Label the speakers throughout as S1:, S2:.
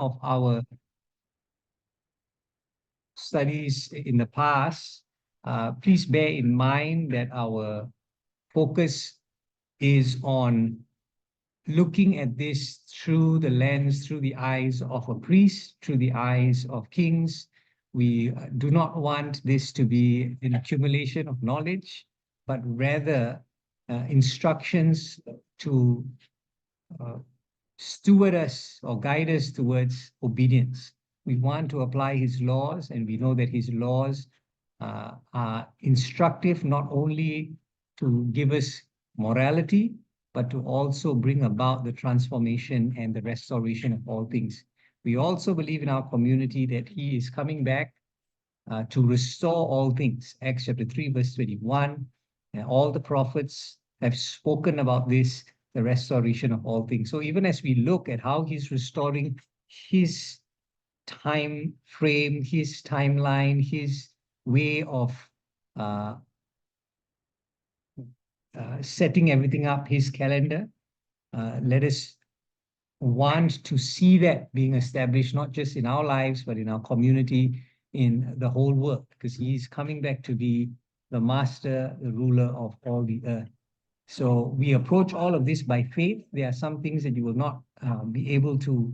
S1: of our studies in the past, please bear in mind that our focus is on looking at this through the lens, through the eyes of a priest, through the eyes of kings. We do not want this to be an accumulation of knowledge, but rather instructions to steward us or guide us towards obedience. We want to apply his laws, and we know that his laws are instructive not only to give us morality, but to also bring about the transformation and the restoration of all things. We also believe in our community that he is coming back to restore all things. Acts chapter 3, verse 21, and all the prophets have spoken about this, the restoration of all things. So even as we look at how he's restoring his time frame, his timeline, his way of setting everything up, his calendar, let us want to see that being established, not just in our lives, but in our community, in the whole world, because he's coming back to be the master, the ruler of all the earth. So we approach all of this by faith. There are some things that you will not be able to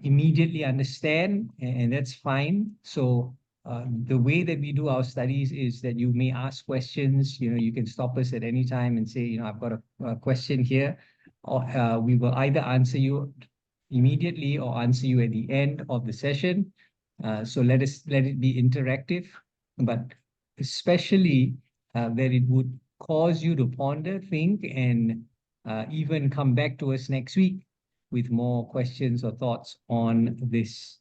S1: immediately understand, and that's fine. So the way that we do our studies is that you may ask questions. You can stop us at any time and say, I've got a question here, or we will either answer you immediately or answer you at the end of the session. So let it be interactive, but especially that it would cause you to ponder, think, and even come back to us next week with more questions or thoughts on this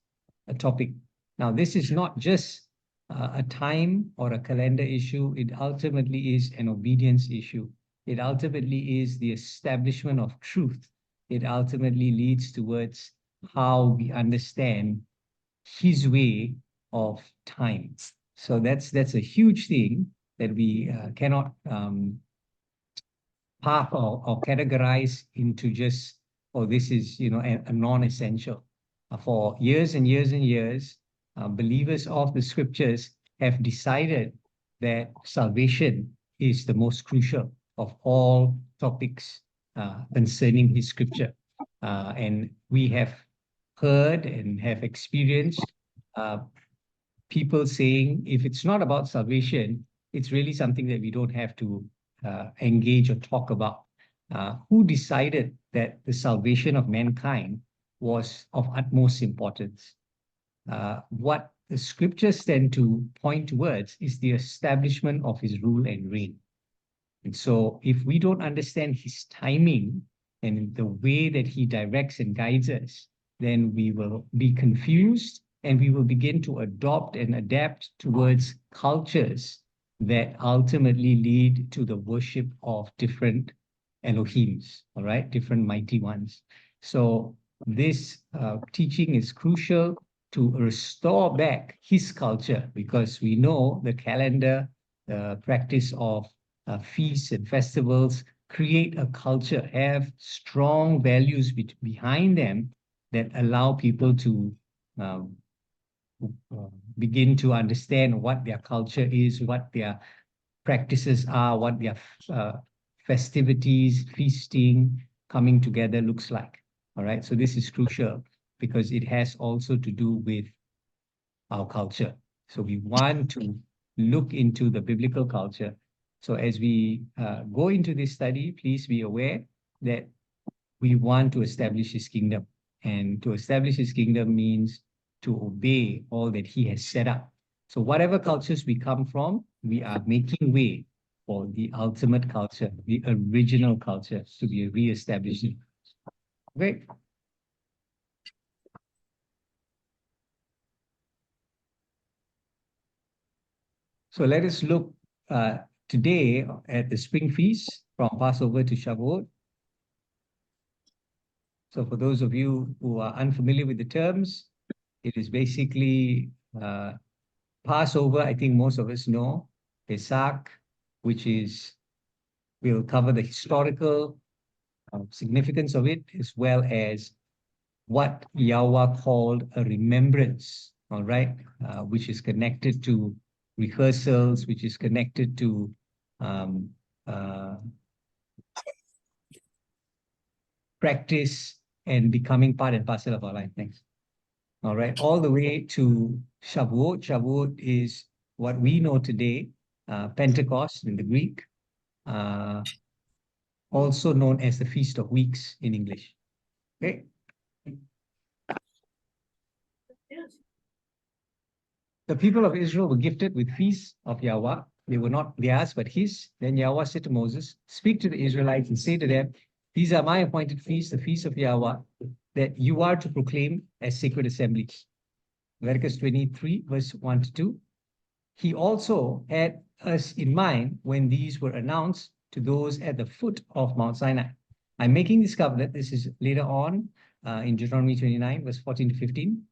S1: topic. Now, this is not just a time or a calendar issue. It ultimately is an obedience issue. It ultimately is the establishment of truth. It ultimately leads towards how we understand his way of time. So that's a huge thing that we cannot park or categorize into just, this is a non-essential. For years and years and years, believers of the scriptures have decided that salvation is the most crucial of all topics concerning his scripture. And we have heard and have experienced people saying, if it's not about salvation, it's really something that we don't have to engage or talk about. Who decided that the salvation of mankind was of utmost importance? What the scriptures tend to point towards is the establishment of his rule and reign. And so if we don't understand his timing and the way that he directs and guides us, then we will be confused and we will begin to adopt and adapt towards cultures that ultimately lead to the worship of different Elohims, all right, different mighty ones. So this teaching is crucial to restore back his culture, because we know the calendar, the practice of feasts and festivals create a culture, have strong values behind them that allow people to begin to understand what their culture is, what their practices are, what their festivities, feasting, coming together looks like. All right, so this is crucial because it has also to do with our culture. So we want to look into the biblical culture. So as we go into this study, please be aware that we want to establish his kingdom. And to establish his kingdom means to obey all that he has set up. So whatever cultures we come from, we are making way for the ultimate culture, the original culture, to be reestablished. Okay. So let us look today at the spring feast from Passover to Shavuot. So for those of you who are unfamiliar with the terms, it is basically Passover. I think most of us know. Pesach, which is, we'll cover the historical significance of it, as well as what Yahweh called a remembrance, all right, which is connected to rehearsals, which is connected to um, uh, practice and becoming part and parcel of our life. Thanks. All right, all the way to Shavuot. Shavuot is what we know today, Pentecost in the Greek, uh, also known as the Feast of Weeks in English. Okay. The people of Israel were gifted with feasts of Yahweh. They were not theirs, but his. Then Yahweh said to Moses, speak to the Israelites and say to them, these are my appointed feasts, the feasts of Yahweh, that you are to proclaim as sacred assemblies. Leviticus 23, verse 1 to 2. He also had us in mind when these were announced to those at the foot of Mount Sinai. I'm making this covenant. This is later on in Deuteronomy 29, verse 14 to 15.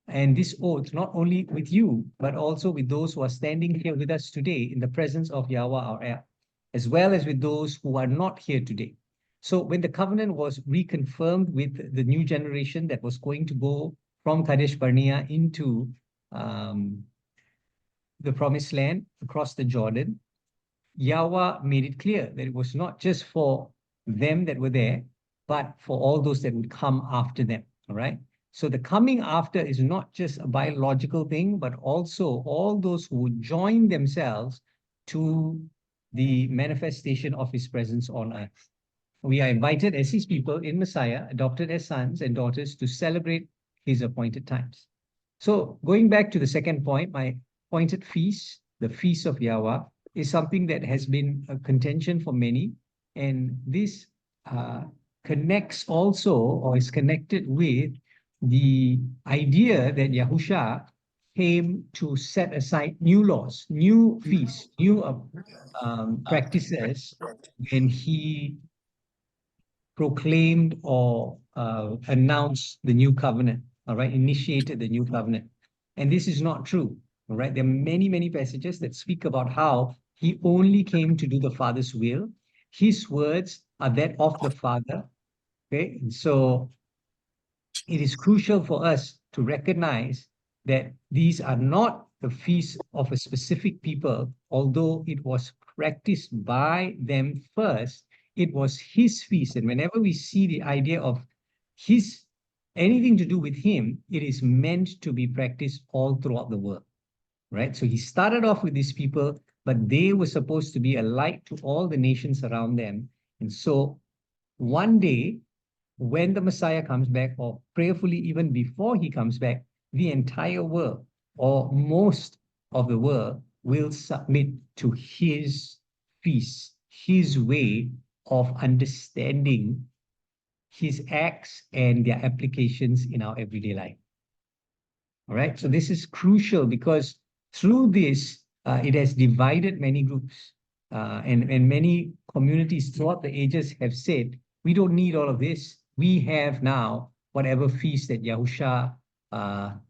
S1: And this oath, not only with you, but also with those who are standing here with us today in the presence of Yahweh our El, as well as with those who are not here today. So when the covenant was reconfirmed with the new generation that was going to go from Kadesh Barnea into the promised land across the Jordan, Yahweh made it clear that it was not just for them that were there, but for all those that would come after them. All right. So the coming after is not just a biological thing, but also all those who would join themselves to the manifestation of his presence on earth. We are invited as his people in Messiah, adopted as sons and daughters, to celebrate his appointed times. So going back to the second point, my appointed feast, the feast of Yahweh, is something that has been a contention for many. And this connects also, or is connected with the idea that Yahusha came to set aside new laws, new feasts, new practices when he proclaimed or announced the new covenant, all right, initiated the new covenant. And this is not true, all right? There are many, many passages that speak about how he only came to do the Father's will. His words are that of the Father, okay? And so it is crucial for us to recognize that these are not the feasts of a specific people, although it was practiced by them first, it was his feast. And whenever we see the idea of his anything to do with him, it is meant to be practiced all throughout the world, right? So he started off with these people, but they were supposed to be a light to all the nations around them. And so one day, when the Messiah comes back, or prayerfully even before he comes back, the entire world, or most of the world, will submit to his feast, his way of understanding his acts and their applications in our everyday life. All right, so this is crucial because through this, it has divided many groups and many communities throughout the ages have said, we don't need all of this. We have now whatever feast that Yahusha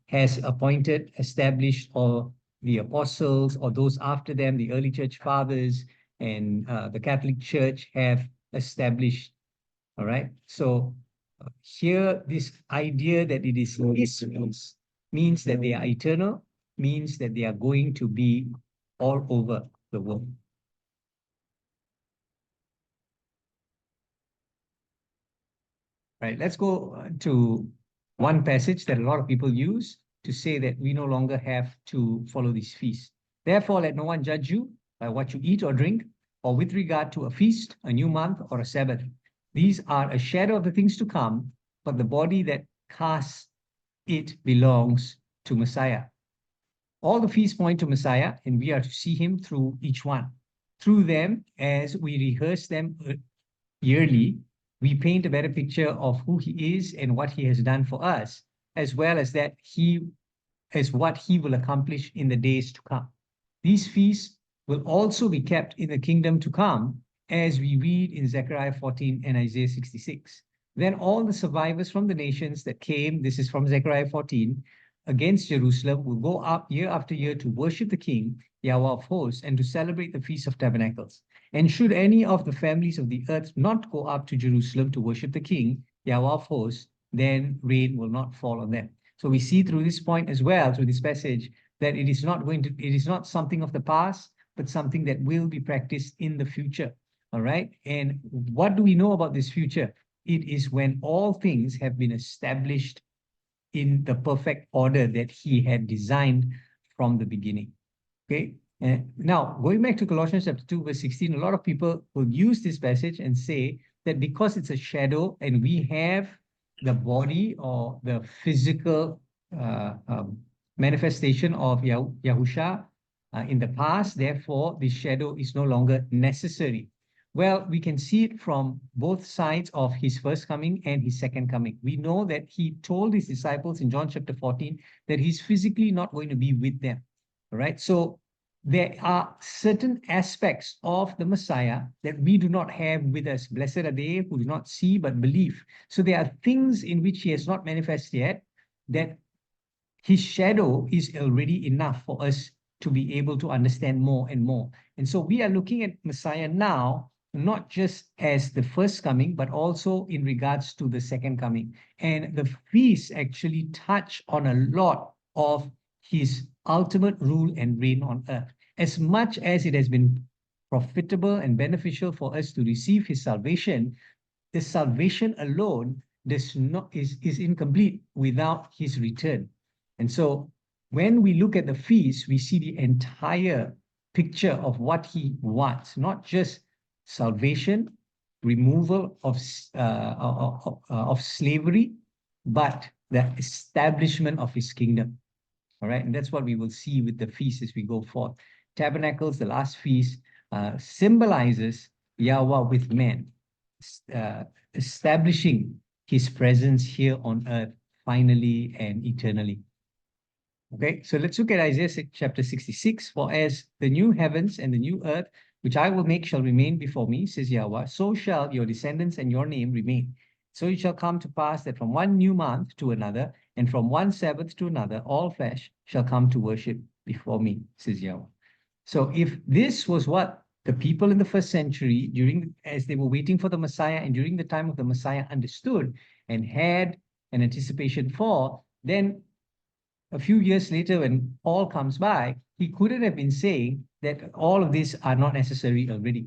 S1: has appointed, established, or the apostles or those after them, the early church fathers and the Catholic Church have established. All right, so here this idea that it is his means that they are eternal, means that they are going to be all over the world. Right, let's go to one passage that a lot of people use to say that we no longer have to follow these feasts. Therefore, let no one judge you by what you eat or drink, or with regard to a feast, a new month, or a Sabbath. These are a shadow of the things to come, but the body that casts it belongs to Messiah. All the feasts point to Messiah, and we are to see him through each one. Through them, as we rehearse them yearly, we paint a better picture of who he is and what he has done for us, as well as that he is what he will accomplish in the days to come. These feasts will also be kept in the kingdom to come, as we read in Zechariah 14 and Isaiah 66. Then all the survivors from the nations that came, this is from Zechariah 14, against Jerusalem will go up year after year to worship the King, Yahweh of hosts, and to celebrate the Feast of Tabernacles. And should any of the families of the earth not go up to Jerusalem to worship the King, Yahweh of hosts, then rain will not fall on them. So we see through this point as well, through this passage, that it is not something of the past, but something that will be practiced in the future. All right. And what do we know about this future? It is when all things have been established in the perfect order that he had designed from the beginning. Okay. Now, going back to Colossians chapter 2, verse 16, a lot of people will use this passage and say that because it's a shadow and we have the body or the physical manifestation of Yahusha in the past, therefore, the shadow is no longer necessary. Well, we can see it from both sides of his first coming and his second coming. We know that he told his disciples in John chapter 14 that he's physically not going to be with them. All right. So there are certain aspects of the Messiah that we do not have with us. Blessed are they who do not see but believe. So there are things in which he has not manifested yet, that his shadow is already enough for us to be able to understand more and more. And so we are looking at Messiah now, not just as the first coming, but also in regards to the second coming. And the feasts actually touch on a lot of his ultimate rule and reign on earth. As much as it has been profitable and beneficial for us to receive his salvation, the salvation alone is incomplete without his return. And so when we look at the feast, we see the entire picture of what he wants, not just salvation, removal of slavery, but the establishment of his kingdom. All right. And that's what we will see with the feast as we go forth. Tabernacles, the last feast, symbolizes Yahweh with men, establishing his presence here on earth finally and eternally. Okay, so let's look at Isaiah chapter 66. For as the new heavens and the new earth, which I will make, shall remain before me, says Yahweh, so shall your descendants and your name remain. So it shall come to pass that from one new month to another, and from one Sabbath to another, all flesh shall come to worship before me, says Yahweh. So if this was what the people in the first century, as they were waiting for the Messiah and during the time of the Messiah understood and had an anticipation for, then a few years later, when Paul comes by, he couldn't have been saying that all of these are not necessary already.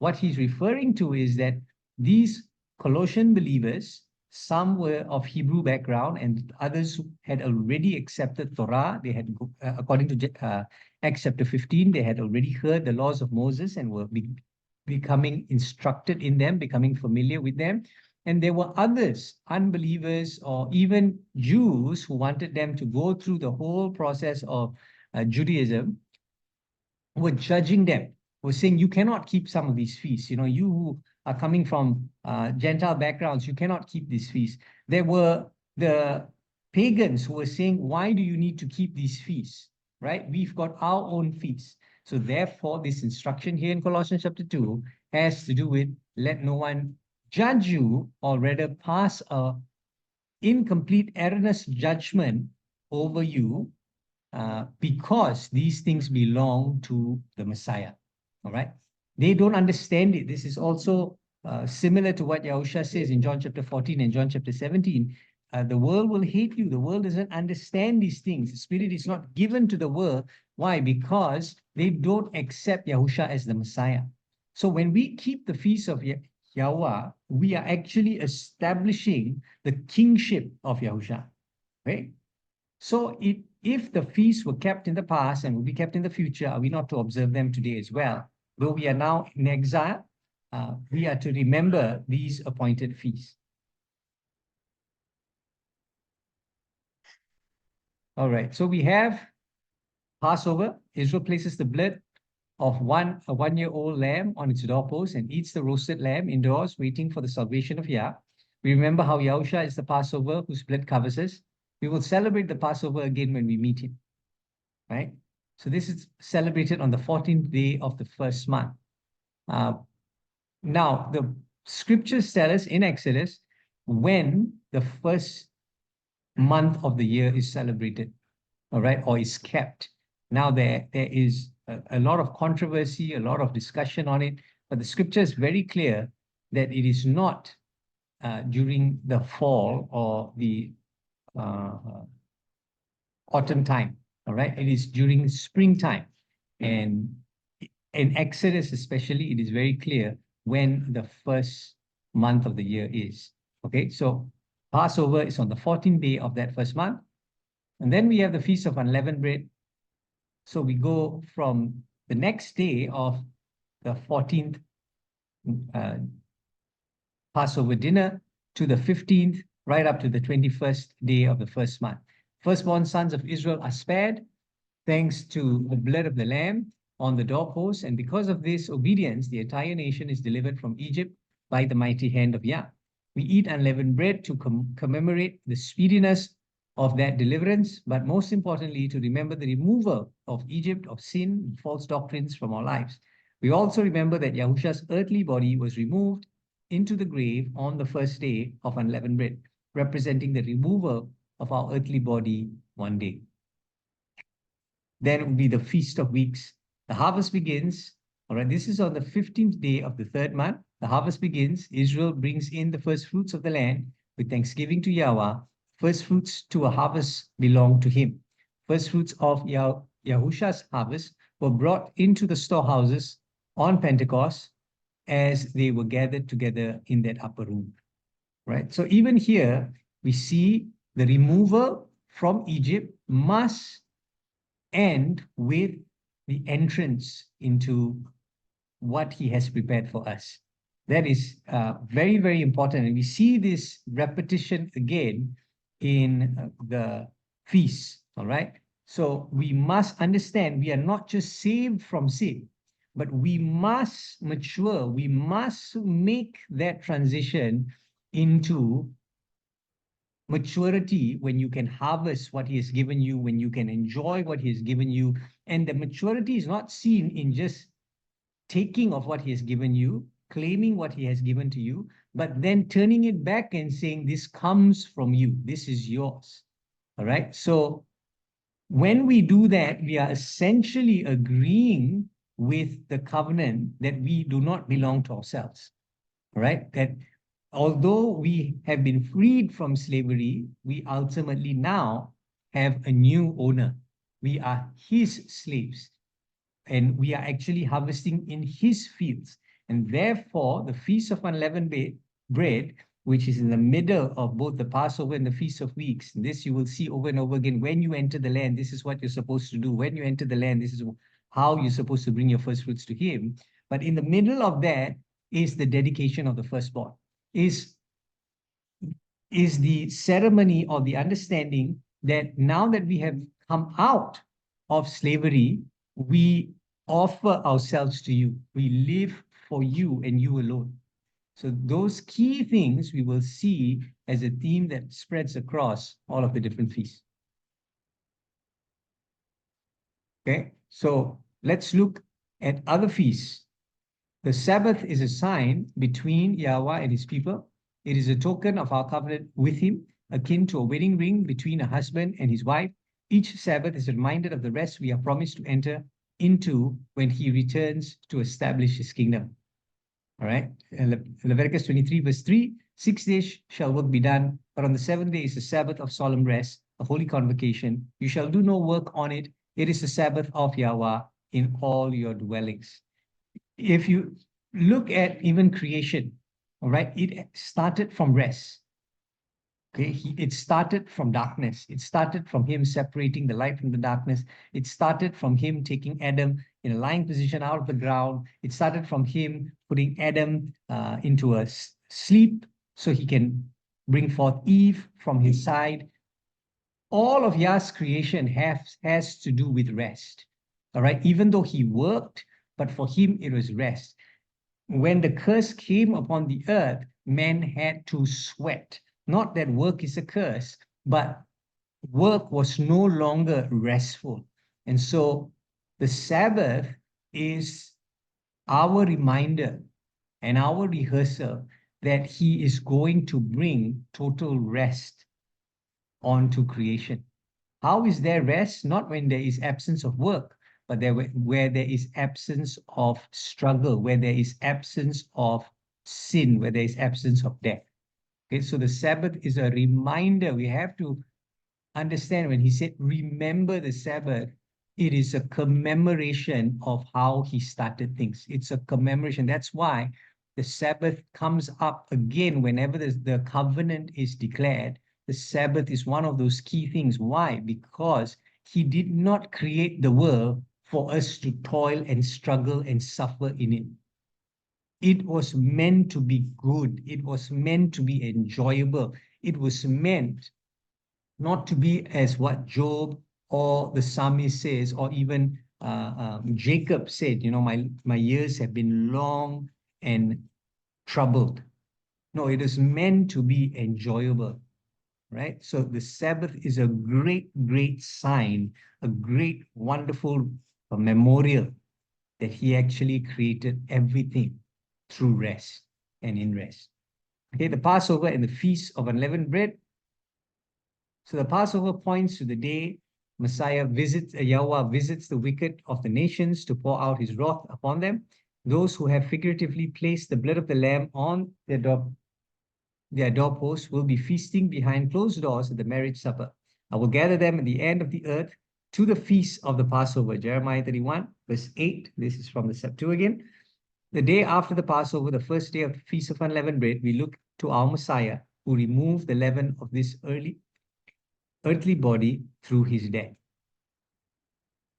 S1: What he's referring to is that these Colossian believers, some were of Hebrew background and others had already accepted Torah. They had, according to Acts chapter 15, they had already heard the laws of Moses and were becoming instructed in them, becoming familiar with them. And there were others, unbelievers or even Jews, who wanted them to go through the whole process of Judaism, were judging them, were saying, you cannot keep some of these feasts. You know, you who are coming from Gentile backgrounds, you cannot keep these feasts. There were the pagans who were saying, why do you need to keep these feasts, right? We've got our own feasts. So therefore, this instruction here in Colossians chapter 2 has to do with let no one judge you, or rather pass a incomplete, erroneous judgment over you, because these things belong to the Messiah. All right. They don't understand it. This is also similar to what Yahusha says in John chapter 14 and John chapter 17. The world will hate you. The world doesn't understand these things. The Spirit is not given to the world. Why? Because they don't accept Yahusha as the Messiah. So when we keep the feast of Yahweh, we are actually establishing the kingship of Yahusha. Right? So if the feasts were kept in the past and will be kept in the future, are we not to observe them today as well? Though we are now in exile, we are to remember these appointed feasts. All right, so we have Passover. Israel places the blood of a one-year-old lamb on its doorpost and eats the roasted lamb indoors, waiting for the salvation of Yah. We remember how Yahusha is the Passover whose blood covers us. We will celebrate the Passover again when we meet him, right? So this is celebrated on the 14th day of the first month. Now, the scriptures tell us in Exodus when the first month of the year is celebrated, all right, or is kept. Now, there is a lot of controversy, a lot of discussion on it, but the scripture is very clear that it is not during the fall or the uh, autumn time. All right, it is during springtime, and in Exodus especially, it is very clear when the first month of the year is. Okay, so Passover is on the 14th day of that first month, and then we have the Feast of Unleavened Bread. So we go from the next day of the 14th uh, Passover dinner to the 15th, right up to the 21st day of the first month. Firstborn sons of Israel are spared thanks to the blood of the lamb on the doorpost. And because of this obedience, the entire nation is delivered from Egypt by the mighty hand of Yah. We eat unleavened bread to commemorate the speediness of that deliverance, but most importantly, to remember the removal of Egypt, of sin, and false doctrines from our lives. We also remember that Yahusha's earthly body was removed into the grave on the first day of unleavened bread, representing the removal of our earthly body one day. Then it will be the Feast of Weeks. The harvest begins. All right, this is on the 15th day of the third month. The harvest begins. Israel brings in the first fruits of the land with thanksgiving to Yahweh. First fruits to a harvest belong to him. First fruits of Yahusha's harvest were brought into the storehouses on Pentecost as they were gathered together in that upper room. Right? So even here, we see the removal from Egypt must end with the entrance into what he has prepared for us. That is very, very important. And we see this repetition again in the feast, all right? So we must understand we are not just saved from sin, but we must mature. We must make that transition into maturity when you can harvest what he has given you, when you can enjoy what he has given you. And the maturity is not seen in just taking of what he has given you, claiming what he has given to you, but then turning it back and saying, this comes from you, this is yours. All right. So when we do that, we are essentially agreeing with the covenant that we do not belong to ourselves. All right. That although we have been freed from slavery, we ultimately now have a new owner. We are his slaves, and we are actually harvesting in his fields. And therefore, the Feast of Unleavened Bread, which is in the middle of both the Passover and the Feast of Weeks, this you will see over and over again. When you enter the land, this is what you're supposed to do. When you enter the land, this is how you're supposed to bring your first fruits to him. But in the middle of that is the dedication of the firstborn, is the ceremony or the understanding that now that we have come out of slavery, we offer ourselves to you. We live for you and you alone. So those key things we will see as a theme that spreads across all of the different feasts. Okay, so let's look at other feasts. The Sabbath is a sign between Yahweh and his people. It is a token of our covenant with him, akin to a wedding ring between a husband and his wife. Each Sabbath is a reminder of the rest we are promised to enter into when he returns to establish his kingdom. All right. Leviticus 23, verse 3, 6 days shall work be done, but on the seventh day is the Sabbath of solemn rest, a holy convocation. You shall do no work on it. It is the Sabbath of Yahweh in all your dwellings. If you look at even creation, all right, it started from rest. Okay, it started from darkness. It started from him separating the light from the darkness. It started from him taking Adam in a lying position out of the ground. It started from him putting Adam into a sleep so he can bring forth Eve from his side. All of Yah's creation has to do with rest. All right, even though he worked, but for him it was rest. When the curse came upon the earth, men had to sweat. Not that work is a curse, but work was no longer restful. And so the Sabbath is our reminder and our rehearsal that he is going to bring total rest onto creation. How is there rest? Not when there is absence of work, but where there is absence of struggle, where there is absence of sin, where there is absence of death. Okay, so the Sabbath is a reminder. We have to understand when he said, remember the Sabbath, it is a commemoration of how he started things. It's a commemoration. That's why the Sabbath comes up again whenever the covenant is declared. The Sabbath is one of those key things. Why? Because he did not create the world for us to toil and struggle and suffer in it. It was meant to be good. It was meant to be enjoyable. It was meant not to be as what Job or the psalmist says, or even Jacob said, my years have been long and troubled. No, it is meant to be enjoyable, right? So the Sabbath is a great, great sign, a great, wonderful memorial that he actually created everything through rest and in rest. Okay, the Passover and the Feast of Unleavened Bread. So the Passover points to the day Yahweh visits the wicked of the nations to pour out his wrath upon them. Those who have figuratively placed the blood of the lamb on their doorposts will be feasting behind closed doors at the marriage supper. I will gather them at the end of the earth to the feast of the Passover. Jeremiah 31, verse 8. This is from the Septuagint. The day after the Passover, the first day of the Feast of Unleavened Bread, we look to our Messiah, who removed the leaven of this earthly body through his death.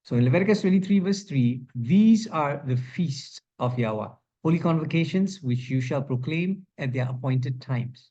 S1: So in Leviticus 23, verse 3, these are the feasts of Yahweh, holy convocations, which you shall proclaim at their appointed times.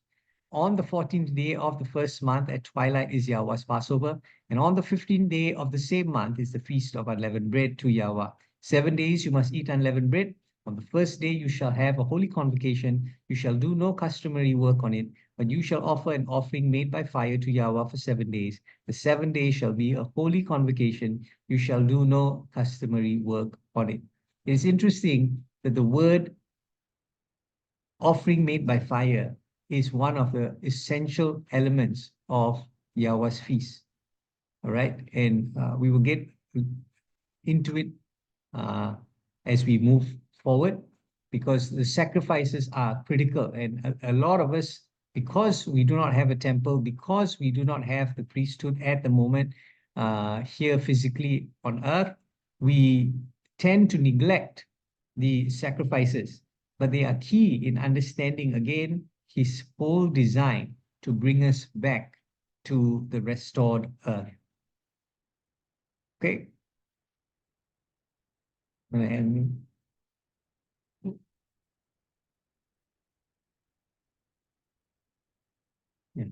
S1: On the 14th day of the first month at twilight is Yahweh's Passover, and on the 15th day of the same month is the feast of unleavened bread to Yahweh. 7 days you must eat unleavened bread. On the first day you shall have a holy convocation. You shall do no customary work on it, but you shall offer an offering made by fire to Yahweh for 7 days. The 7 days shall be a holy convocation. You shall do no customary work on it. It's interesting that the word offering made by fire is one of the essential elements of Yahweh's feast. All right. And we will get into it as we move forward, because the sacrifices are critical. And a lot of us, because we do not have a temple, because we do not have the priesthood at the moment here physically on earth, we tend to neglect the sacrifices. But they are key in understanding, again, his whole design to bring us back to the restored earth. Okay. And yeah.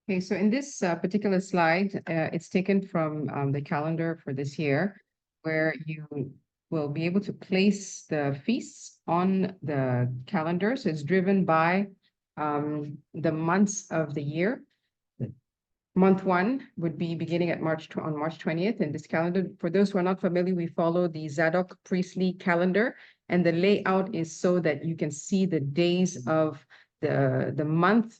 S2: Okay, so in this particular slide, it's taken from the calendar for this year, where you will be able to place the feasts on the calendar. So it's driven by the months of the year. Month 1 would be beginning at on March 20th in this calendar. For those who are not familiar, we follow the Zadok priestly calendar, and the layout is so that you can see the days of the month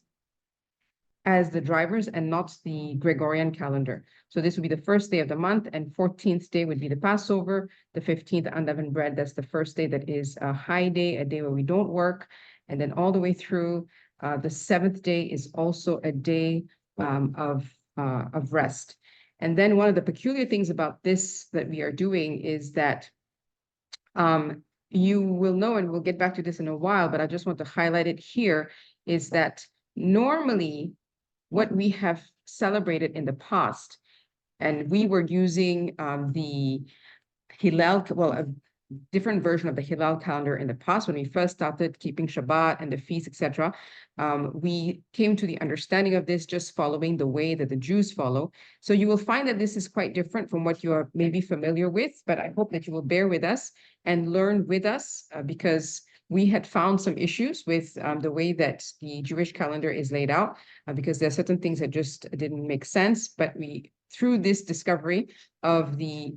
S2: as the drivers and not the Gregorian calendar. So this would be the first day of the month, and 14th day would be the Passover, the 15th unleavened bread. That's the first day that is a high day, a day where we don't work. And then all the way through the 7th day is also a day of rest. And then one of the peculiar things about this that we are doing is that you will know, and we'll get back to this in a while, but I just want to highlight it here, is that normally what we have celebrated in the past, and we were using the Hillel, well, a different version of the Hillel calendar in the past when we first started keeping Shabbat and the feast, etc. We came to the understanding of this just following the way that the Jews follow. So you will find that this is quite different from what you are maybe familiar with, but I hope that you will bear with us and learn with us because we had found some issues with the way that the Jewish calendar is laid out because there are certain things that just didn't make sense, but through this discovery of the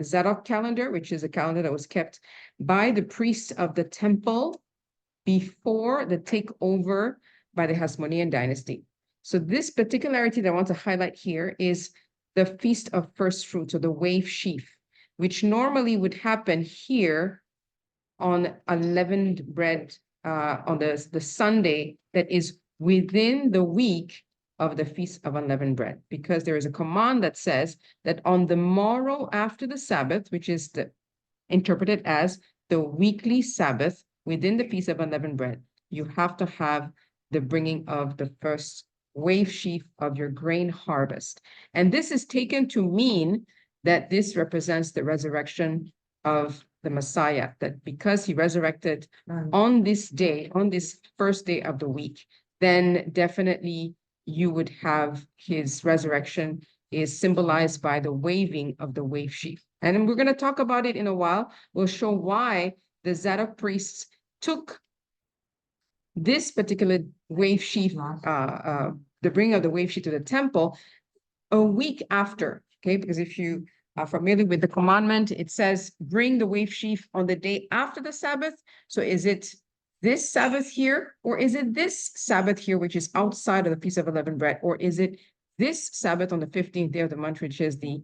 S2: Zadok calendar, which is a calendar that was kept by the priests of the temple before the takeover by the Hasmonean dynasty. So this particularity that I want to highlight here is the Feast of First Fruits, or the wave sheaf, which normally would happen here on unleavened bread on the Sunday that is within the week of the Feast of Unleavened Bread, because there is a command that says that on the morrow after the Sabbath, which is interpreted as the weekly Sabbath within the Feast of Unleavened Bread, you have to have the bringing of the first wave sheaf of your grain harvest. And this is taken to mean that this represents the resurrection of the Messiah, that because he resurrected on this day, on this first day of the week, then definitely you would have his resurrection is symbolized by the waving of the wave sheaf. And we're going to talk about it in a while. We'll show why the Zadok priests took this particular wave sheaf, the bringing of the wave sheaf to the temple a week after, okay? Because if you are familiar with the commandment, it says, bring the wave sheaf on the day after the Sabbath. So is it this Sabbath here, or is it this Sabbath here, which is outside of the Feast of Unleavened Bread, or is it this Sabbath on the 15th day of the month, which is the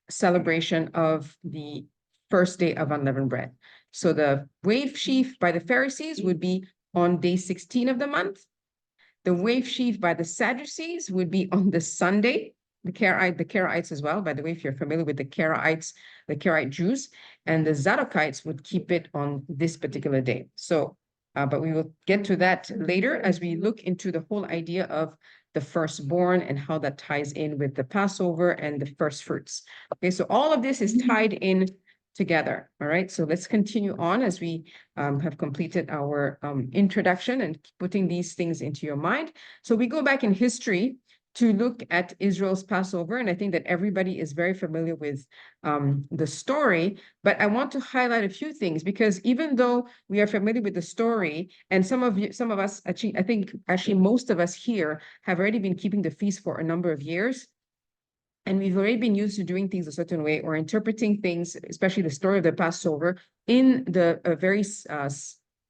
S2: celebration of the first day of unleavened bread? So the wave sheaf by the Pharisees would be on day 16 of the month. The wave sheaf by the Sadducees would be on the Sunday. The Karaites as well, by the way, if you're familiar with the Karaite Jews, and the Zadokites would keep it on this particular day. So, but we will get to that later as we look into the whole idea of the firstborn and how that ties in with the Passover and the first fruits. Okay, so all of this is tied in together. All right, so let's continue on as we have completed our introduction and putting these things into your mind. So we go back in history to look at Israel's Passover, and I think that everybody is very familiar with the story, but I want to highlight a few things, because even though we are familiar with the story, and some of us, actually, I think actually most of us here have already been keeping the feast for a number of years, and we've already been used to doing things a certain way or interpreting things, especially the story of the Passover, in a very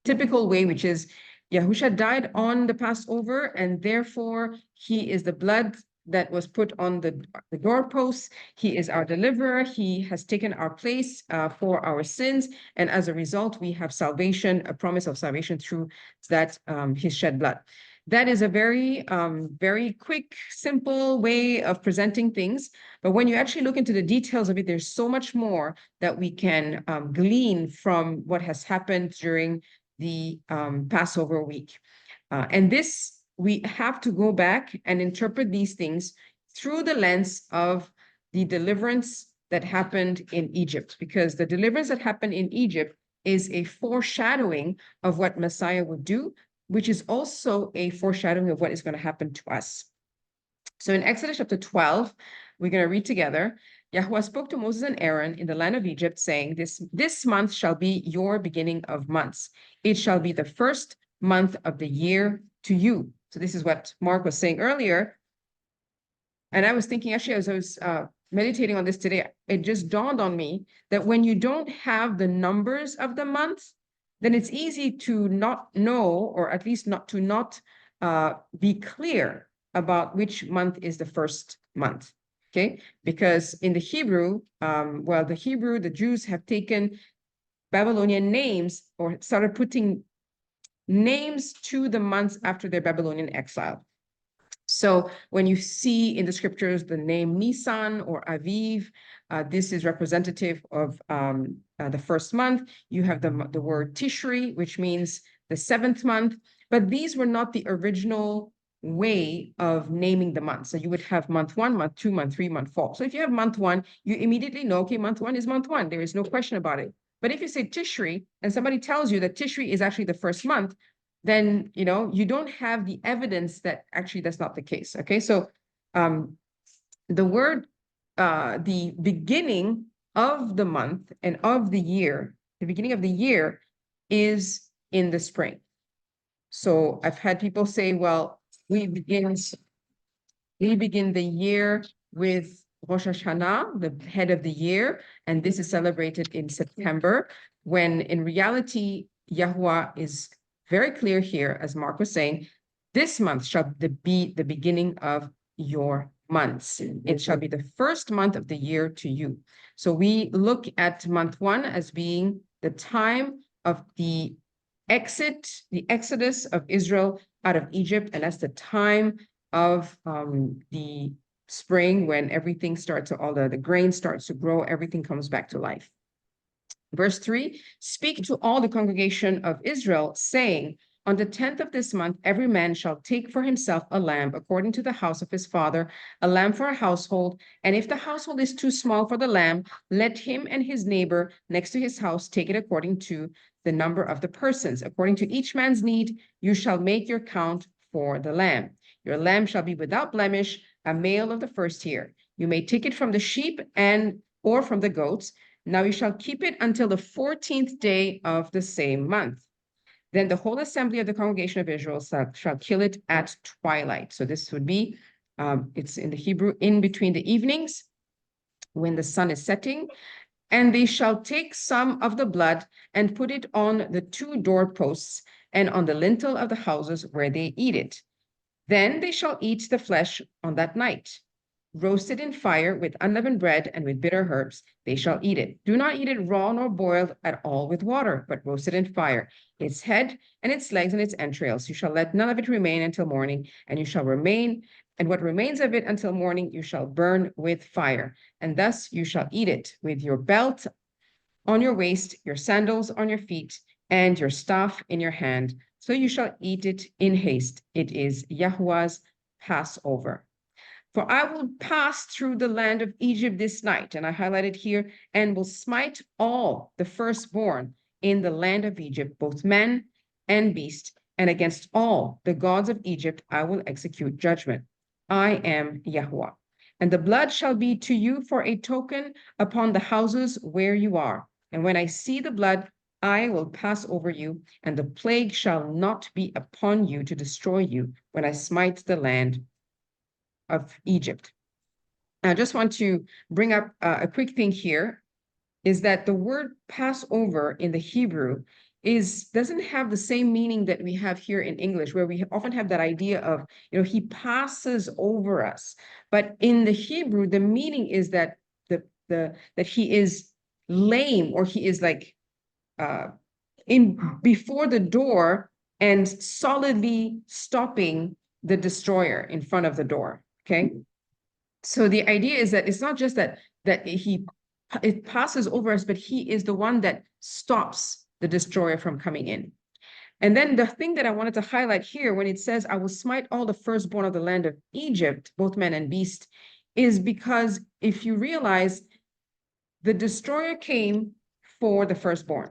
S2: typical way, which is Yahusha died on the Passover, and therefore he is the blood that was put on the doorposts. He is our deliverer. He has taken our place for our sins. And as a result, we have salvation, a promise of salvation through that his shed blood. That is a very, very quick, simple way of presenting things. But when you actually look into the details of it, there's so much more that we can glean from what has happened during the Passover week. And this, we have to go back and interpret these things through the lens of the deliverance that happened in Egypt, because the deliverance that happened in Egypt is a foreshadowing of what Messiah would do, which is also a foreshadowing of what is going to happen to us. So in Exodus chapter 12, we're going to read together. Yahweh spoke to Moses and Aaron in the land of Egypt, saying, this month shall be your beginning of months. It shall be the first month of the year to you. So this is what Mark was saying earlier. And I was thinking, actually, as I was meditating on this today, it just dawned on me that when you don't have the numbers of the months, then it's easy to not know, or at least not be clear about which month is the first month. Okay, because in the Hebrew, the Jews have taken Babylonian names or started putting names to the months after their Babylonian exile. So when you see in the scriptures the name Nisan or Aviv, this is representative of the first month. You have the word Tishri, which means the 7th month, but these were not the original way of naming the months. So you would have month 1, month 2, month 3, month 4. So if you have month 1, you immediately know, okay, month 1 is month 1. There is no question about it. But if you say Tishri and somebody tells you that Tishri is actually the first month, then, you don't have the evidence that actually that's not the case. Okay, so the word, the beginning of the month and of the year, the beginning of the year is in the spring. So I've had people say, well, we begin the year with Rosh Hashanah, the head of the year, and this is celebrated in September, when in reality, Yahuwah is very clear here, as Mark was saying, this month shall be the beginning of your months. It shall be the first month of the year to you. So we look at month 1 as being the time of the the exodus of Israel out of Egypt, and that's the time of the spring when everything starts to, all the grain starts to grow, everything comes back to life. Verse 3, speak to all the congregation of Israel, saying, on the 10th of this month, every man shall take for himself a lamb according to the house of his father, a lamb for a household. And if the household is too small for the lamb, let him and his neighbor next to his house take it according to the number of the persons. According to each man's need, you shall make your count for the lamb. Your lamb shall be without blemish, a male of the first year. You may take it from the sheep or from the goats. Now you shall keep it until the 14th day of the same month. Then the whole assembly of the congregation of Israel shall kill it at twilight. So this would be, it's in the Hebrew, in between the evenings when the sun is setting. And they shall take some of the blood and put it on the 2 doorposts and on the lintel of the houses where they eat it. Then they shall eat the flesh on that night. Roasted in fire with unleavened bread and with bitter herbs, they shall eat it. Do not eat it raw nor boiled at all with water, but roasted in fire, its head and its legs and its entrails. You shall let none of it remain until morning, and what remains of it until morning you shall burn with fire. And thus you shall eat it with your belt on your waist, your sandals on your feet, and your staff in your hand. So you shall eat it in haste. It is Yahuwah's Passover. For I will pass through the land of Egypt this night, and I highlighted here, and will smite all the firstborn in the land of Egypt, both man and beast, and against all the gods of Egypt I will execute judgment. I am Yahuwah. And the blood shall be to you for a token upon the houses where you are. And when I see the blood, I will pass over you, and the plague shall not be upon you to destroy you when I smite the land of Egypt. I just want to bring up a quick thing here, is that the word Passover in the Hebrew doesn't have the same meaning that we have here in English, where we often have that idea of, he passes over us. But in the Hebrew, the meaning is that that he is lame, or he is like before the door and solidly stopping the destroyer in front of the door. Okay, so the idea is that it's not just that it passes over us, but he is the one that stops the destroyer from coming in. And then the thing that I wanted to highlight here, when it says, I will smite all the firstborn of the land of Egypt, both man and beast, is because if you realize, the destroyer came for the firstborn.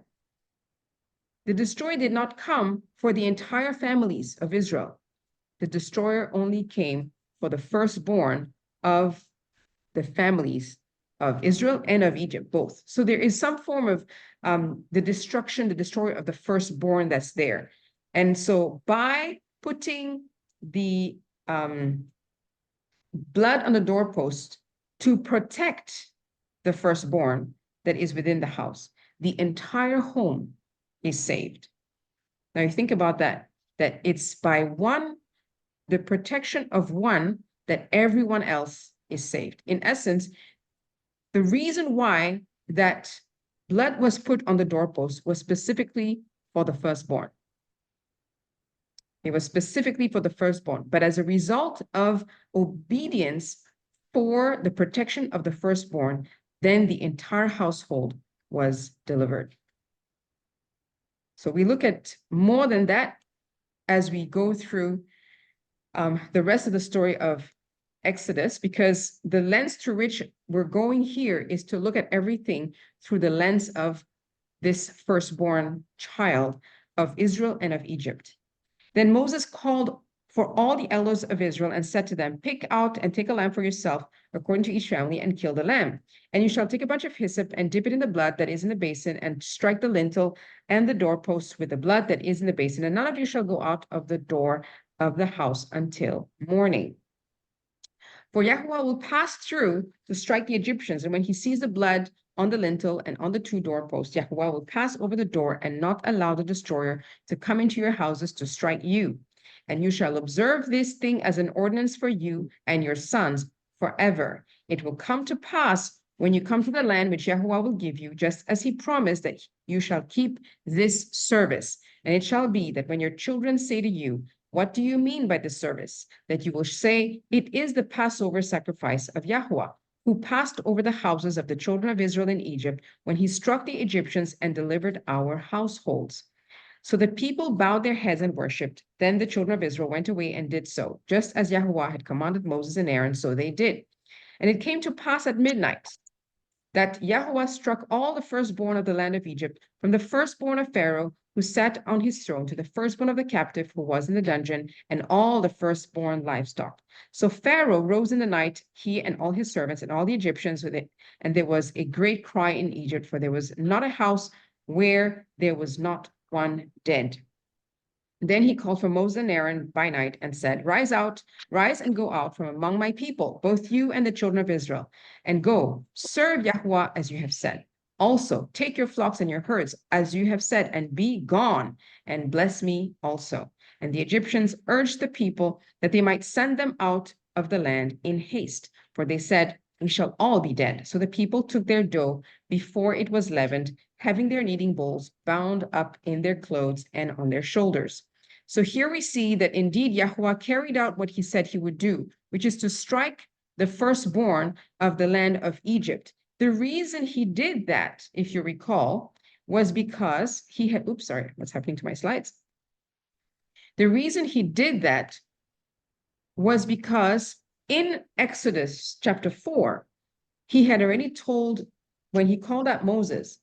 S2: The destroyer did not come for the entire families of Israel. The destroyer only came for the firstborn of the families of Israel and of Egypt, both. So there is some form of the destroy of the firstborn that's there. And so by putting the blood on the doorpost to protect the firstborn that is within the house, the entire home is saved. Now you think about that it's by the protection of one, that everyone else is saved. In essence, the reason why that blood was put on the doorpost was specifically for the firstborn. It was specifically for the firstborn, but as a result of obedience for the protection of the firstborn, then the entire household was delivered. So we look at more than that as we go through the rest of the story of Exodus, because the lens through which we're going here is to look at everything through the lens of this firstborn child of Israel and of Egypt. Then Moses called for all the elders of Israel and said to them, pick out and take a lamb for yourself according to each family and kill the lamb. And you shall take a bunch of hyssop and dip it in the blood that is in the basin and strike the lintel and the doorposts with the blood that is in the basin. And none of you shall go out of the door of the house until morning. For Yahuwah will pass through to strike the Egyptians. And when he sees the blood on the lintel and on the 2 doorposts, Yahuwah will pass over the door and not allow the destroyer to come into your houses to strike you. And you shall observe this thing as an ordinance for you and your sons forever. It will come to pass when you come to the land which Yahuwah will give you, just as he promised that you shall keep this service. And it shall be that when your children say to you, what do you mean by this service? That you will say, it is the Passover sacrifice of Yahuwah, who passed over the houses of the children of Israel in Egypt when he struck the Egyptians and delivered our households. So the people bowed their heads and worshipped. Then the children of Israel went away and did so, just as Yahuwah had commanded Moses and Aaron, so they did. And it came to pass at midnight that Yahuwah struck all the firstborn of the land of Egypt, from the firstborn of Pharaoh, who sat on his throne, to the firstborn of the captive who was in the dungeon, and all the firstborn livestock. So Pharaoh rose in the night, he and all his servants and all the Egyptians with it, and there was a great cry in Egypt, for there was not a house where there was not one dead. Then he called for Moses and Aaron by night and said, rise and go out from among my people, both you and the children of Israel, and go, serve Yahuwah as you have said. Also, take your flocks and your herds as you have said, and be gone, and bless me also. And the Egyptians urged the people that they might send them out of the land in haste, for they said, we shall all be dead. So the people took their dough before it was leavened, having their kneading bowls bound up in their clothes and on their shoulders. So here we see that indeed Yahuwah carried out what he said he would do, which is to strike the firstborn of the land of Egypt. The reason he did that, if you recall, was because he had, oops, sorry, what's happening to my slides? The reason he did that was because in Exodus chapter 4, he had already told, when he called out Moses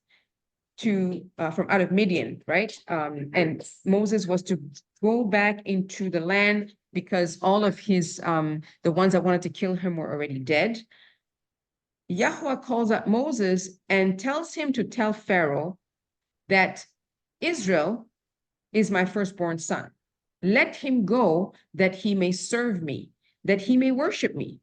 S2: to from out of Midian, right? And Moses was to go back into the land because all of his, the ones that wanted to kill him were already dead. Yahuwah calls out Moses and tells him to tell Pharaoh that Israel is my firstborn son. Let him go that he may serve me, that he may worship me.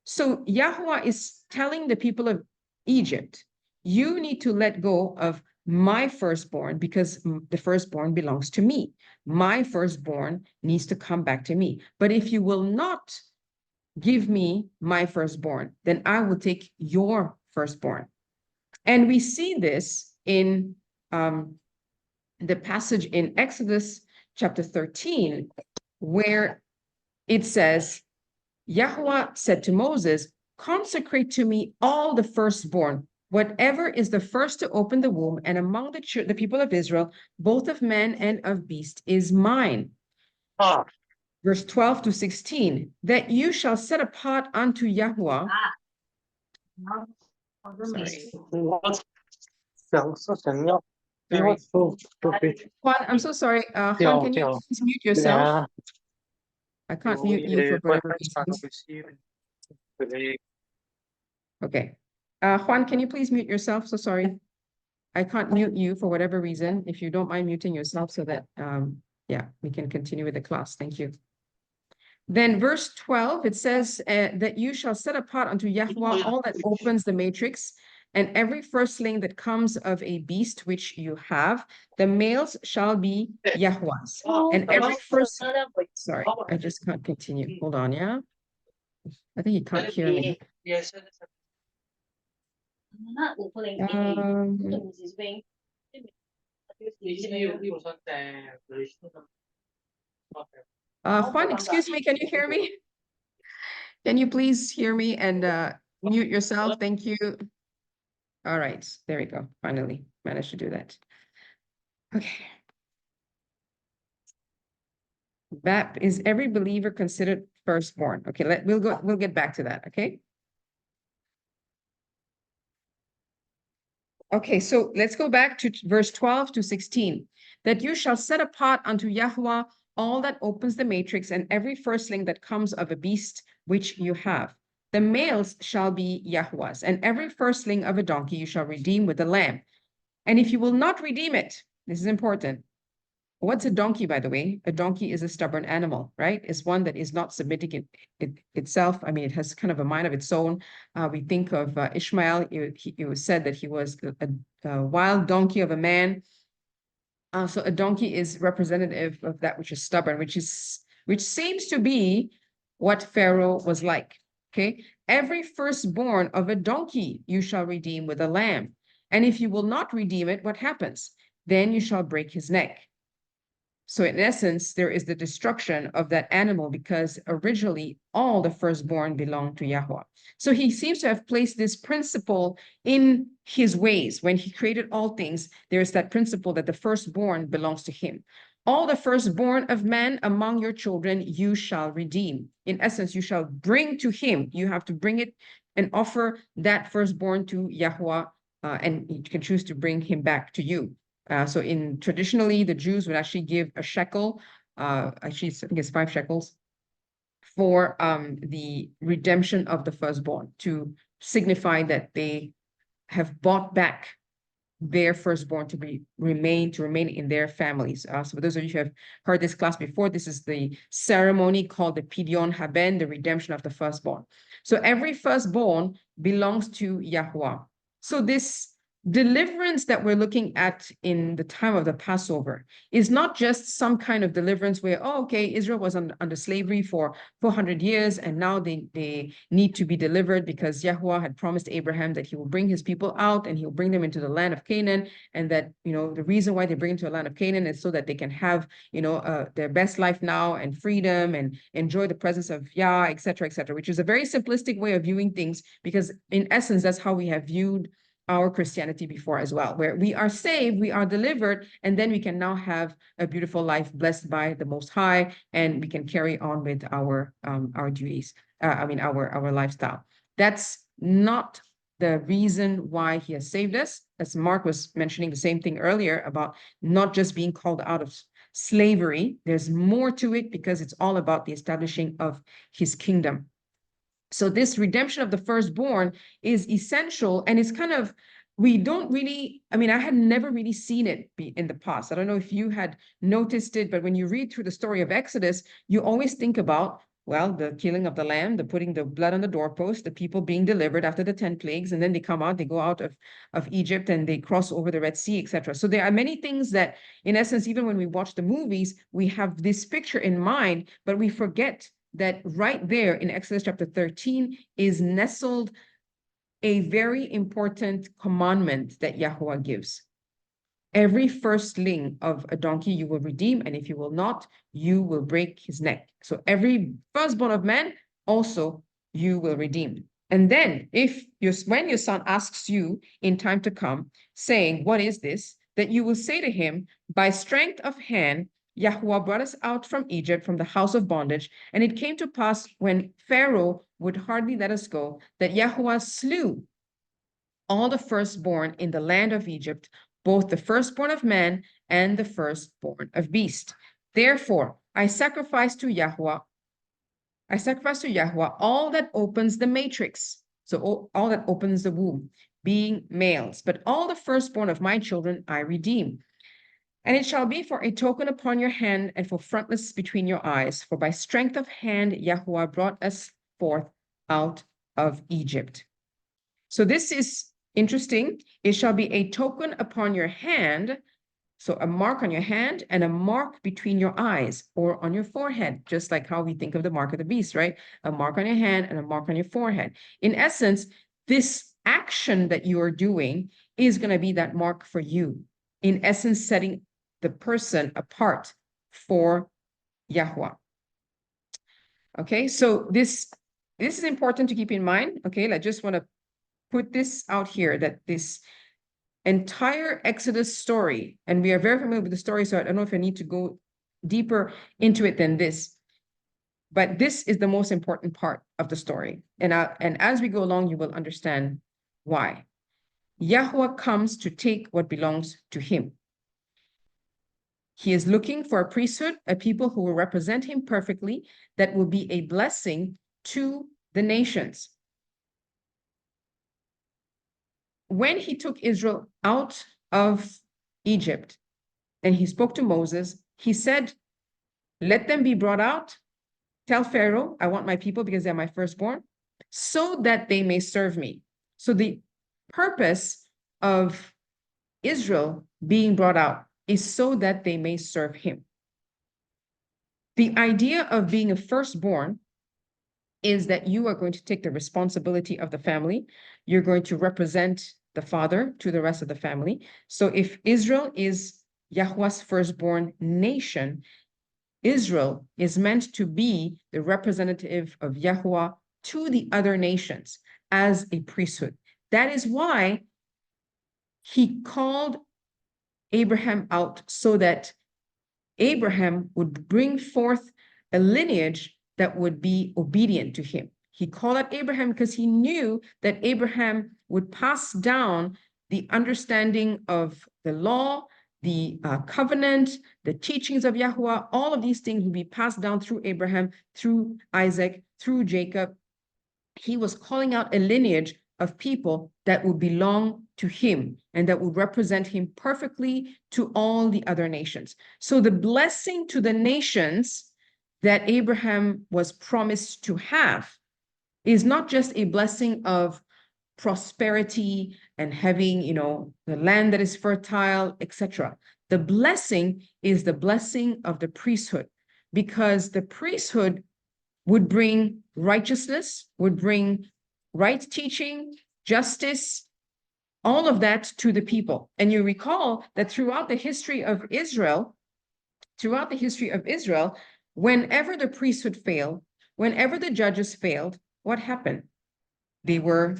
S2: So Yahuwah is telling the people of Egypt, you need to let go of my firstborn because the firstborn belongs to me. My firstborn needs to come back to me. But if you will not give me my firstborn, then I will take your firstborn. And we see this in the passage in Exodus chapter 13, where it says, Yahuwah said to Moses, consecrate to me all the firstborn, whatever is the first to open the womb, and among the people of Israel, both of man and of beast, is mine. Verse 12 to 16, that you shall set apart unto Yahuwah. Sorry. Juan, I'm so sorry. Juan, can you please mute yourself? I can't mute you for whatever reason. Okay. Juan, can you please mute yourself? So sorry. I can't mute you for whatever reason. If you don't mind muting yourself so that, yeah, we can continue with the class. Thank you. Then verse 12, it says that you shall set apart unto Yahuwah all that opens the matrix, and every firstling that comes of a beast which you have, the males shall be Yahuwah's. And every first, sorry, I just can't continue. Hold on, yeah? I think he can't hear me. Juan, excuse me, can you hear me? Can you please hear me and mute yourself? Thank you. All right, there we go. Finally managed to do that. Okay. BAP, is every believer considered firstborn? Okay, we'll get back to that, okay? Okay, so let's go back to verse 12 to 16. That you shall set apart unto Yahuwah all that opens the matrix and every firstling that comes of a beast which you have. The males shall be Yahuwah's, and every firstling of a donkey you shall redeem with a lamb. And if you will not redeem it, this is important. What's a donkey, by the way? A donkey is a stubborn animal, right? It's one that is not submitting itself. I mean, it has kind of a mind of its own. We think of Ishmael. It was said that he was a wild donkey of a man. So a donkey is representative of that which is stubborn, which seems to be what Pharaoh was like. Okay, every firstborn of a donkey you shall redeem with a lamb. And if you will not redeem it, what happens? Then you shall break his neck. So in essence, there is the destruction of that animal because originally all the firstborn belonged to Yahweh. So he seems to have placed this principle in his ways. When he created all things, there is that principle that the firstborn belongs to him. All the firstborn of man among your children, you shall redeem. In essence, you shall bring to him. You have to bring it and offer that firstborn to Yahweh, and you can choose to bring him back to you. So traditionally, the Jews would actually give a shekel, actually, I think it's 5 shekels, for the redemption of the firstborn to signify that they have bought back their firstborn to remain in their families. So for those of you who have heard this class before, this is the ceremony called the Pidyon Haben, the redemption of the firstborn. So every firstborn belongs to Yahweh. So this deliverance that we're looking at in the time of the Passover is not just some kind of deliverance where, oh, okay, Israel was under slavery for 400 years and now they need to be delivered because Yahweh had promised Abraham that he will bring his people out and he'll bring them into the land of Canaan, and that, the reason why they bring into the land of Canaan is so that they can have, their best life now and freedom and enjoy the presence of Yah, et cetera, which is a very simplistic way of viewing things because in essence, that's how we have viewed our Christianity before as well, where we are saved, we are delivered, and then we can now have a beautiful life blessed by the Most High, and we can carry on with our duties. Our lifestyle. That's not the reason why he has saved us. As Mark was mentioning the same thing earlier about not just being called out of slavery. There's more to it because it's all about the establishing of his kingdom. So this redemption of the firstborn is essential, and it's kind of, we don't really, I had never really seen it in the past. I don't know if you had noticed it, but when you read through the story of Exodus, you always think about, well, the killing of the lamb, the putting the blood on the doorpost, the people being delivered after the 10 plagues, and then they go out of Egypt and they cross over the Red Sea, etc. So there are many things that, in essence, even when we watch the movies, we have this picture in mind, but we forget that right there in Exodus chapter 13 is nestled a very important commandment that Yahweh gives. Every firstling of a donkey you will redeem, and if you will not, you will break his neck. So every firstborn of man also you will redeem. And then when your son asks you in time to come, saying, what is this? That you will say to him, by strength of hand, Yahweh brought us out from Egypt, from the house of bondage. And it came to pass when Pharaoh would hardly let us go, that Yahweh slew all the firstborn in the land of Egypt, both the firstborn of man and the firstborn of beast. Therefore, I sacrifice to Yahweh all that opens the matrix. So all that opens the womb, being males, but all the firstborn of my children I redeem. And it shall be for a token upon your hand and for frontlets between your eyes. For by strength of hand, Yahweh brought us forth out of Egypt. So this is interesting. It shall be a token upon your hand. So a mark on your hand and a mark between your eyes or on your forehead, just like how we think of the mark of the beast, right? A mark on your hand and a mark on your forehead. In essence, this action that you are doing is going to be that mark for you. In essence, setting the person apart for Yahweh. Okay, so this is important to keep in mind. Okay, I just want to put this out here, that this entire Exodus story, and we are very familiar with the story, so I don't know if I need to go deeper into it than this, but this is the most important part of the story. And as we go along, you will understand why. Yahweh comes to take what belongs to him. He is looking for a priesthood, a people who will represent him perfectly, that will be a blessing to the nations. When he took Israel out of Egypt and he spoke to Moses, he said, let them be brought out. Tell Pharaoh, I want my people because they're my firstborn, so that they may serve me. So the purpose of Israel being brought out is so that they may serve him. The idea of being a firstborn is that you are going to take the responsibility of the family. You're going to represent the father to the rest of the family. So if Israel is Yahweh's firstborn nation, Israel is meant to be the representative of Yahweh to the other nations as a priesthood. That is why he called Abraham out, so that Abraham would bring forth a lineage that would be obedient to him. He called out Abraham because he knew that Abraham would pass down the understanding of the law, the covenant, the teachings of Yahweh. All of these things would be passed down through Abraham, through Isaac, through Jacob. He was calling out a lineage of people that would belong to him and that would represent him perfectly to all the other nations. So the blessing to the nations that Abraham was promised to have is not just a blessing of prosperity and having, the land that is fertile, etc. The blessing is the blessing of the priesthood, because the priesthood would bring righteousness, would bring right teaching, justice, all of that to the people. And you recall that throughout the history of Israel, whenever the priesthood failed, whenever the judges failed, what happened? They were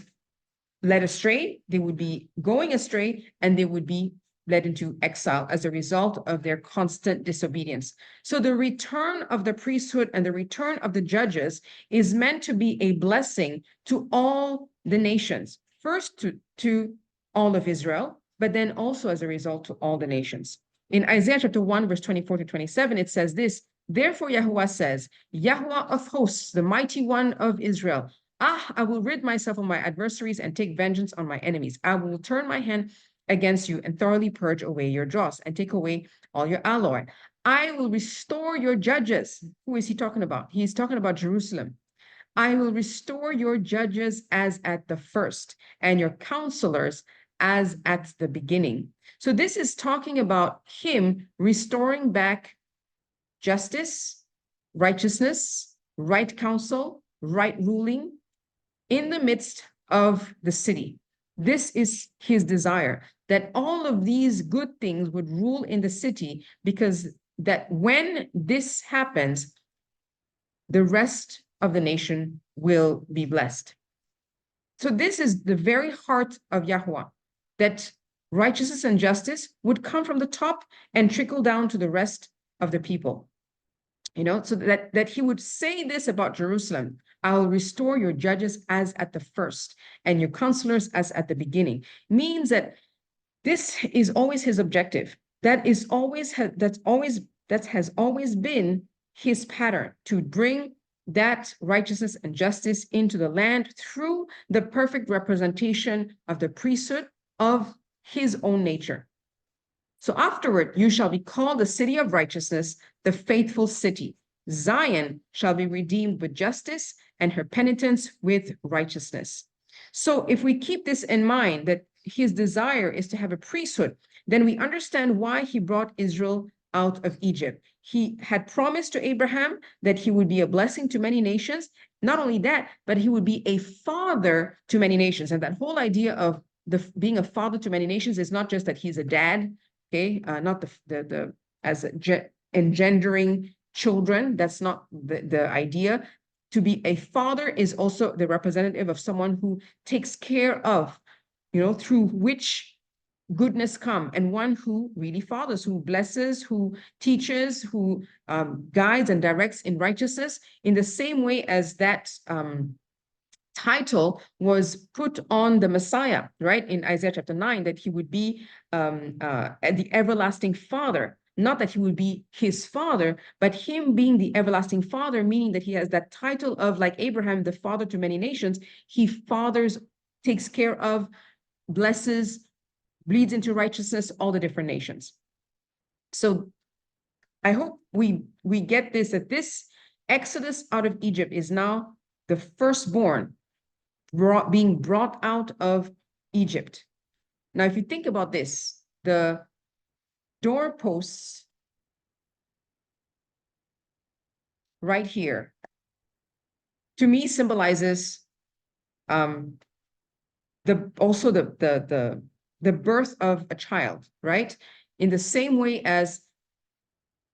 S2: led astray, they would be going astray, and they would be led into exile as a result of their constant disobedience. So the return of the priesthood and the return of the judges is meant to be a blessing to all the nations, first to all of Israel, but then also as a result to all the nations. In Isaiah chapter 1, verse 24 to 27, it says this: "Therefore Yahweh says, Yahweh of hosts, the mighty one of Israel, I will rid myself of my adversaries and take vengeance on my enemies. I will turn my hand against you and thoroughly purge away your dross and take away all your alloy. I will restore your judges." Who is he talking about? He's talking about Jerusalem. "I will restore your judges as at the first, and your counselors as at the beginning." So this is talking about him restoring back justice, righteousness, right counsel, right ruling in the midst of the city. This is his desire, that all of these good things would rule in the city, because that when this happens, the rest of the nation will be blessed. So this is the very heart of Yahweh, that righteousness and justice would come from the top and trickle down to the rest of the people. So that he would say this about Jerusalem: "I will restore your judges as at the first, and your counselors as at the beginning," means that this is always his objective. That has always been his pattern, to bring that righteousness and justice into the land through the perfect representation of the priesthood of his own nature. So afterward, you shall be called the city of righteousness, the faithful city. Zion shall be redeemed with justice, and her penitents with righteousness. So if we keep this in mind, that his desire is to have a priesthood, then we understand why he brought Israel out of Egypt. He had promised to Abraham that he would be a blessing to many nations. Not only that, but he would be a father to many nations. And that whole idea of being a father to many nations is not just that he's a dad, okay, not the as engendering children. That's not the idea. To be a father is also the representative of someone who takes care of, through which goodness come, and one who really fathers, who blesses, who teaches, who guides and directs in righteousness, in the same way as that title was put on the Messiah, right? In Isaiah chapter 9, that he would be the everlasting father. Not that he would be his father, but him being the everlasting father, meaning that he has that title of, like Abraham, the father to many nations. He fathers, takes care of, blesses, bleeds into righteousness all the different nations. So I hope we get this, that this exodus out of Egypt is now the firstborn being brought out of Egypt. Now, if you think about this, the doorposts right here to me symbolizes also the birth of a child, right? In the same way as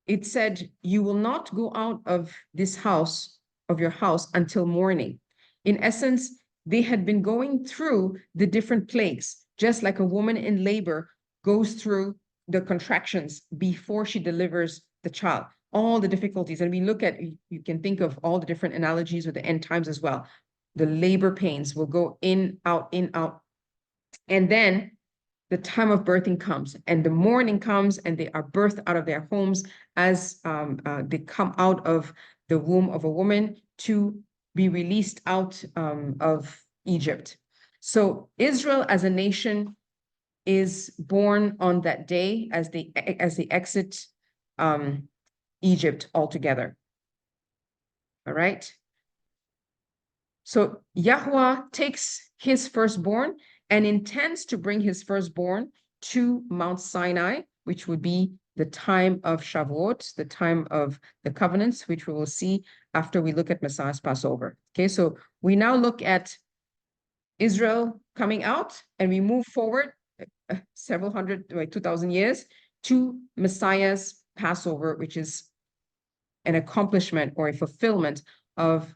S2: it said, you will not go out of this house, of your house, until morning. In essence, they had been going through the different plagues, just like a woman in labor goes through the contractions before she delivers the child, all the difficulties. And we look at, you can think of all the different analogies with the end times as well. The labor pains will go in, out, in, out. And then the time of birthing comes, and the morning comes, and they are birthed out of their homes as they come out of the womb of a woman to be released out of Egypt. So Israel as a nation is born on that day as they exit Egypt altogether. All right. So Yahweh takes his firstborn and intends to bring his firstborn to Mount Sinai, which would be the time of Shavuot, the time of the covenants, which we will see after we look at Messiah's Passover. Okay, so we now look at Israel coming out, and we move forward several hundred, like 2,000 years to Messiah's Passover, which is an accomplishment or a fulfillment of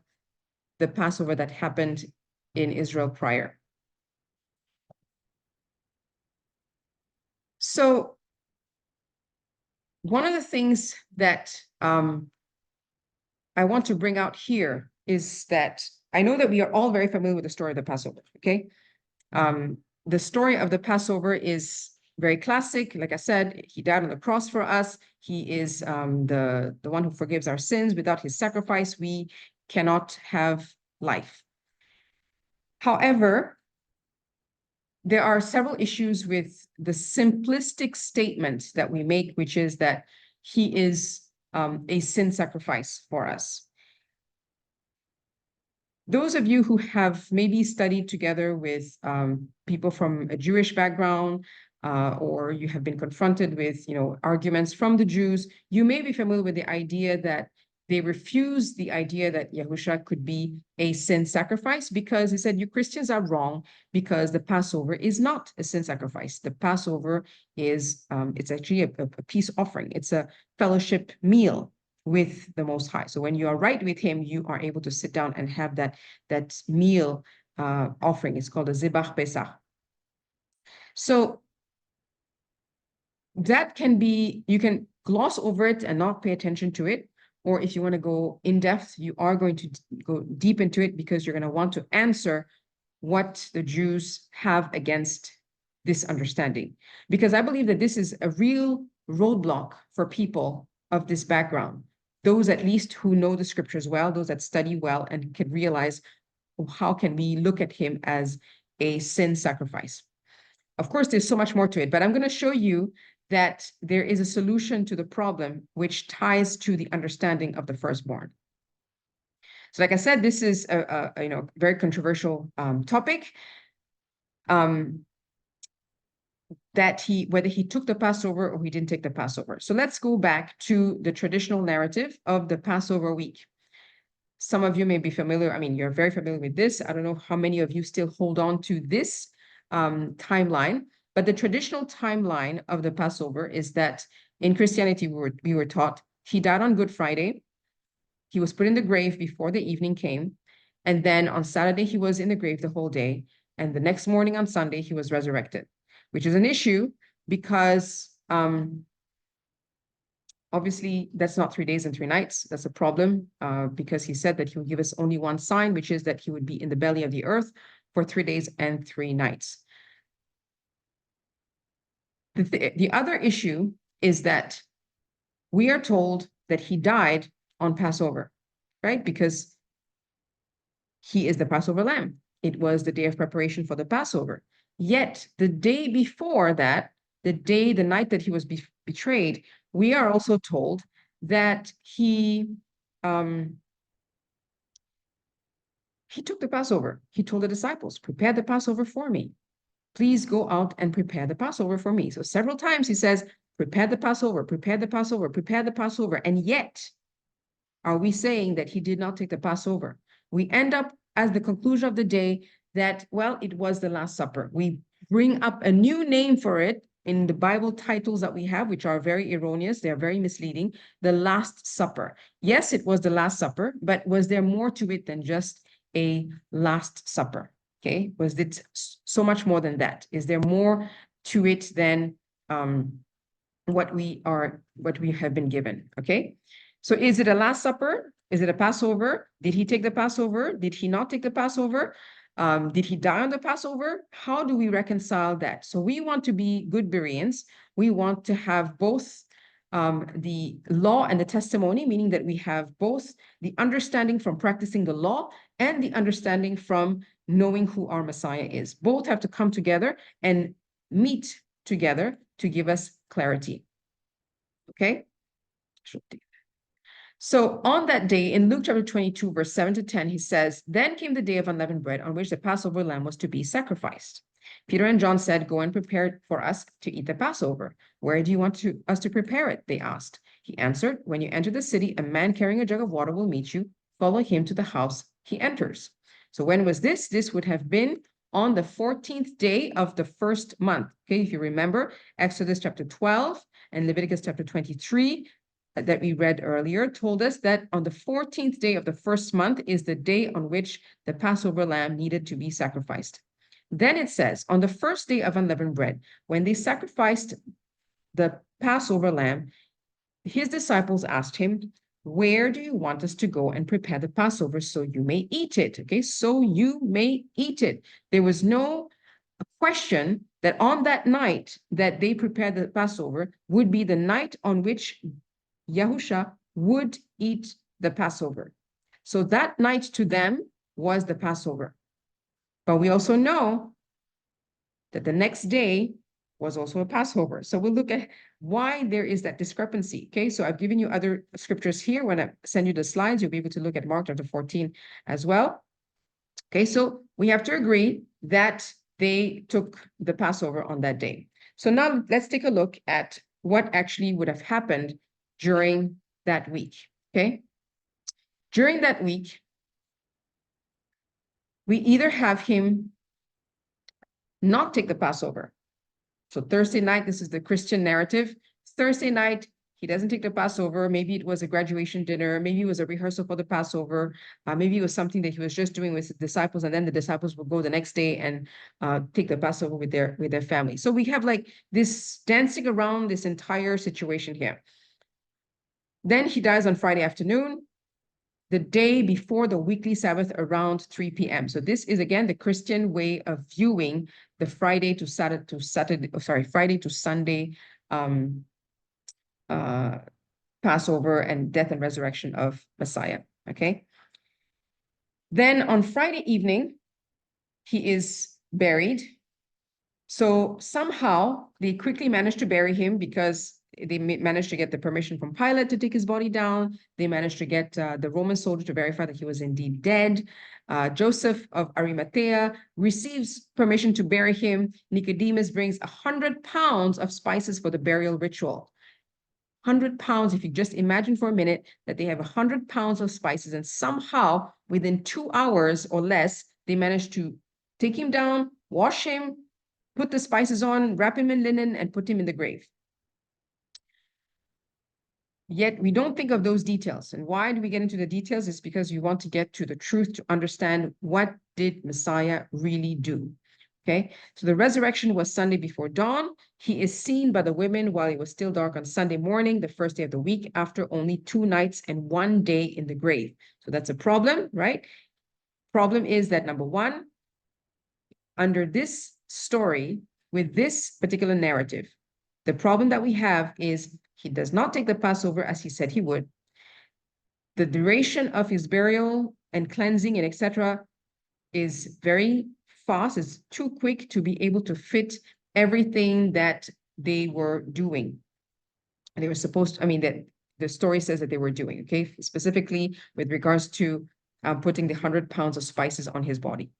S2: the Passover that happened in Israel prior. So one of the things that I want to bring out here is that I know that we are all very familiar with the story of the Passover, okay? The story of the Passover is very classic. Like I said, he died on the cross for us. He is the one who forgives our sins. Without his sacrifice, we cannot have life. However, there are several issues with the simplistic statement that we make, which is that he is a sin sacrifice for us. Those of you who have maybe studied together with people from a Jewish background, or you have been confronted with, arguments from the Jews, you may be familiar with the idea that they refused the idea that Yahusha could be a sin sacrifice because they said, you Christians are wrong because the Passover is not a sin sacrifice. The Passover is, it's actually a peace offering. It's a fellowship meal with the Most High. So when you are right with him, you are able to sit down and have that meal offering. It's called a Zebach Pesach. So that can be, you can gloss over it and not pay attention to it. Or if you want to go in depth, you are going to go deep into it because you're going to want to answer what the Jews have against this understanding. Because I believe that this is a real roadblock for people of this background. Those at least who know the scriptures well, those that study well and can realize, how can we look at him as a sin sacrifice? Of course, there's so much more to it, but I'm going to show you that there is a solution to the problem which ties to the understanding of the firstborn. So like I said, this is a very controversial topic. That whether he took the Passover or he didn't take the Passover. So let's go back to the traditional narrative of the Passover week. Some of you may be familiar. I mean, you're very familiar with this. I don't know how many of you still hold on to this timeline, but the traditional timeline of the Passover is that in Christianity, we were taught he died on Good Friday. He was put in the grave before the evening came. And then on Saturday, he was in the grave the whole day. And the next morning on Sunday, he was resurrected, which is an issue because obviously that's not 3 days and 3 nights. That's a problem because he said that he would give us only one sign, which is that he would be in the belly of the earth for 3 days and 3 nights. The other issue is that we are told that he died on Passover, right? Because he is the Passover lamb. It was the day of preparation for the Passover. Yet the day before that, the night that he was betrayed, we are also told that he took the Passover. He told the disciples, prepare the Passover for me. Please go out and prepare the Passover for me. So several times he says, prepare the Passover, prepare the Passover, prepare the Passover. And yet, are we saying that he did not take the Passover? we end up as the conclusion of the day that, well, it was the Last Supper. We bring up a new name for it in the Bible titles that we have, which are very erroneous. They're very misleading. The Last Supper. Yes, it was the Last Supper, but was there more to it than just a Last Supper? Okay, was it so much more than that? Is there more to it than what we have been given? Okay, so is it a Last Supper? Is it a Passover? Did he take the Passover? Did he not take the Passover? Did he die on the Passover? How do we reconcile that? So we want to be good Bereans. We want to have both the law and the testimony, meaning that we have both the understanding from practicing the law and the understanding from knowing who our Messiah is. Both have to come together and meet together to give us clarity. Okay? So on that day, in Luke chapter 22, verse 7 to 10, he says, "Then came the day of unleavened bread on which the Passover lamb was to be sacrificed. Peter and John said, 'Go and prepare it for us to eat the Passover.' 'Where do you want us to prepare it?' they asked. He answered, 'When you enter the city, a man carrying a jug of water will meet you. Follow him to the house he enters.'" So when was this? This would have been on the 14th day of the first month. Okay, if you remember, Exodus chapter 12 and Leviticus chapter 23 that we read earlier told us that on the 14th day of the first month is the day on which the Passover lamb needed to be sacrificed. Then it says, on the first day of unleavened bread, when they sacrificed the Passover lamb, his disciples asked him, "Where do you want us to go and prepare the Passover so you may eat it?" Okay, so you may eat it. There was no question that on that night that they prepared the Passover would be the night on which Yahusha would eat the Passover. So that night to them was the Passover. But we also know that the next day was also a Passover. So we'll look at why there is that discrepancy. Okay, so I've given you other scriptures here. When I send you the slides, you'll be able to look at Mark chapter 14 as well. Okay, so we have to agree that they took the Passover on that day. So now let's take a look at what actually would have happened during that week. Okay, during that week, we either have him not take the Passover. So Thursday night, this is the Christian narrative. Thursday night, he doesn't take the Passover. Maybe it was a graduation dinner. Maybe it was a rehearsal for the Passover. Maybe it was something that he was just doing with his disciples, and then the disciples will go the next day and take the Passover with their family. So we have like this dancing around this entire situation here. Then he dies on Friday afternoon, the day before the weekly Sabbath around 3 p.m. So this is again the Christian way of viewing the Friday to Sunday Passover and death and resurrection of Messiah. Okay. Then on Friday evening, he is buried. So somehow they quickly managed to bury him because they managed to get the permission from Pilate to take his body down. They managed to get the Roman soldier to verify that he was indeed dead. Joseph of Arimathea receives permission to bury him. Nicodemus brings 100 pounds of spices for the burial ritual. 100 pounds, if you just imagine for a minute that they have 100 pounds of spices, and somehow within 2 hours or less, they managed to take him down, wash him, put the spices on, wrap him in linen, and put him in the grave. Yet we don't think of those details. And why do we get into the details? It's because you want to get to the truth to understand what did Messiah really do. Okay, so the resurrection was Sunday before dawn. He is seen by the women while it was still dark on Sunday morning, the first day of the week, after only 2 nights and 1 day in the grave. So that's a problem, right? Problem is that number one, under this story, with this particular narrative, the problem that we have is he does not take the Passover as he said he would. The duration of his burial and cleansing and etc. is very fast, it's too quick to be able to fit everything that they were doing. And they were supposed to, I mean, that the story says that they were doing, okay? Specifically with regards to putting the 100 pounds of spices on his body.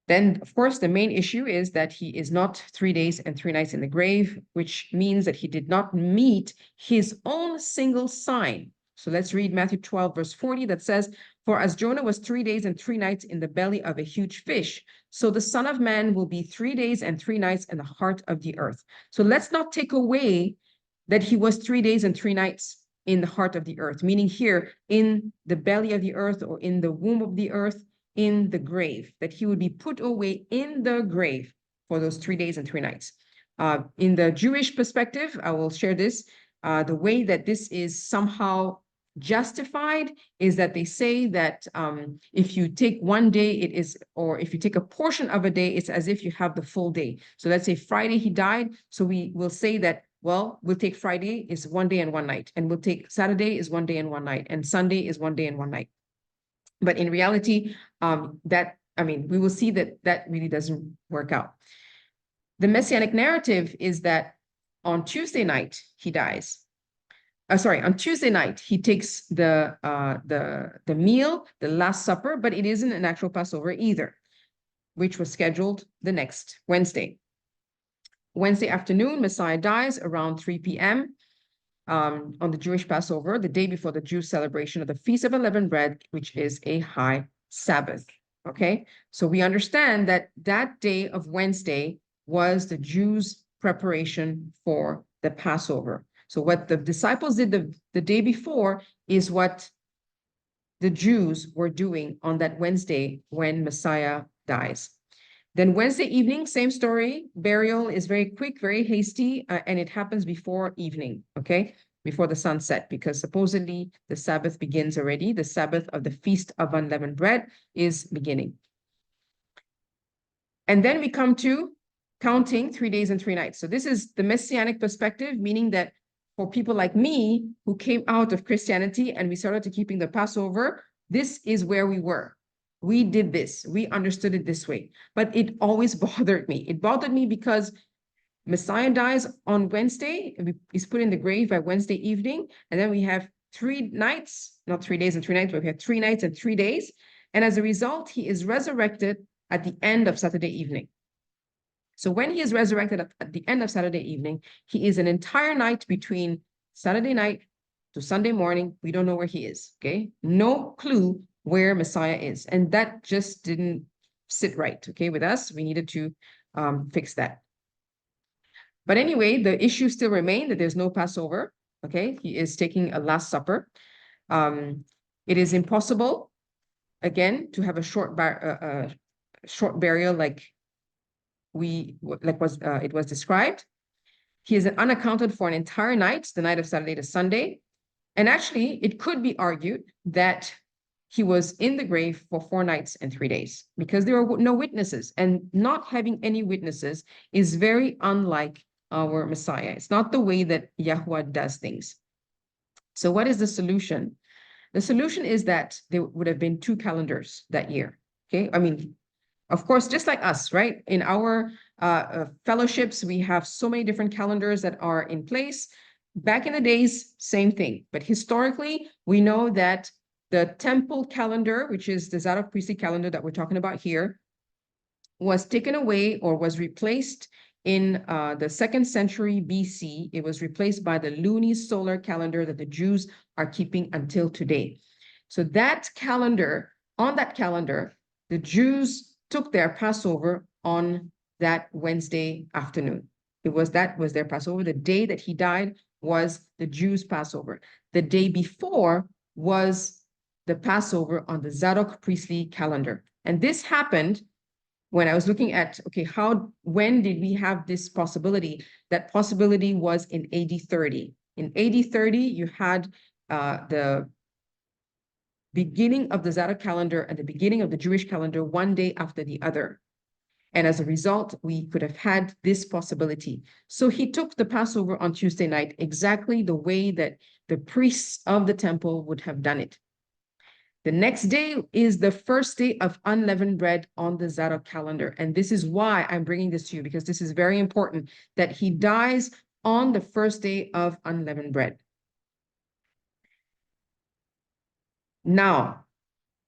S2: Then, of course, the main issue is that he is not 3 days and 3 nights in the grave, which means that he did not meet his own single sign So let's read Matthew 12, verse 40, that says, "For as Jonah was 3 days and 3 nights in the belly of a huge fish, so the Son of Man will be 3 days and 3 nights in the heart of the earth." So let's not take away that he was 3 days and 3 nights in the heart of the earth, meaning here in the belly of the earth or in the womb of the earth, in the grave, that he would be put away in the grave for those 3 days and 3 nights. In the Jewish perspective, I will share this. The way that this is somehow justified is that they say that if you take one day, it is, or if you take a portion of a day, it's as if you have the full day. So let's say Friday he died. So we will say that, well, we'll take Friday is 1 day and 1 night, and we'll take Saturday is 1 day and 1 night, and Sunday is 1 day and 1 night. But in reality, we will see that that really doesn't work out. The Messianic narrative is that on Tuesday night, he dies. On Tuesday night, he takes the meal, the Last Supper, but it isn't an actual Passover either, which was scheduled the next Wednesday. Wednesday afternoon, Messiah dies around 3 p.m. On the Jewish Passover, the day before the Jews' celebration of the Feast of Unleavened Bread, which is a high Sabbath. Okay, so we understand that that day of Wednesday was the Jews' preparation for the Passover. So what the disciples did the day before is what the Jews were doing on that Wednesday when Messiah dies. Then Wednesday evening, same story. Burial is very quick, very hasty, and it happens before evening, okay? Before the sunset, because supposedly the Sabbath begins already. The Sabbath of the Feast of Unleavened Bread is beginning. And then we come to counting 3 days and 3 nights. So this is the Messianic perspective, meaning that for people like me who came out of Christianity and we started to keeping the Passover, this is where we were. We did this. We understood it this way. But it always bothered me. It bothered me because Messiah dies on Wednesday. He's put in the grave by Wednesday evening. And then we have 3 nights, not 3 days and 3 nights, but we have 3 nights and 3 days. And as a result, he is resurrected at the end of Saturday evening. So when he is resurrected at the end of Saturday evening, he is an entire night between Saturday night to Sunday morning. We don't know where he is, okay? No clue where Messiah is. And that just didn't sit right, okay, with us. We needed to fix that. But anyway, the issue still remained that there's no Passover, okay? He is taking a Last Supper. It is impossible, again, to have a short burial like it was described. He is unaccounted for an entire night, the night of Saturday to Sunday. And actually, it could be argued that he was in the grave for 4 nights and 3 days because there were no witnesses, and not having any witnesses is very unlike our Messiah. It's not the way that Yahweh does things. So what is the solution? The solution is that there would have been 2 calendars that year. Okay, I mean, of course, just like us, right? In our fellowships, we have so many different calendars that are in place. Back in the days, same thing. But historically, we know that the temple calendar, which is the Zadok priestly calendar that we're talking about here, was taken away or was replaced in the 2nd century BC. It was replaced by the lunisolar calendar that the Jews are keeping until today. So that calendar, on that calendar, the Jews took their Passover on that Wednesday afternoon. That was their Passover. The day that he died was the Jews' Passover. The day before was the Passover on the Zadok priestly calendar. And this happened when I was looking at, okay, when did we have this possibility? That possibility was in AD 30. In AD 30, you had the beginning of the Zadok calendar and the beginning of the Jewish calendar one day after the other. And as a result, we could have had this possibility. So he took the Passover on Tuesday night, exactly the way that the priests of the temple would have done it. The next day is the first day of unleavened bread on the Zadok calendar. And this is why I'm bringing this to you, because this is very important, that he dies on the first day of unleavened bread. Now,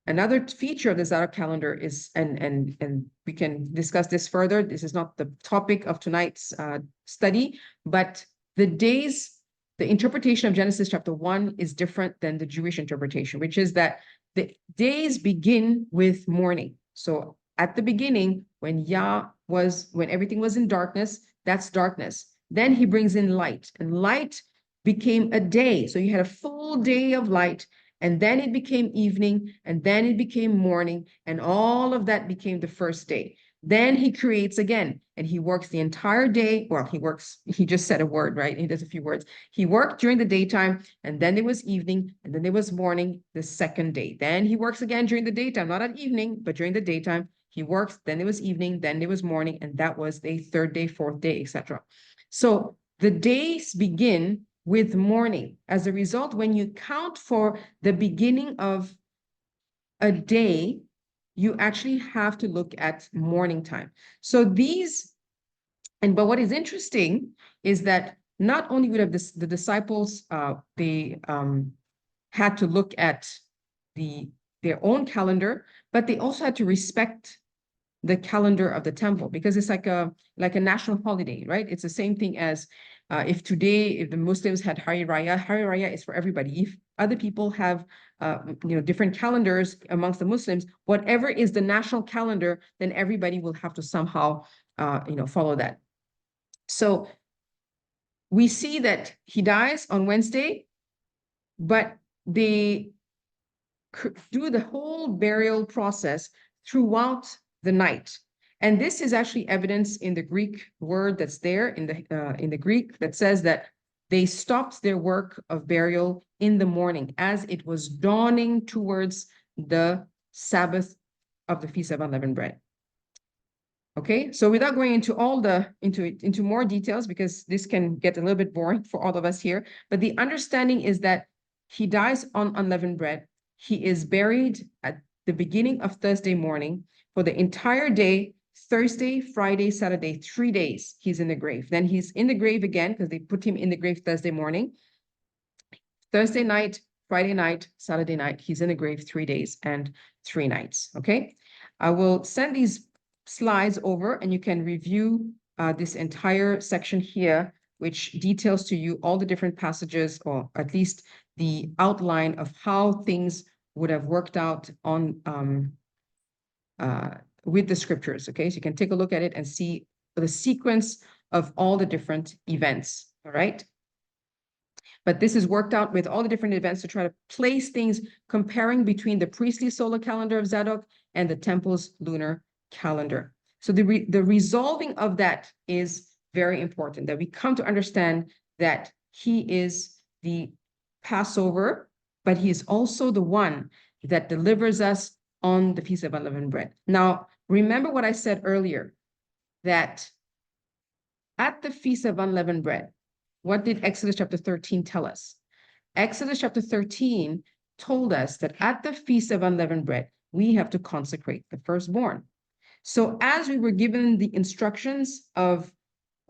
S2: another feature of the Zadok calendar is, and we can discuss this further, this is not the topic of tonight's study, but the days the interpretation of Genesis chapter 1 is different than the Jewish interpretation, which is that the days begin with morning. So at the beginning, when everything was in darkness, that's darkness. Then he brings in light, and light became a day. So you had a full day of light, and then it became evening, and then it became morning, and all of that became the first day. Then he creates again, and he works the entire day. Well, he just said a word, right? He does a few words. He worked during the daytime, and then there was evening, and then there was morning, the second day. Then he works again during the daytime, not at evening, but during the daytime. He works, then there was evening, then there was morning, and that was the third day, fourth day, etc. So the days begin with morning. As a result, when you count for the beginning of a day, you actually have to look at morning time. So but what is interesting is that not only would have the disciples, they had to look at their own calendar, but they also had to respect the calendar of the temple, because it's like a national holiday, right? It's the same thing as if the Muslims had Hari Raya is for everybody. If other people have different calendars amongst the Muslims, whatever is the national calendar, then everybody will have to somehow follow that. So we see that he dies on Wednesday, but they do the whole burial process throughout the night. And this is actually evidence in the Greek word that's there in the Greek that says that they stopped their work of burial in the morning as it was dawning towards the Sabbath of the Feast of Unleavened Bread. Okay, so without going into more details, because this can get a little bit boring for all of us here, but the understanding is that he dies on unleavened bread. He is buried at the beginning of Thursday morning. For the entire day, Thursday, Friday, Saturday, 3 days, he's in the grave. Then he's in the grave again because they put him in the grave Thursday morning. Thursday night, Friday night, Saturday night, he's in the grave 3 days and 3 nights. Okay, I will send these slides over and you can review this entire section here, which details to you all the different passages, or at least the outline of how things would have worked out on with the scriptures. Okay, so you can take a look at it and see the sequence of all the different events. All right. But this is worked out with all the different events to try to place things, comparing between the priestly solar calendar of Zadok and the temple's lunar calendar. So the resolving of that is very important, that we come to understand that he is the Passover, but he is also the one that delivers us on the Feast of Unleavened Bread. Now, remember what I said earlier, that at the Feast of Unleavened Bread, what did Exodus chapter 13 tell us? Exodus chapter 13 told us that at the Feast of Unleavened Bread, we have to consecrate the firstborn. So as we were given the instructions of,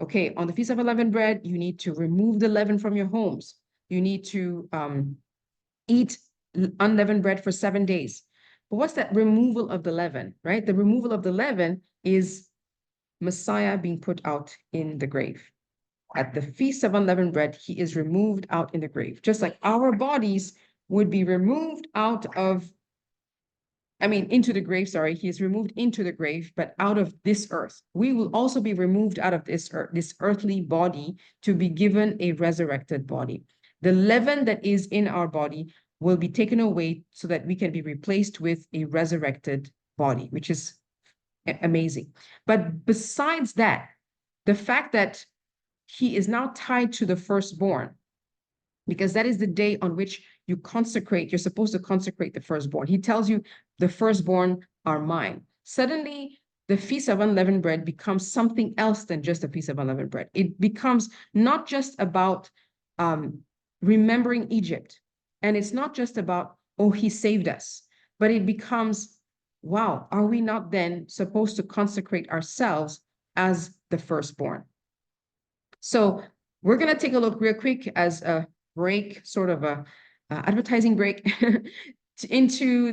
S2: okay, on the Feast of Unleavened Bread, you need to remove the leaven from your homes. You need to eat unleavened bread for 7 days. But what's that removal of the leaven, right? The removal of the leaven is Messiah being put out in the grave. At the Feast of Unleavened Bread, he is removed out in the grave, just like our bodies would be removed into the grave, sorry, he is removed into the grave, but out of this earth. We will also be removed out of this earthly body to be given a resurrected body. The leaven that is in our body will be taken away so that we can be replaced with a resurrected body, which is amazing. But besides that, the fact that he is now tied to the firstborn, because that is the day on which you're supposed to consecrate the firstborn. He tells you the firstborn are mine. Suddenly, the Feast of Unleavened Bread becomes something else than just a Feast of Unleavened Bread. It becomes not just about remembering Egypt. And it's not just about, oh, he saved us, but it becomes, wow, are we not then supposed to consecrate ourselves as the firstborn? So we're going to take a look real quick as a break, sort of a advertising break into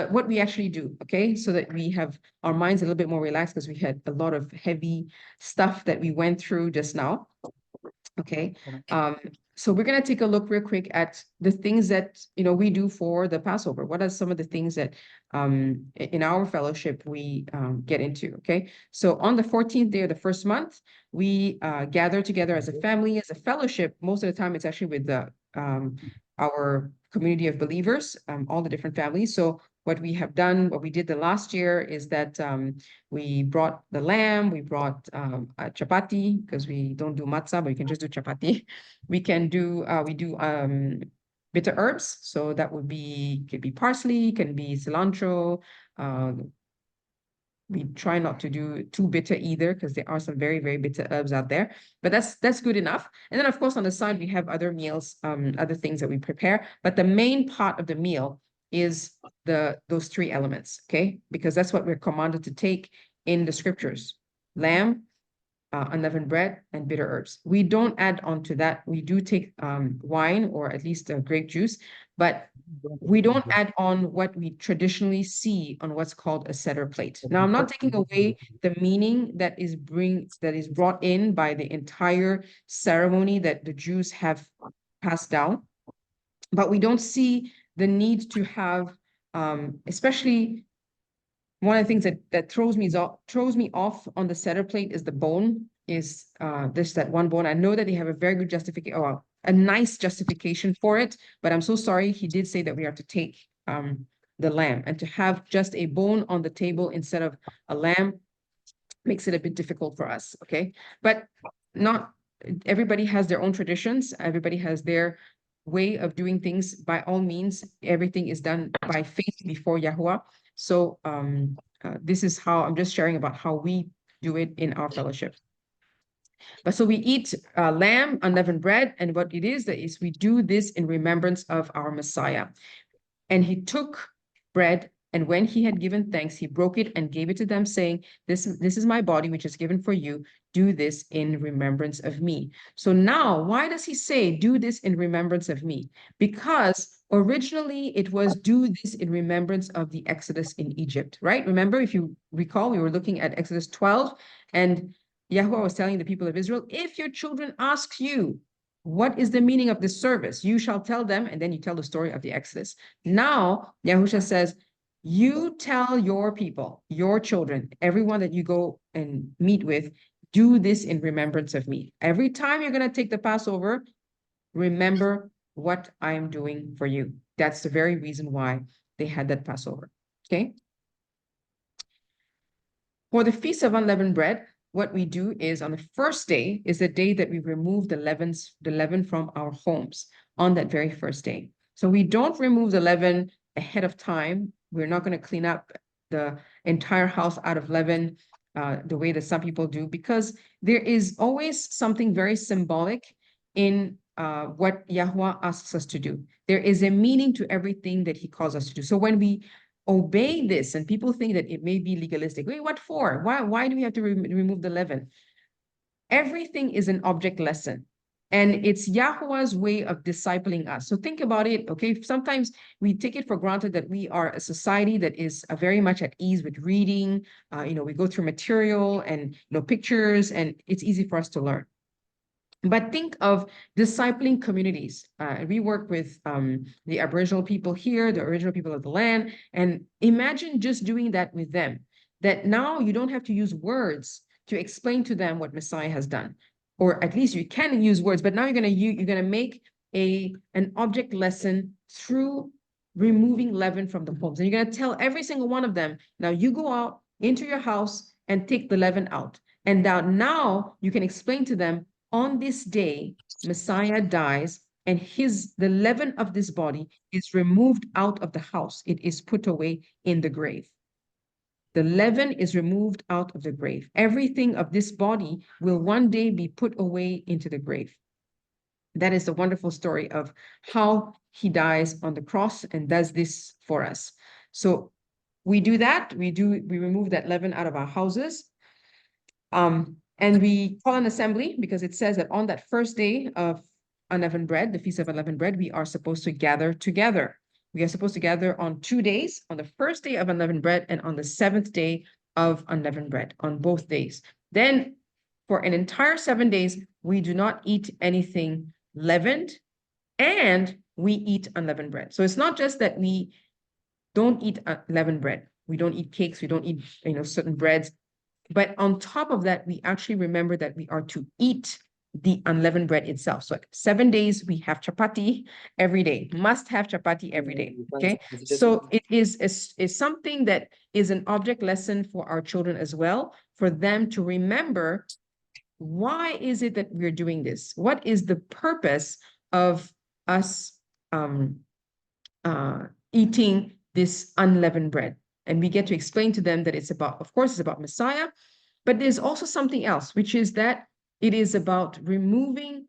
S2: what we actually do, okay? So that we have our minds a little bit more relaxed, because we had a lot of heavy stuff that we went through just now. Okay. So we're going to take a look real quick at the things that, we do for the Passover. What are some of the things that in our fellowship we get into? Okay. So on the 14th day of the first month, we gather together as a family, as a fellowship. Most of the time, it's actually with our community of believers, all the different families. So what we have done, what we did the last year is that we brought the lamb, we brought a chapati, because we don't do matzah, but we can just do chapati. We do bitter herbs. So that could be parsley, can be cilantro. We try not to do too bitter either, because there are some very, very bitter herbs out there, but that's good enough. And then of course on the side, we have other meals, other things that we prepare, but the main part of the meal is those three elements, okay? Because that's what we're commanded to take in the scriptures: lamb, unleavened bread, and bitter herbs. We don't add on to that. We do take wine, or at least grape juice, but we don't add on what we traditionally see on what's called a Seder plate. Now, I'm not taking away the meaning that is brought in by the entire ceremony that the Jews have passed down, but we don't see the need to have, especially one of the things that throws me off on the Seder plate is the bone, is that one bone. I know that they have a very good justification, or a nice justification for it, but I'm so sorry. He did say that we are to take the lamb, and to have just a bone on the table instead of a lamb makes it a bit difficult for us. Okay, but not everybody has their own traditions. Everybody has their way of doing things. By all means, everything is done by faith before Yahuwah. So this is how I'm just sharing about how we do it in our fellowship. But so we eat lamb, unleavened bread, and what it is that is we do this in remembrance of our Messiah. And he took bread, and when he had given thanks, he broke it and gave it to them, saying, this is my body, which is given for you. Do this in remembrance of me. So now, why does he say, do this in remembrance of me? Because originally it was, do this in remembrance of the Exodus in Egypt, right? Remember, if you recall, we were looking at Exodus 12, and Yahuwah was telling the people of Israel, if your children ask you, what is the meaning of this service? You shall tell them, and then you tell the story of the Exodus. Now, Yahusha says, you tell your people, your children, everyone that you go and meet with, do this in remembrance of me. Every time you're going to take the Passover, remember what I'm doing for you. That's the very reason why they had that Passover. Okay. For the Feast of Unleavened Bread, what we do is on the first day is the day that we remove the leaven from our homes on that very first day. So we don't remove the leaven ahead of time. We're not going to clean up the entire house out of leaven the way that some people do, because there is always something very symbolic in what Yahuwah asks us to do. There is a meaning to everything that he calls us to do. So when we obey this, and people think that it may be legalistic. Wait, what for? Why do we have to remove the leaven? Everything is an object lesson, and it's Yahuwah's way of discipling us. So think about it, okay? Sometimes we take it for granted that we are a society that is very much at ease with reading. We go through material and pictures, and it's easy for us to learn. But think of discipling communities. We work with the Aboriginal people here, the original people of the land, and imagine just doing that with them. That now you don't have to use words to explain to them what Messiah has done, or at least you can use words. But now you're gonna make an object lesson through removing leaven from the homes, and you're gonna tell every single one of them. Now you go out into your house and take the leaven out, and now you can explain to them, on this day, Messiah dies, and the leaven of this body is removed out of the house. It is put away in the grave. The leaven is removed out of the grave. Everything of this body will one day be put away into the grave. That is the wonderful story of how he dies on the cross and does this for us. So we do that. We remove that leaven out of our houses. And we call an assembly, because it says that on that first day of unleavened bread, the Feast of Unleavened Bread, we are supposed to gather together. We are supposed to gather on 2 days, on the first day of unleavened bread and on the 7th day of unleavened bread, on both days. Then for an entire 7 days, we do not eat anything leavened, and we eat unleavened bread. So it's not just that we don't eat leavened bread. We don't eat cakes. We don't eat, certain breads. But on top of that, we actually remember that we are to eat the unleavened bread itself. So 7 days, we have chapati every day, must have chapati every day. Okay. So it is something that is an object lesson for our children as well, for them to remember, why is it that we're doing this? What is the purpose of us eating this unleavened bread? And we get to explain to them that it's about, of course, it's about Messiah, but there's also something else, which is that it is about removing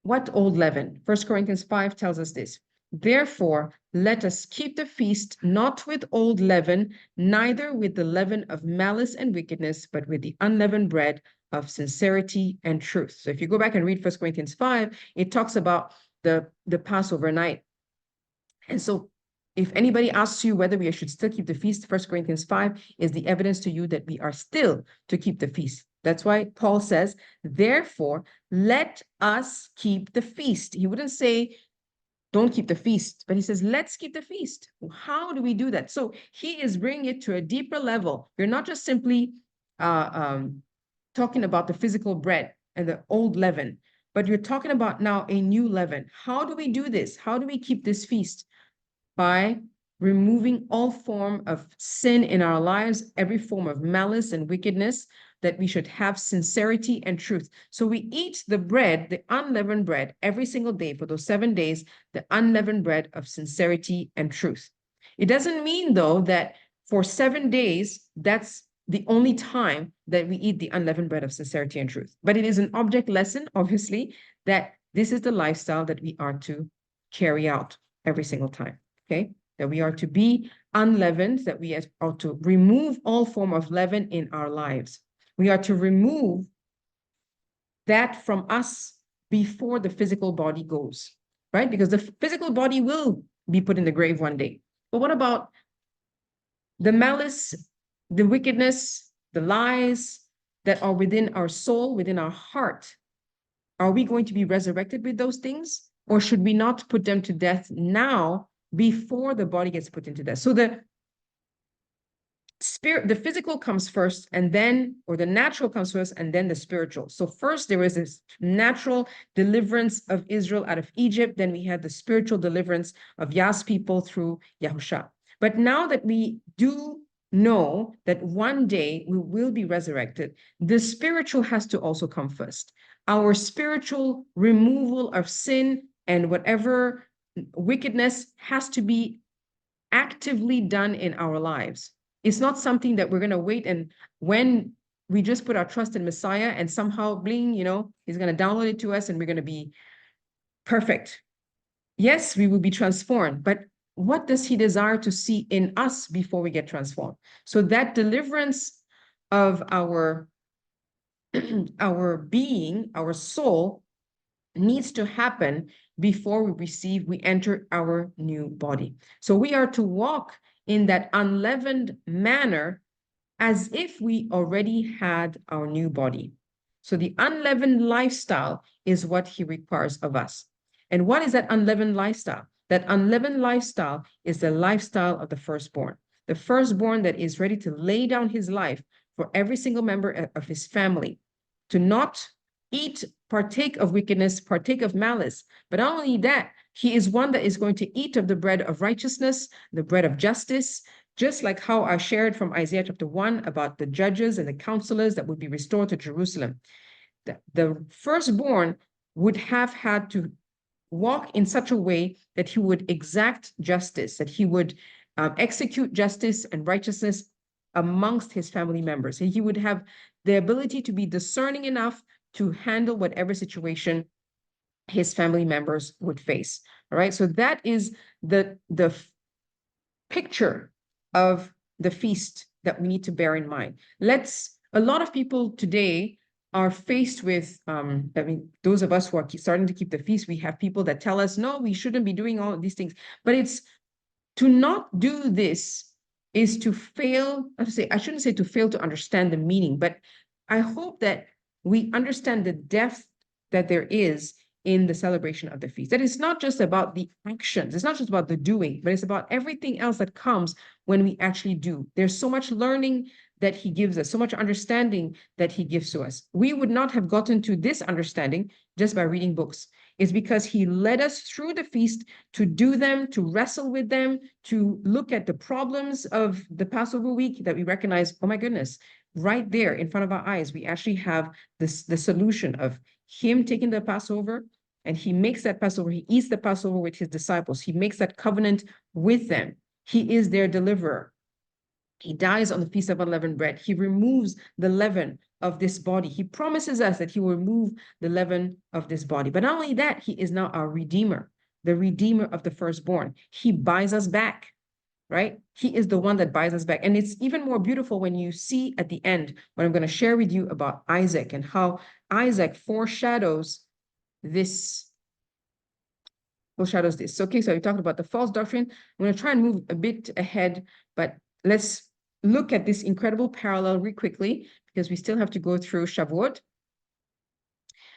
S2: what old leaven? 1 Corinthians 5 tells us this. Therefore, let us keep the feast not with old leaven, neither with the leaven of malice and wickedness, but with the unleavened bread of sincerity and truth. So if you go back and read 1 Corinthians 5, it talks about the Passover night. And so if anybody asks you whether we should still keep the feast, 1 Corinthians 5 is the evidence to you that we are still to keep the feast. That's why Paul says, therefore, let us keep the feast. He wouldn't say, don't keep the feast, but he says, let's keep the feast. How do we do that? So he is bringing it to a deeper level. You're not just simply talking about the physical bread and the old leaven, but you're talking about now a new leaven. How do we do this? How do we keep this feast? By removing all form of sin in our lives, every form of malice and wickedness, that we should have sincerity and truth. So we eat the bread, the unleavened bread, every single day for those 7 days, the unleavened bread of sincerity and truth. It doesn't mean, though, that for 7 days, that's the only time that we eat the unleavened bread of sincerity and truth. But it is an object lesson, obviously, that this is the lifestyle that we are to carry out every single time. Okay, that we are to be unleavened, that we are to remove all form of leaven in our lives. We are to remove that from us before the physical body goes, right? Because the physical body will be put in the grave one day. But what about the malice, the wickedness, the lies that are within our soul, within our heart? Are we going to be resurrected with those things? Or should we not put them to death now before the body gets put into death? So the spirit, the physical comes first, and then, or the natural comes first, and then the spiritual. So first there was this natural deliverance of Israel out of Egypt. Then we had the spiritual deliverance of Yah's people through Yahusha. But now that we do know that one day we will be resurrected, the spiritual has to also come first. Our spiritual removal of sin and whatever wickedness has to be actively done in our lives. It's not something that we're going to wait, and when we just put our trust in Messiah and somehow bling, he's going to download it to us and we're going to be perfect. Yes, we will be transformed, but what does he desire to see in us before we get transformed? So that deliverance of our being, our soul, needs to happen before we enter our new body. So we are to walk in that unleavened manner as if we already had our new body. So the unleavened lifestyle is what he requires of us. And what is that unleavened lifestyle? That unleavened lifestyle is the lifestyle of the firstborn that is ready to lay down his life for every single member of his family, to not eat, partake of wickedness, partake of malice. But not only that, he is one that is going to eat of the bread of righteousness, the bread of justice, just like how I shared from Isaiah chapter 1 about the judges and the counselors that would be restored to Jerusalem. The firstborn would have had to walk in such a way that he would exact justice, that he would execute justice and righteousness amongst his family members. And he would have the ability to be discerning enough to handle whatever situation his family members would face. All right, so that is the picture of the feast that we need to bear in mind. A lot of people today are faced with, those of us who are starting to keep the feast, we have people that tell us, no, we shouldn't be doing all of these things. But it's to not do this is to fail, I shouldn't say to fail to understand the meaning, but I hope that we understand the depth that there is in the celebration of the feast. That it's not just about the actions, it's not just about the doing, but it's about everything else that comes when we actually do. There's so much learning that he gives us, so much understanding that he gives to us. We would not have gotten to this understanding just by reading books. It's because he led us through the feast to do them, to wrestle with them, to look at the problems of the Passover week that we recognize, oh my goodness, right there in front of our eyes, we actually have the solution of him taking the Passover, and he makes that Passover, he eats the Passover with his disciples. He makes that covenant with them. He is their deliverer. He dies on the Feast of Unleavened Bread. He removes the leaven of this body. He promises us that he will remove the leaven of this body. But not only that, he is now our Redeemer, the Redeemer of the firstborn. He buys us back, right? He is the one that buys us back. And it's even more beautiful when you see at the end, what I'm going to share with you about Isaac and how Isaac foreshadows this. Okay, so we talked about the false doctrine. I'm going to try and move a bit ahead, but let's look at this incredible parallel real quickly, because we still have to go through Shavuot.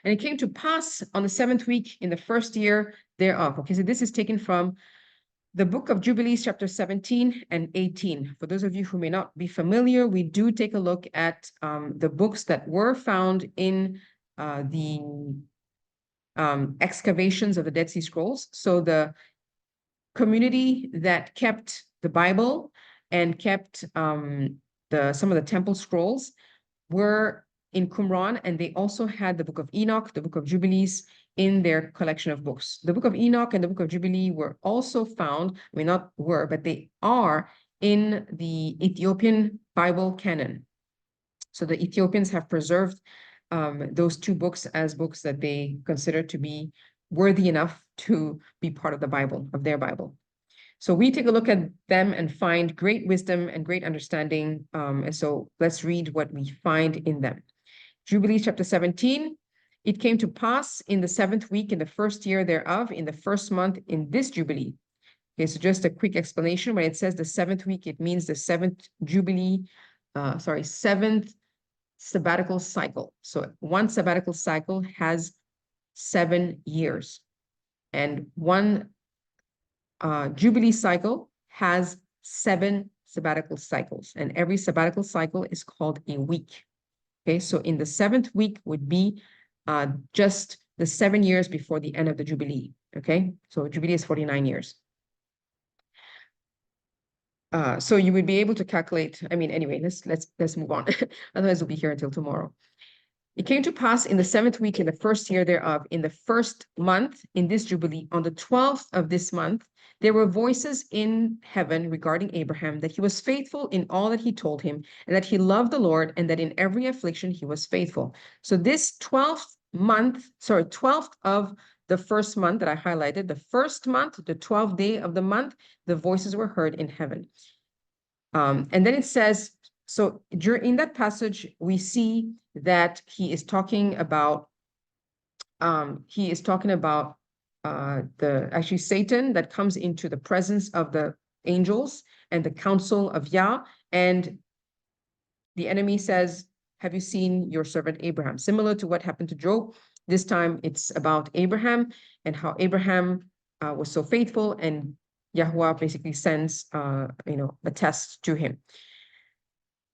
S2: And it came to pass on the 7th week in the first year thereof. Okay, so this is taken from the book of Jubilees, chapter 17 and 18. For those of you who may not be familiar, we do take a look at the books that were found in the excavations of the Dead Sea Scrolls. So the community that kept the Bible and kept some of the temple scrolls were in Qumran, and they also had the book of Enoch, the book of Jubilees in their collection of books. The book of Enoch and the book of Jubilee were also found, I mean, not were, but they are in the Ethiopian Bible canon. So the Ethiopians have preserved those two books as books that they consider to be worthy enough to be part of the Bible, of their Bible. So we take a look at them and find great wisdom and great understanding. And so let's read what we find in them. Jubilees chapter 17. It came to pass in the 7th week, in the first year thereof, in the first month, in this Jubilee. Okay, so just a quick explanation. When it says the 7th week, it means the 7th Jubilee, 7th sabbatical cycle. So one sabbatical cycle has 7 years, and one Jubilee cycle has 7 sabbatical cycles, and every sabbatical cycle is called a week. Okay, so in the 7th week would be just the 7 years before the end of the Jubilee. Okay, so Jubilee is 49 years. So you would be able to calculate. I mean, anyway, let's move on. Otherwise, we'll be here until tomorrow. It came to pass in the 7th week, in the first year thereof, in the first month, in this Jubilee, on the 12th of this month, there were voices in heaven regarding Abraham, that he was faithful in all that he told him, and that he loved the Lord, and that in every affliction he was faithful. So this 12th of the first month that I highlighted, the first month, the 12th day of the month, the voices were heard in heaven. And then it says, so in that passage, we see that he is talking about actually Satan that comes into the presence of the angels and the council of Yah, and the enemy says, have you seen your servant Abraham? Similar to what happened to Job. This time it's about Abraham and how Abraham was so faithful, and Yahweh basically sends a test to him.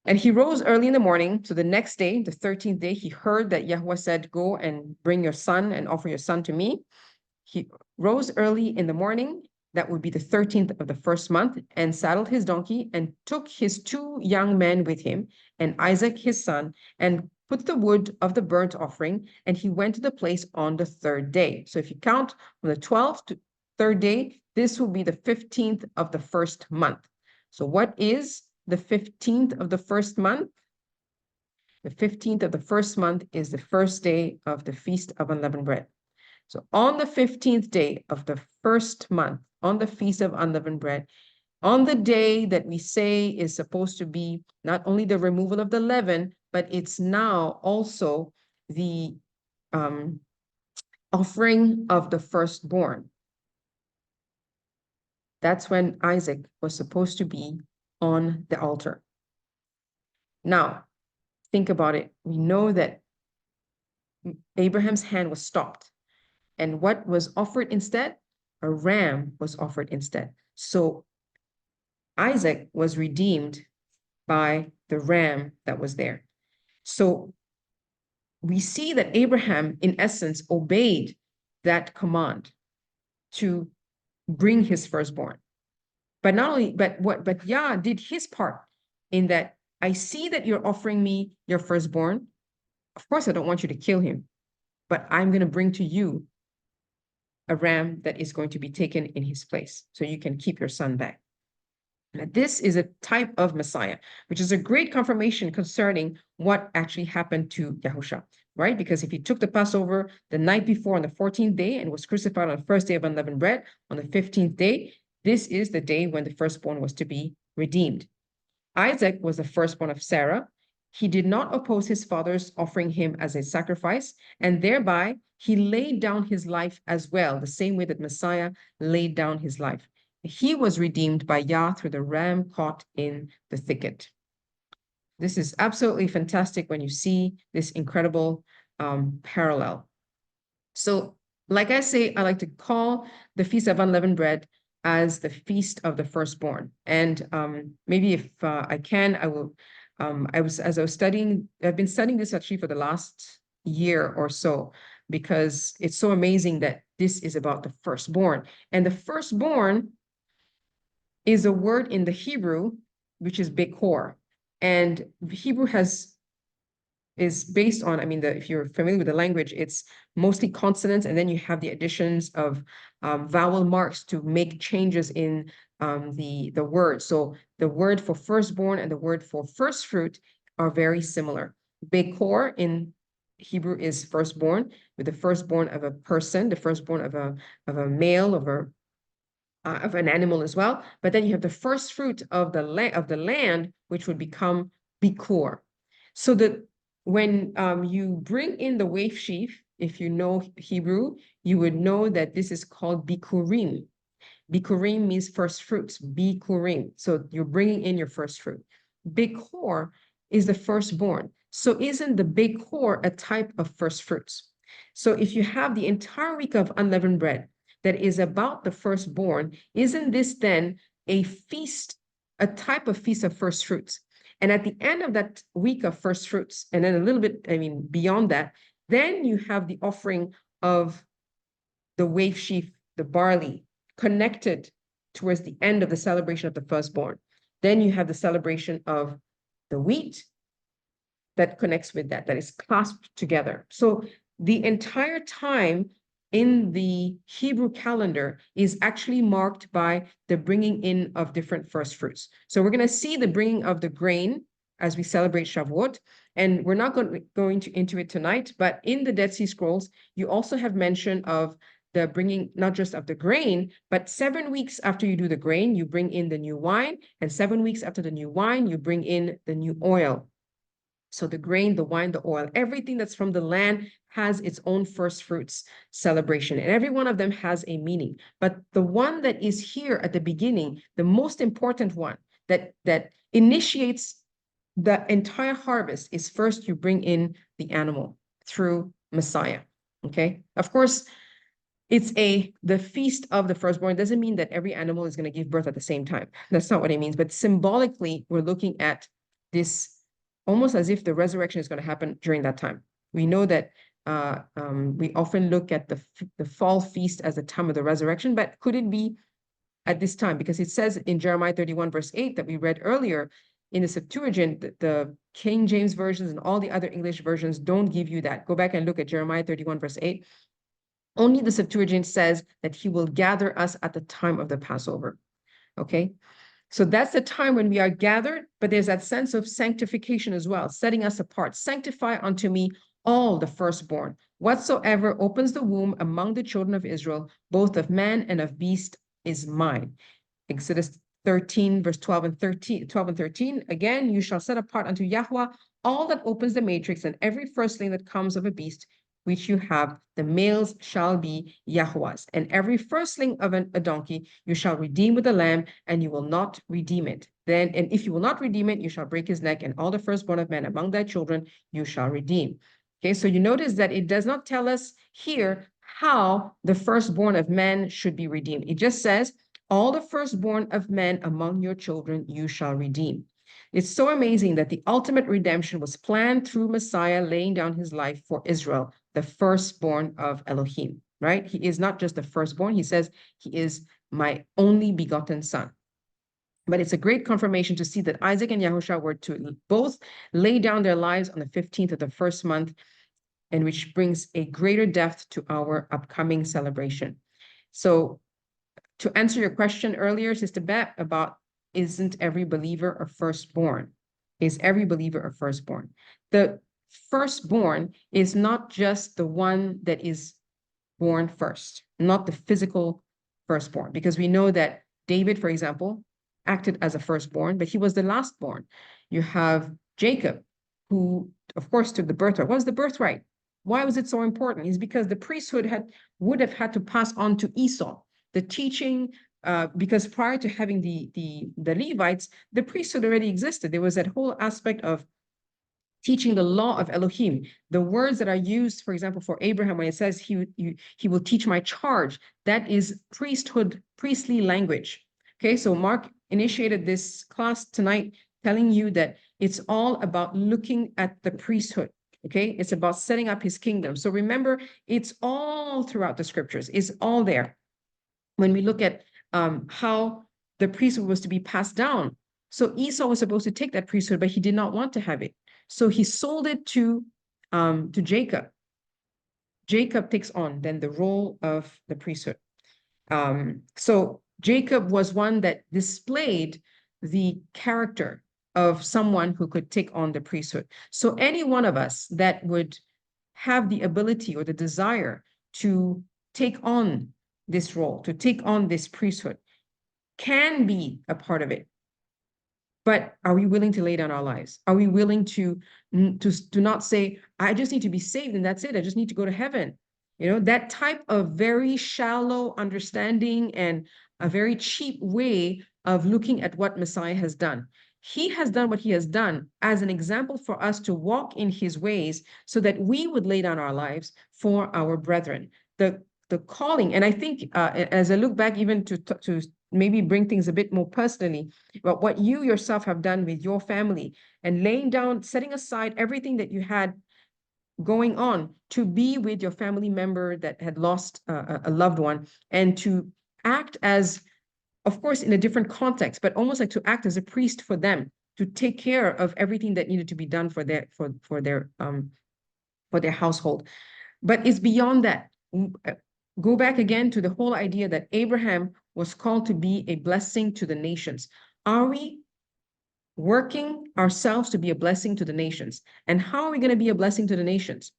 S2: And he rose early in the morning. So the next day, the 13th day, he heard that Yahweh said, go and bring your son and offer your son to me. He rose early in the morning, that would be the 13th of the first month, and saddled his donkey and took his 2 young men with him and Isaac his son, and put the wood of the burnt offering, and he went to the place on the 3rd day. So if you count from the 12th to 3rd day, this will be the 15th of the first month. So what is the 15th of the first month? The 15th of the first month is the first day of the Feast of Unleavened Bread. So on the 15th day of the first month, on the Feast of Unleavened Bread, on the day that we say is supposed to be not only the removal of the leaven, but it's now also the offering of the firstborn. That's when Isaac was supposed to be on the altar. Now, think about it. We know that Abraham's hand was stopped. And what was offered instead? A ram was offered instead. So Isaac was redeemed by the ram that was there. So we see that Abraham, in essence, obeyed that command to bring his firstborn. But not only, but Yah did his part in that I see that you're offering me your firstborn. Of course, I don't want you to kill him, but I'm going to bring to you a ram that is going to be taken in his place so you can keep your son back. Now, this is a type of Messiah, which is a great confirmation concerning what actually happened to Yahusha, right? Because if he took the Passover the night before on the 14th day and was crucified on the first day of unleavened bread on the 15th day, this is the day when the firstborn was to be redeemed. Isaac was the firstborn of Sarah. He did not oppose his father's offering him as a sacrifice, and thereby he laid down his life as well, the same way that Messiah laid down his life. He was redeemed by Yah through the ram caught in the thicket. This is absolutely fantastic when you see this incredible parallel. So, like I say, I like to call the Feast of Unleavened Bread as the Feast of the Firstborn. And maybe if I can, I will. As I was studying, I've been studying this actually for the last year or so, because it's so amazing that this is about the firstborn. And the firstborn is a word in the Hebrew, which is Bekor. And Hebrew is based on, I mean, if you're familiar with the language, it's mostly consonants, and then you have the additions of vowel marks to make changes in the word. So the word for firstborn and the word for first fruit are very similar. Bekor in Hebrew is firstborn, with the firstborn of a person, the firstborn of a male, of an animal as well. But then you have the first fruit of the land, which would become Bikur. So that when you bring in the wave sheaf, if you know Hebrew, you would know that this is called Bikurim. Bikurim means first fruits, Bikurim. So you're bringing in your first fruit. Bekor is the firstborn. So isn't the Bekor a type of first fruits? So if you have the entire week of unleavened bread that is about the firstborn, isn't this then a feast, a type of feast of first fruits? And at the end of that week of first fruits, and then a little bit, I mean, beyond that, then you have the offering of the wave sheaf, the barley, connected towards the end of the celebration of the firstborn. Then you have the celebration of the wheat that connects with that is clasped together. So the entire time in the Hebrew calendar is actually marked by the bringing in of different first fruits. So we're going to see the bringing of the grain as we celebrate Shavuot, and we're not going into it tonight, but in the Dead Sea Scrolls, you also have mention of the bringing not just of the grain, but 7 weeks after you do the grain, you bring in the new wine, and 7 weeks after the new wine, you bring in the new oil. So the grain, the wine, the oil, everything that's from the land has its own first fruits celebration, and every one of them has a meaning. But the one that is here at the beginning, the most important one that initiates the entire harvest, is first you bring in the animal through Messiah. Okay, of course, it's the feast of the firstborn. It doesn't mean that every animal is going to give birth at the same time. That's not what it means. But symbolically, we're looking at this almost as if the resurrection is going to happen during that time. We know that we often look at the fall feast as the time of the resurrection, but could it be at this time? Because it says in Jeremiah 31, verse 8, that we read earlier, in the Septuagint, the King James versions and all the other English versions don't give you that. Go back and look at Jeremiah 31, verse 8. Only the Septuagint says that he will gather us at the time of the Passover. Okay, so that's the time when we are gathered, but there's that sense of sanctification as well, setting us apart. Sanctify unto me all the firstborn, whatsoever opens the womb among the children of Israel, both of man and of beast, is mine. Exodus 13, verse 12 and 13. Again, you shall set apart unto Yahweh all that opens the matrix, and every firstling that comes of a beast which you have, the males shall be Yahweh's. And every firstling of a donkey you shall redeem with a lamb, and you will not redeem it. And if you will not redeem it, you shall break his neck, and all the firstborn of men among thy children you shall redeem. Okay, so you notice that it does not tell us here how the firstborn of men should be redeemed. It just says, all the firstborn of men among your children you shall redeem. It's so amazing that the ultimate redemption was planned through Messiah laying down his life for Israel, the firstborn of Elohim, right? He is not just the firstborn. He says he is my only begotten son. But it's a great confirmation to see that Isaac and Yahushua were to both lay down their lives on the 15th of the first month, and which brings a greater depth to our upcoming celebration. So to answer your question earlier, Sister Beth, about isn't every believer a firstborn? Is every believer a firstborn? The firstborn is not just the one that is born first, not the physical firstborn, because we know that David, for example, acted as a firstborn, but he was the lastborn. You have Jacob, who, of course, took the birthright. What was the birthright? Why was it so important? It's because the priesthood would have had to pass on to Esau. The teaching, because prior to having the Levites, the priesthood already existed. There was that whole aspect of teaching the law of Elohim. The words that are used, for example, for Abraham, when it says he will teach my charge, that is priesthood, priestly language. Okay, so Mark initiated this class tonight telling you that it's all about looking at the priesthood. Okay, it's about setting up his kingdom. So remember, it's all throughout the scriptures, it's all there. When we look at how the priesthood was to be passed down. So Esau was supposed to take that priesthood, but he did not want to have it. So he sold it to Jacob. Jacob takes on then the role of the priesthood. So Jacob was one that displayed the character of someone who could take on the priesthood. So any one of us that would have the ability or the desire to take on this role, to take on this priesthood, can be a part of it. But are we willing to lay down our lives? Are we willing to not say, I just need to be saved and that's it. I just need to go to heaven. You know, that type of very shallow understanding and a very cheap way of looking at what Messiah has done. He has done what he has done as an example for us to walk in his ways so that we would lay down our lives for our brethren. The calling, and I think as I look back even to maybe bring things a bit more personally, about what you yourself have done with your family and laying down, setting aside everything that you had going on to be with your family member that had lost a loved one, and to act as, of course, in a different context, but almost like to act as a priest for them, to take care of everything that needed to be done for their household. But it's beyond that. Go back again to the whole idea that Abraham was called to be a blessing to the nations. Are we working ourselves to be a blessing to the nations? And how are we going to be a blessing to the nations?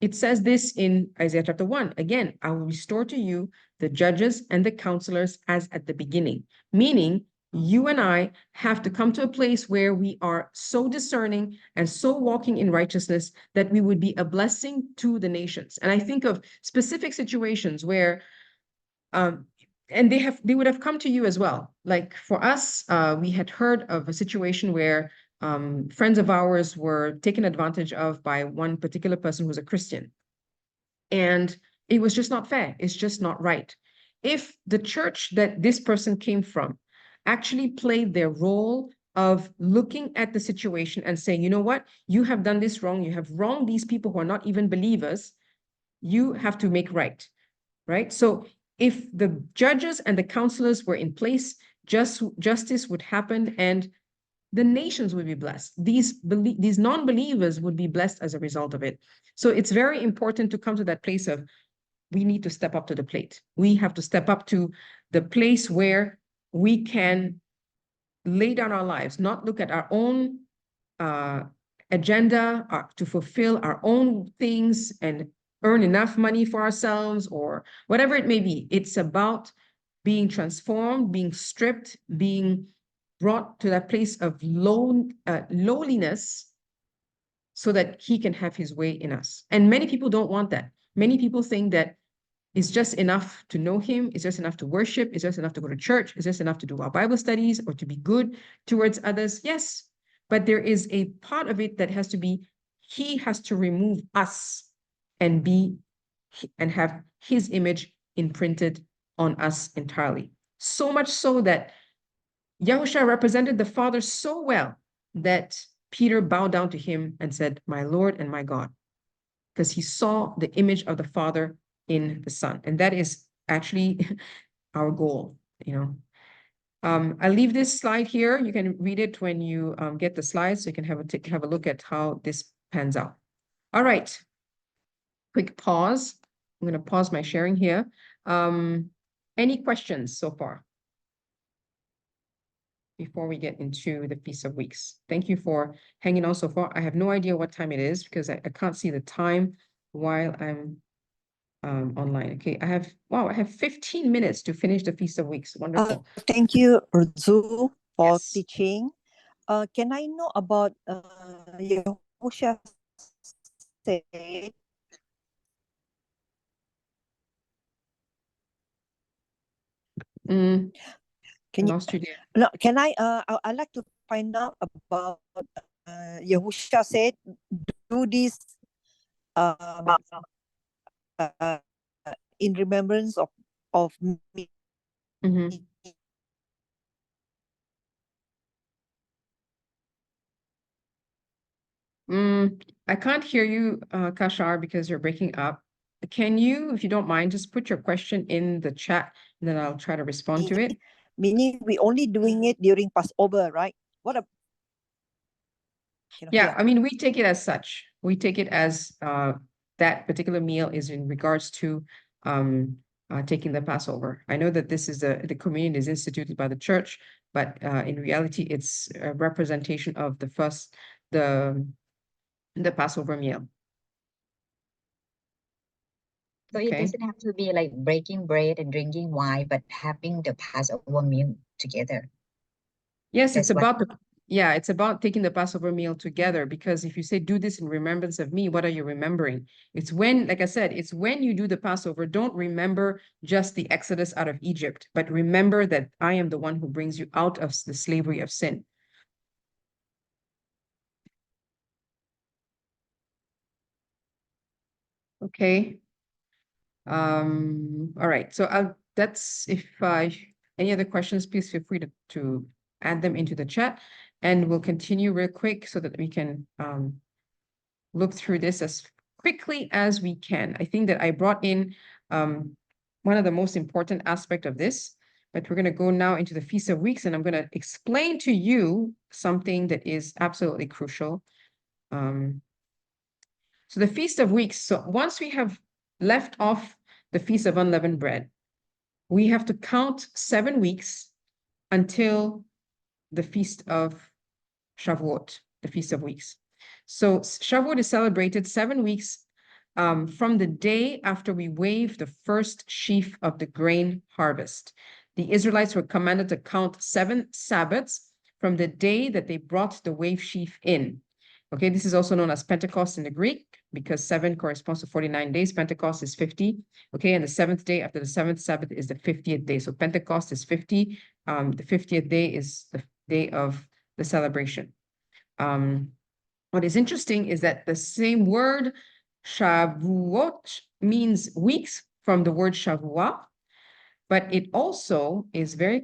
S2: It says this in Isaiah chapter 1. Again, I will restore to you the judges and the counselors as at the beginning, meaning you and I have to come to a place where we are so discerning and so walking in righteousness that we would be a blessing to the nations. And I think of specific situations where, and they would have come to you as well. Like for us, we had heard of a situation where friends of ours were taken advantage of by one particular person who's a Christian. And it was just not fair. It's just not right. If the church that this person came from actually played their role of looking at the situation and saying, you know what, you have done this wrong. You have wronged these people who are not even believers. You have to make right, right? So if the judges and the counselors were in place, justice would happen and the nations would be blessed. These non-believers would be blessed as a result of it. So it's very important to come to that place of, we need to step up to the plate. We have to step up to the place where we can lay down our lives, not look at our own agenda to fulfill our own things and earn enough money for ourselves or whatever it may be. It's about being transformed, being stripped, being brought to that place of lowliness so that he can have his way in us. And many people don't want that. Many people think that it's just enough to know him, it's just enough to worship, it's just enough to go to church, it's just enough to do our Bible studies or to be good towards others. Yes, but there is a part of it that has to be he has to remove us and have his image imprinted on us entirely. So much so that Yahushua represented the Father so well that Peter bowed down to him and said, "My Lord and my God," because he saw the image of the Father in the Son. And that is actually our goal, you know. I'll leave this slide here. You can read it when you get the slides, so you can have a look at how this pans out. All right. Quick pause. I'm going to pause my sharing here. Any questions so far before we get into the Feast of Weeks? Thank you for hanging on so far. I have no idea what time it is because I can't see the time while I'm online. Okay, I have 15 minutes to finish the Feast of Weeks. Wonderful.
S3: Thank you, Ruzu, for
S2: Yes.
S3: teaching. Can I know about Yahushua said,
S2: Can
S3: can you,
S2: lost you there.
S3: no, can I'd like to find out about Yahushua said, do this in remembrance of me.
S2: I can't hear you, Kashar, because you're breaking up. Can you, if you don't mind, just put your question in the chat, and then I'll try to respond to it.
S3: Meaning we only doing it during Passover, right?
S2: Yeah, I mean, we take it as such. We take it as that particular meal is in regards to taking the Passover. I know that this is the communion is instituted by the church, but in reality, it's a representation of the Passover meal.
S4: So it doesn't have to be like breaking bread and drinking wine, but having the Passover meal together.
S2: Yes, it's about it's about taking the Passover meal together, because if you say, "Do this in remembrance of me," what are you remembering? It's when, like I said, it's when you do the Passover, don't remember just the Exodus out of Egypt, but remember that I am the one who brings you out of the slavery of sin. Okay. All right. So that's, if any other questions, please feel free to add them into the chat, and we'll continue real quick so that we can look through this as quickly as we can. I think that I brought in one of the most important aspect of this, but we're going to go now into the Feast of Weeks, and I'm going to explain to you something that is absolutely crucial. So the Feast of Weeks, so once we have left off the Feast of Unleavened Bread, we have to count 7 weeks until the Feast of Shavuot, the Feast of Weeks. So Shavuot is celebrated 7 weeks from the day after we wave the first sheaf of the grain harvest. The Israelites were commanded to count 7 Sabbaths from the day that they brought the wave sheaf in. Okay, this is also known as Pentecost in the Greek, because 7 corresponds to 49 days. Pentecost is 50. Okay, and the 7th day after the 7th Sabbath is the 50th day. So Pentecost is 50. The 50th day is the day of the celebration. What is interesting is that the same word Shavuot means weeks from the word Shavua, but it also is very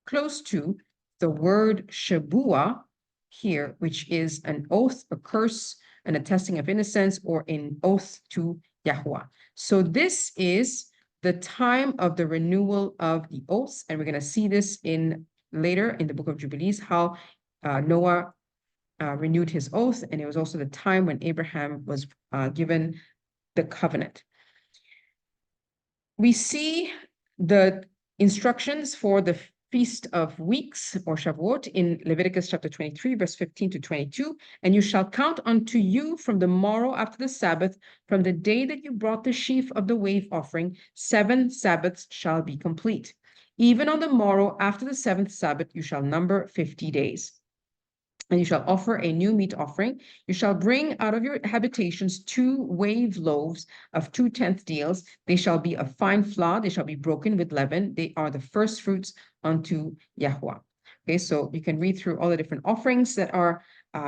S2: close to the word Shabua here, which is an oath, a curse, an attesting of innocence, or an oath to Yahweh. So this is the time of the renewal of the oaths, and we're going to see this later in the book of Jubilees, how Noah renewed his oath, and it was also the time when Abraham was given the covenant. We see the instructions for the Feast of Weeks, or Shavuot, in Leviticus chapter 23, verse 15 to 22. And you shall count unto you from the morrow after the Sabbath, from the day that you brought the sheaf of the wave offering, 7 Sabbaths shall be complete. Even on the morrow after the 7th Sabbath, you shall number 50 days. And you shall offer a new meat offering. You shall bring out of your habitations 2 wave loaves of 2/10 deals. They shall be of fine flour. They shall be broken with leaven. They are the first fruits unto Yahweh. Okay, so you can read through all the different offerings that are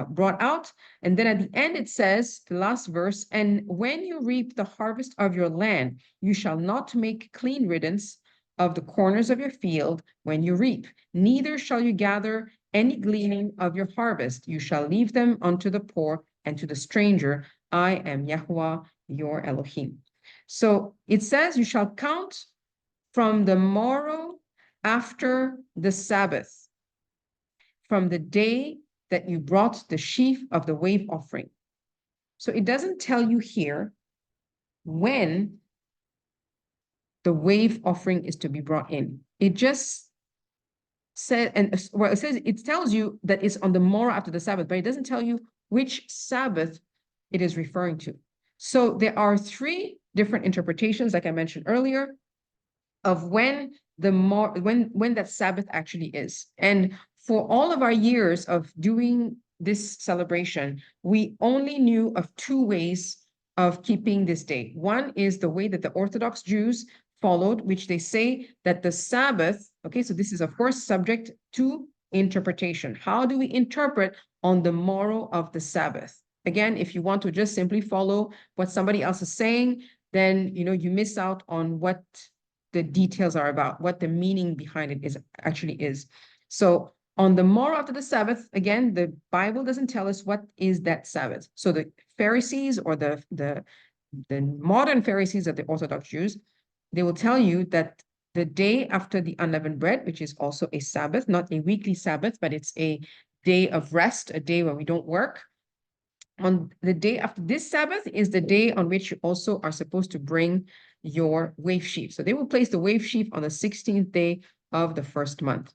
S2: brought out. And then at the end, it says, the last verse, and when you reap the harvest of your land, you shall not make clean riddance of the corners of your field when you reap, neither shall you gather any gleaning of your harvest. You shall leave them unto the poor and to the stranger. I am Yahweh, your Elohim. So it says, you shall count from the morrow after the Sabbath, from the day that you brought the sheaf of the wave offering. So it doesn't tell you here when the wave offering is to be brought in. It just said, and well, it says, it tells you that it's on the morrow after the Sabbath, but it doesn't tell you which Sabbath it is referring to. So there are three different interpretations, like I mentioned earlier, of when that Sabbath actually is. And for all of our years of doing this celebration, we only knew of two ways of keeping this day. One is the way that the Orthodox Jews followed, which they say that the Sabbath, okay, so this is of course subject to interpretation. How do we interpret on the morrow of the Sabbath? Again, if you want to just simply follow what somebody else is saying, then you miss out on what the details are about, what the meaning behind it is actually is. So on the morrow after the Sabbath, again, the Bible doesn't tell us what is that Sabbath. So the Pharisees or the modern Pharisees of the Orthodox Jews, they will tell you that the day after the unleavened bread, which is also a Sabbath, not a weekly Sabbath, but it's a day of rest, a day where we don't work. On the day after this Sabbath is the day on which you also are supposed to bring your wave sheaf. So they will place the wave sheaf on the 16th day of the first month.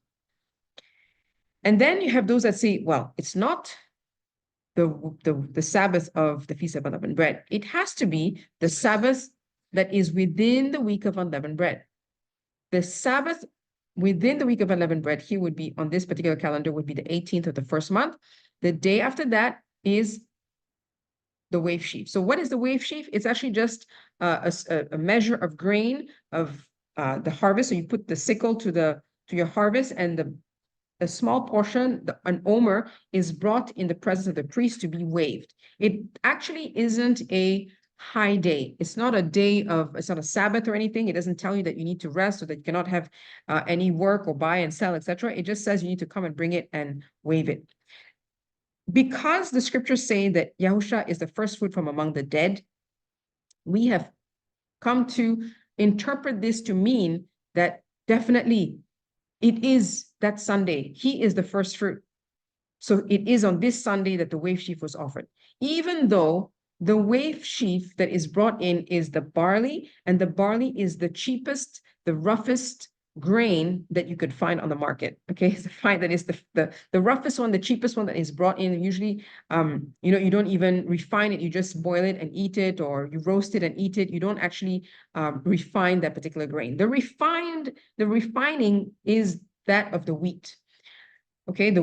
S2: And then you have those that say, well, it's not the Sabbath of the Feast of Unleavened Bread. It has to be the Sabbath that is within the week of unleavened bread. The Sabbath within the week of unleavened bread here would be, on this particular calendar, would be the 18th of the first month. The day after that is the wave sheaf. So what is the wave sheaf? It's actually just a measure of grain of the harvest. So you put the sickle to your harvest, and a small portion, an omer, is brought in the presence of the priest to be waved. It actually isn't a high day. It's not a day it's not a Sabbath or anything. It doesn't tell you that you need to rest or that you cannot have any work or buy and sell, etc. It just says you need to come and bring it and wave it. Because the scriptures say that Yahusha is the first fruit from among the dead, we have come to interpret this to mean that definitely it is that Sunday. He is the first fruit. So it is on this Sunday that the wave sheaf was offered. Even though the wave sheaf that is brought in is the barley, and the barley is the cheapest, the roughest grain that you could find on the market. Okay, so find that is the roughest one, the cheapest one that is brought in. Usually, you don't even refine it. You just boil it and eat it, or you roast it and eat it. You don't actually refine that particular grain. The refining is that of the wheat. Okay, the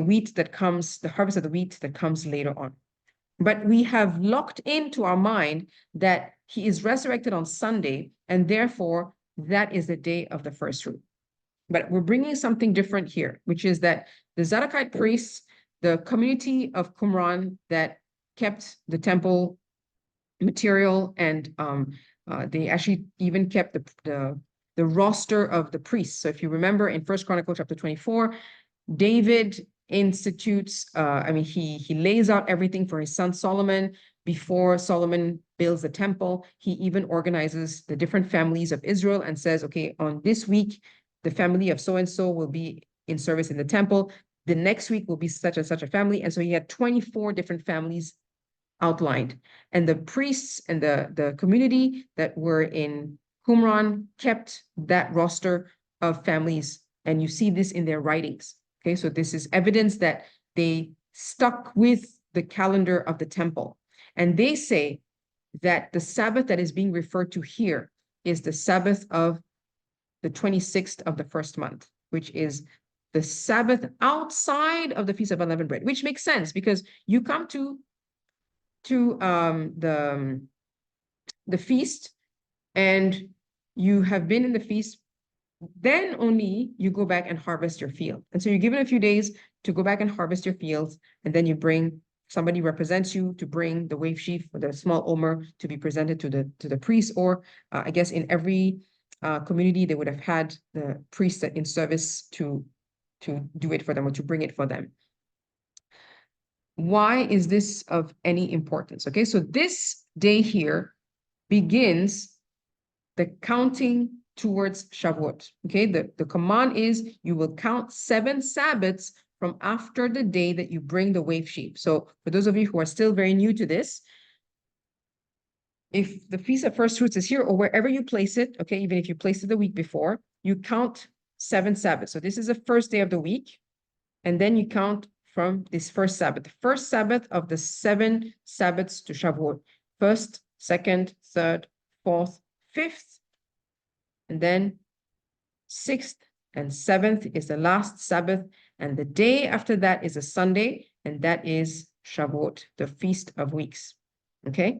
S2: harvest of the wheat that comes later on. But we have locked into our mind that he is resurrected on Sunday, and therefore that is the day of the first fruit. But we're bringing something different here, which is that the Zadokite priests, the community of Qumran that kept the temple material, and they actually even kept the roster of the priests. So if you remember in First Chronicles chapter 24, David institutes, he lays out everything for his son Solomon. Before Solomon builds the temple, he even organizes the different families of Israel and says, okay, on this week, the family of so-and-so will be in service in the temple. The next week will be such and such a family. And so he had 24 different families outlined. And the priests and the community that were in Qumran kept that roster of families. And you see this in their writings. Okay, so this is evidence that they stuck with the calendar of the temple. And they say that the Sabbath that is being referred to here is the Sabbath of the 26th of the first month, which is the Sabbath outside of the Feast of Unleavened Bread, which makes sense because you come to the feast and you have been in the feast, then only you go back and harvest your field. And so you're given a few days to go back and harvest your fields, and then you bring somebody represents you to bring the wave sheaf or the small omer to be presented to the priest, or I guess in every community, they would have had the priest in service to do it for them or to bring it for them. Why is this of any importance? Okay, so this day here begins the counting towards Shavuot. Okay, the command is you will count 7 Sabbaths from after the day that you bring the wave sheaf. So for those of you who are still very new to this, if the Feast of First Fruits is here or wherever you place it, okay, even if you place it the week before, you count 7 Sabbaths. So this is the first day of the week, and then you count from this first Sabbath, the first Sabbath of the 7 Sabbaths to Shavuot, first, second, third, fourth, fifth, and then 6th and 7th is the last Sabbath, and the day after that is a Sunday, and that is Shavuot, the Feast of Weeks, okay?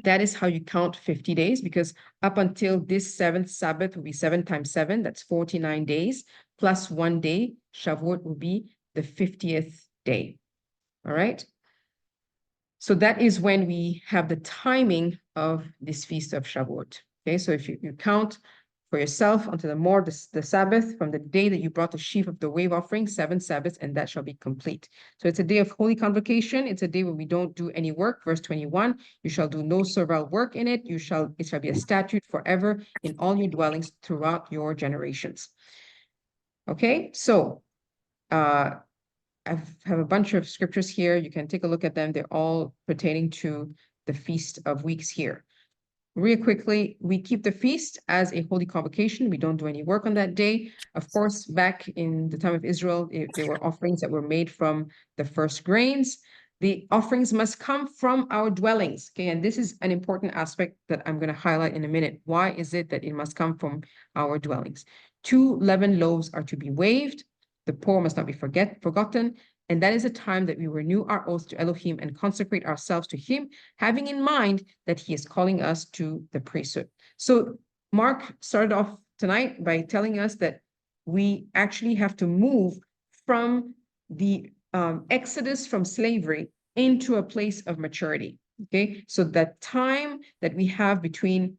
S2: That is how you count 50 days, because up until this 7th Sabbath will be 7 times 7, that's 49 days, plus 1 day, Shavuot will be the 50th day, all right? So that is when we have the timing of this Feast of Shavuot, okay? So if you count for yourself unto the Sabbath from the day that you brought the sheaf of the wave offering, 7 Sabbaths, and that shall be complete. So it's a day of holy convocation. It's a day where we don't do any work. Verse 21, you shall do no servile work in it. It shall be a statute forever in all your dwellings throughout your generations. Okay, so I have a bunch of scriptures here. You can take a look at them. They're all pertaining to the Feast of Weeks here. Real quickly, we keep the feast as a holy convocation. We don't do any work on that day. Of course, back in the time of Israel, there were offerings that were made from the first grains. The offerings must come from our dwellings. Okay, and this is an important aspect that I'm going to highlight in a minute. Why is it that it must come from our dwellings? 2 leavened loaves are to be waved. The poor must not be forgotten. And that is a time that we renew our oath to Elohim and consecrate ourselves to him, having in mind that he is calling us to the priesthood. So Mark started off tonight by telling us that we actually have to move from the exodus from slavery into a place of maturity. Okay, so that time that we have between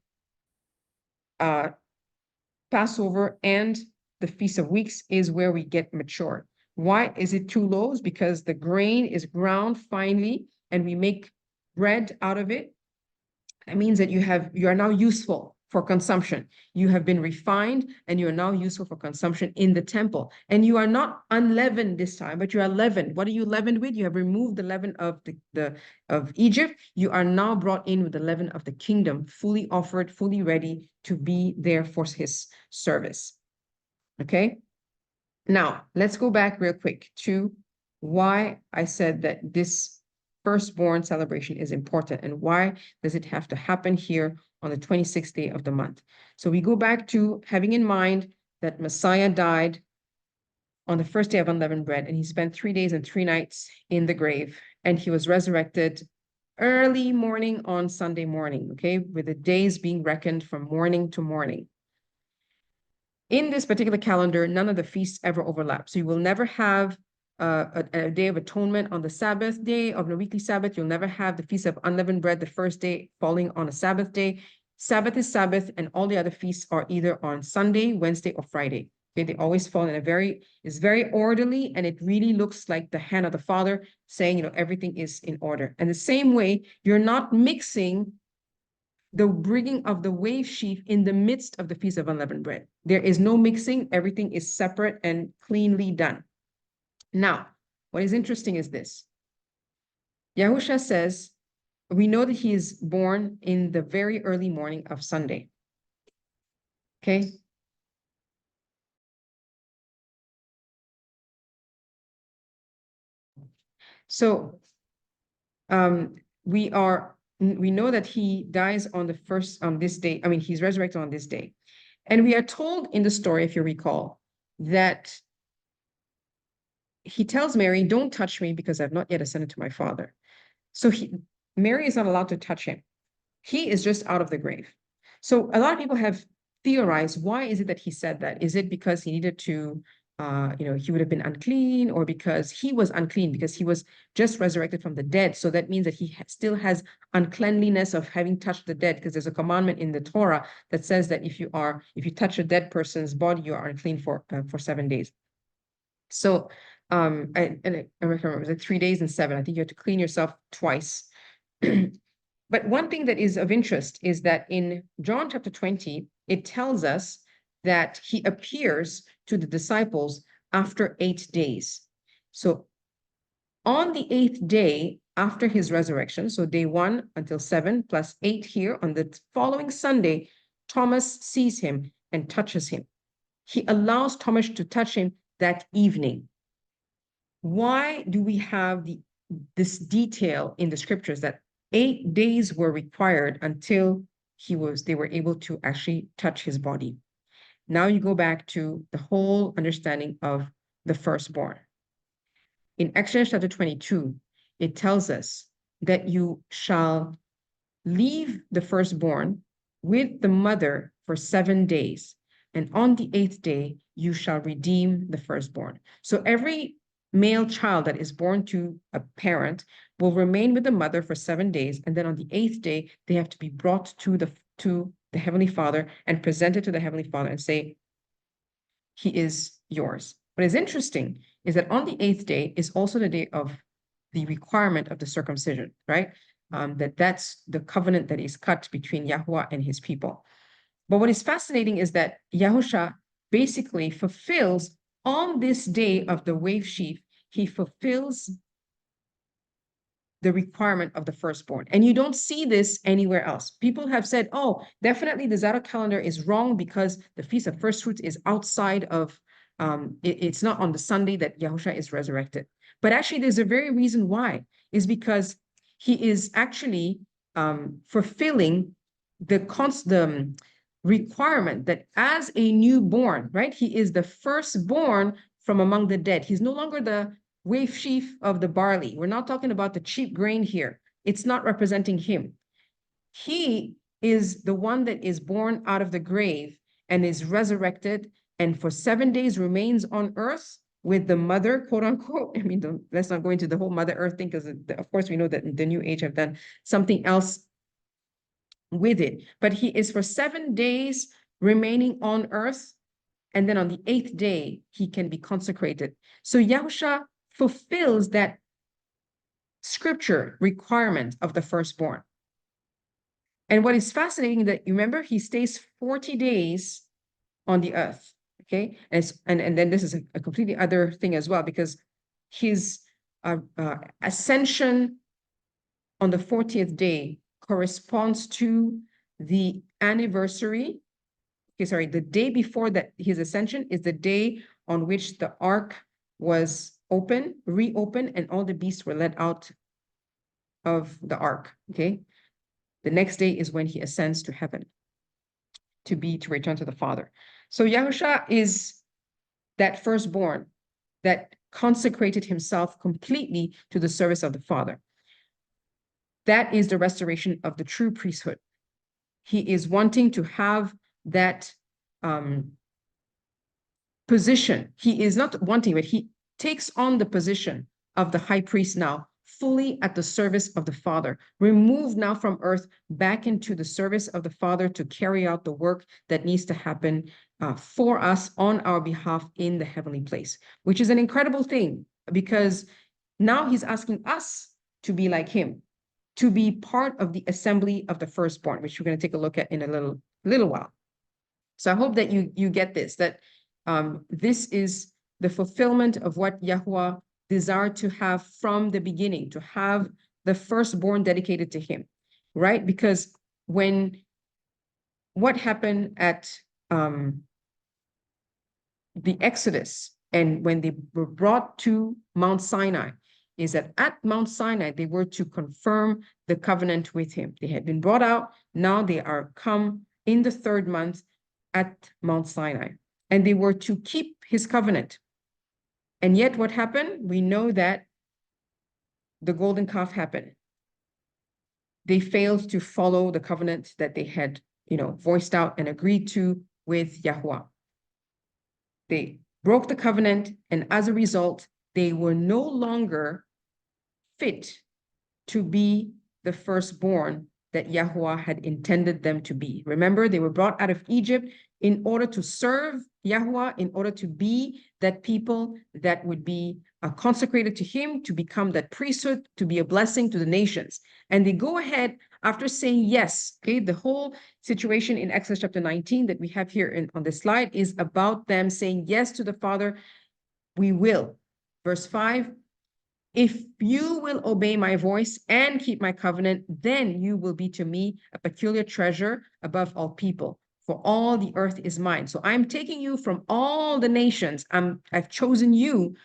S2: Passover and the Feast of Weeks is where we get mature. Why is it 2 loaves? Because the grain is ground finely and we make bread out of it. That means that you are now useful for consumption. You have been refined and you are now useful for consumption in the temple. And you are not unleavened this time, but you are leavened. What are you leavened with? You have removed the leaven of of Egypt. You are now brought in with the leaven of the kingdom, fully offered, fully ready to be there for his service. Okay? Now, let's go back real quick to why I said that this firstborn celebration is important and why does it have to happen here on the 26th day of the month. So we go back to having in mind that Messiah died on the first day of unleavened bread, and he spent 3 days and 3 nights in the grave, and he was resurrected early morning on Sunday morning, okay, with the days being reckoned from morning to morning. In this particular calendar, none of the feasts ever overlap. So you will never have a day of atonement on the Sabbath day of the weekly Sabbath. You'll never have the Feast of Unleavened Bread, the first day falling on a Sabbath day. Sabbath is Sabbath, and all the other feasts are either on Sunday, Wednesday, or Friday. Okay, they always fall in it's very orderly, and it really looks like the hand of the Father saying, everything is in order. And the same way, you're not mixing the bringing of the wave sheaf in the midst of the Feast of Unleavened Bread. There is no mixing. Everything is separate and cleanly done. Now, what is interesting is this. Yahusha says, we know that he is born in the very early morning of Sunday. Okay? So, we know that he dies on this day. I mean, he's resurrected on this day. And we are told in the story, if you recall, that he tells Mary, don't touch me because I've not yet ascended to my Father. So Mary is not allowed to touch him. He is just out of the grave. So a lot of people have theorized, why is it that he said that? Is it because he needed to he would have been unclean, or because he was unclean because he was just resurrected from the dead. So that means that he still has uncleanliness of having touched the dead, because there's a commandment in the Torah that says that if you touch a dead person's body, you are unclean for 7 days. So I remember it was like 3 days and 7. I think you have to clean yourself twice. But one thing that is of interest is that in John chapter 20, it tells us that he appears to the disciples after 8 days. So on the 8th day after his resurrection, so day 1 until 7 plus 8 here, on the following Sunday, Thomas sees him and touches him. He allows Thomas to touch him that evening. Why do we have this detail in the scriptures that 8 days were required until they were able to actually touch his body? Now you go back to the whole understanding of the firstborn. In Exodus chapter 22, it tells us that you shall leave the firstborn with the mother for 7 days, and on the 8th day you shall redeem the firstborn. So every male child that is born to a parent will remain with the mother for 7 days, and then on the 8th day they have to be brought to the Heavenly Father and presented to the Heavenly Father and say, he is yours. What is interesting is that on the 8th day is also the day of the requirement of the circumcision, right? That's the covenant that is cut between Yahuwah and his people. But what is fascinating is that Yahusha basically fulfills on this day of the wave sheaf, he fulfills the requirement of the firstborn. And you don't see this anywhere else. People have said, oh, definitely the Zadok calendar is wrong because the Feast of First Fruits is outside of, it's not on the Sunday that Yahusha is resurrected. But actually, there's a very reason why, is because he is actually fulfilling the requirement that as a newborn, right? He is the firstborn from among the dead. He's no longer the wave sheaf of the barley. We're not talking about the cheap grain here. It's not representing him. He is the one that is born out of the grave and is resurrected, and for 7 days remains on earth with the mother, quote unquote. I mean, let's not go into the whole Mother Earth thing, because of course we know that the New Age have done something else with it. But he is for 7 days remaining on earth, and then on the 8th day, he can be consecrated. So Yahusha fulfills that scripture requirement of the firstborn. And what is fascinating that, you remember, he stays 40 days on the earth, okay? And then this is a completely other thing as well, because his ascension on the 40th day corresponds to the anniversary. Okay, sorry, the day before that, his ascension is the day on which the ark was reopened, and all the beasts were let out of the ark, okay? The next day is when he ascends to heaven to return to the Father. So Yahusha is that firstborn that consecrated himself completely to the service of the Father. That is the restoration of the true priesthood. He is wanting to have that position. He is not wanting, but he takes on the position of the high priest now, fully at the service of the Father, removed now from earth back into the service of the Father to carry out the work that needs to happen for us on our behalf in the heavenly place, which is an incredible thing, because now he's asking us to be like him, to be part of the assembly of the firstborn, which we're going to take a look at in a little while. So I hope that you get this, that this is the fulfillment of what Yahuwah desired to have from the beginning, to have the firstborn dedicated to him, right? Because what happened at the Exodus, and when they were brought to Mount Sinai, is that at Mount Sinai, they were to confirm the covenant with him. They had been brought out, now they are come in the 3rd month at Mount Sinai, and they were to keep his covenant. And yet what happened? We know that the golden calf happened. They failed to follow the covenant that they had, voiced out and agreed to with Yahuwah. They broke the covenant, and as a result, they were no longer fit to be the firstborn that Yahweh had intended them to be. Remember, they were brought out of Egypt in order to serve Yahweh, in order to be that people that would be consecrated to him, to become that priesthood, to be a blessing to the nations. And they go ahead after saying yes. Okay, the whole situation in Exodus chapter 19 that we have here on this slide is about them saying yes to the Father. We will. Verse 5, if you will obey my voice and keep my covenant, then you will be to me a peculiar treasure above all people, for all the earth is mine. So I'm taking you from all the nations. I've chosen you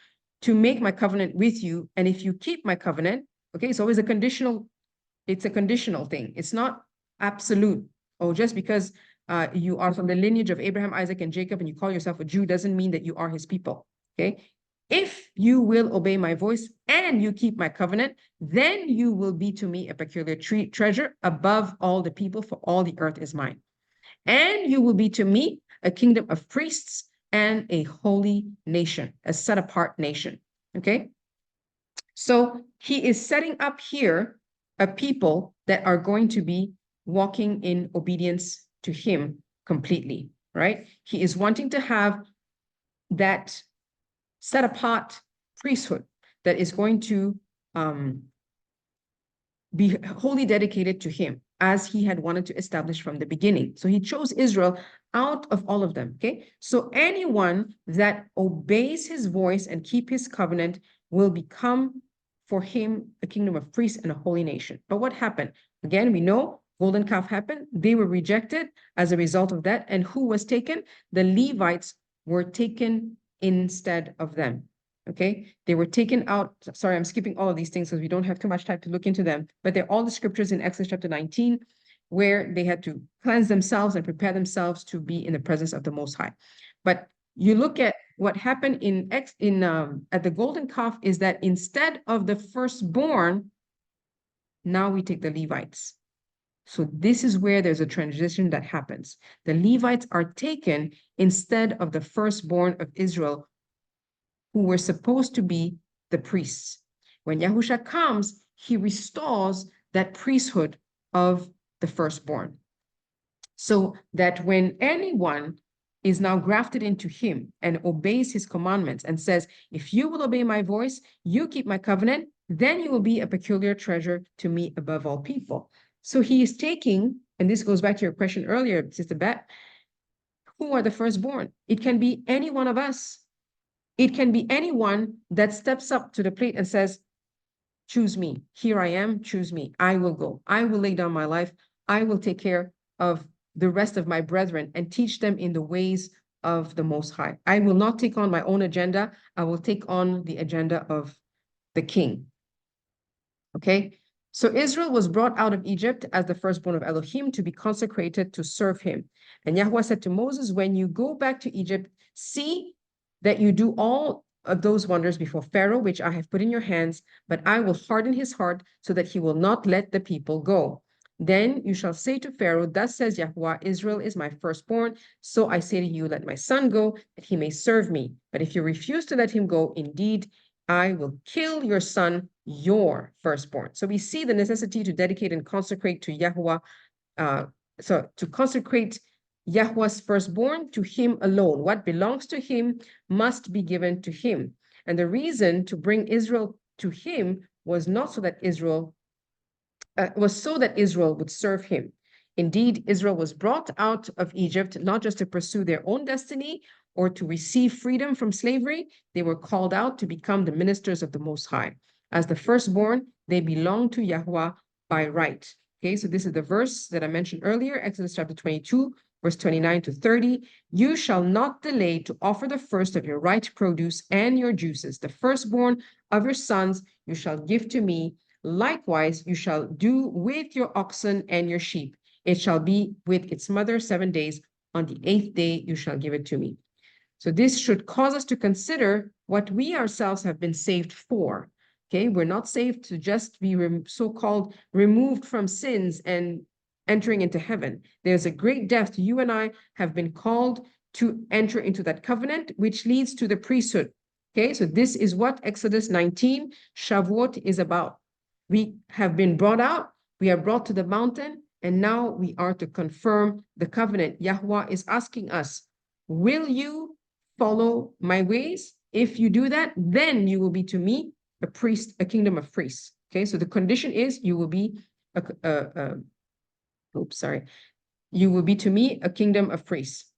S2: to make my covenant with you. And if you keep my covenant, okay, it's always a conditional thing. It's not absolute. Oh, just because you are from the lineage of Abraham, Isaac, and Jacob, and you call yourself a Jew doesn't mean that you are his people. Okay. If you will obey my voice and you keep my covenant, then you will be to me a peculiar treasure above all the people, for all the earth is mine. And you will be to me a kingdom of priests and a holy nation, a set apart nation. Okay. So he is setting up here a people that are going to be walking in obedience to him completely, right? He is wanting to have that set apart priesthood that is going to be wholly dedicated to him, as he had wanted to establish from the beginning. So he chose Israel out of all of them, okay? So anyone that obeys his voice and keep his covenant will become for him a kingdom of priests and a holy nation. But what happened? Again, we know golden calf happened. They were rejected as a result of that. And who was taken? The Levites were taken instead of them. Okay, they were taken out. Sorry, I'm skipping all of these things because we don't have too much time to look into them, but they're all the scriptures in Exodus chapter 19, where they had to cleanse themselves and prepare themselves to be in the presence of the Most High. But you look at what happened at the golden calf is that instead of the firstborn, now we take the Levites. So this is where there's a transition that happens. The Levites are taken instead of the firstborn of Israel, who were supposed to be the priests. When Yahusha comes, he restores that priesthood of the firstborn. So that when anyone is now grafted into him and obeys his commandments and says, if you will obey my voice, you keep my covenant, then you will be a peculiar treasure to me above all people. So he is taking, and this goes back to your question earlier, Sister Beth, who are the firstborn? It can be any one of us. It can be anyone that steps up to the plate and says, choose me. Here I am, choose me. I will go. I will lay down my life. I will take care of the rest of my brethren and teach them in the ways of the Most High. I will not take on my own agenda. I will take on the agenda of the King. Okay? So Israel was brought out of Egypt as the firstborn of Elohim to be consecrated to serve him. And Yahweh said to Moses, when you go back to Egypt, see that you do all of those wonders before Pharaoh, which I have put in your hands, but I will harden his heart so that he will not let the people go. Then you shall say to Pharaoh, thus says Yahweh, Israel is my firstborn. So I say to you, let my son go, that he may serve me. But if you refuse to let him go, indeed, I will kill your son, your firstborn. So we see the necessity to dedicate and consecrate to Yahweh, so to consecrate Yahweh's firstborn to him alone. What belongs to him must be given to him. And the reason to bring Israel to him was not so that Israel would serve him. Indeed, Israel was brought out of Egypt not just to pursue their own destiny or to receive freedom from slavery. They were called out to become the ministers of the Most High. As the firstborn, they belong to Yahweh by right. Okay, so this is the verse that I mentioned earlier, Exodus chapter 22, verse 29 to 30. You shall not delay to offer the first of your right produce and your juices. The firstborn of your sons you shall give to me. Likewise, you shall do with your oxen and your sheep. It shall be with its mother 7 days. On the 8th day, you shall give it to me. So this should cause us to consider what we ourselves have been saved for. Okay, we're not saved to just be so-called removed from sins and entering into heaven. There's a great depth. You and I have been called to enter into that covenant, which leads to the priesthood. Okay, so this is what Exodus 19, Shavuot is about. We have been brought out, we are brought to the mountain, and now we are to confirm the covenant. Yahweh is asking us, will you follow my ways? If you do that, then you will be to me a priest, a kingdom of priests. Okay, so the condition is you will be you will be to me a kingdom of priests.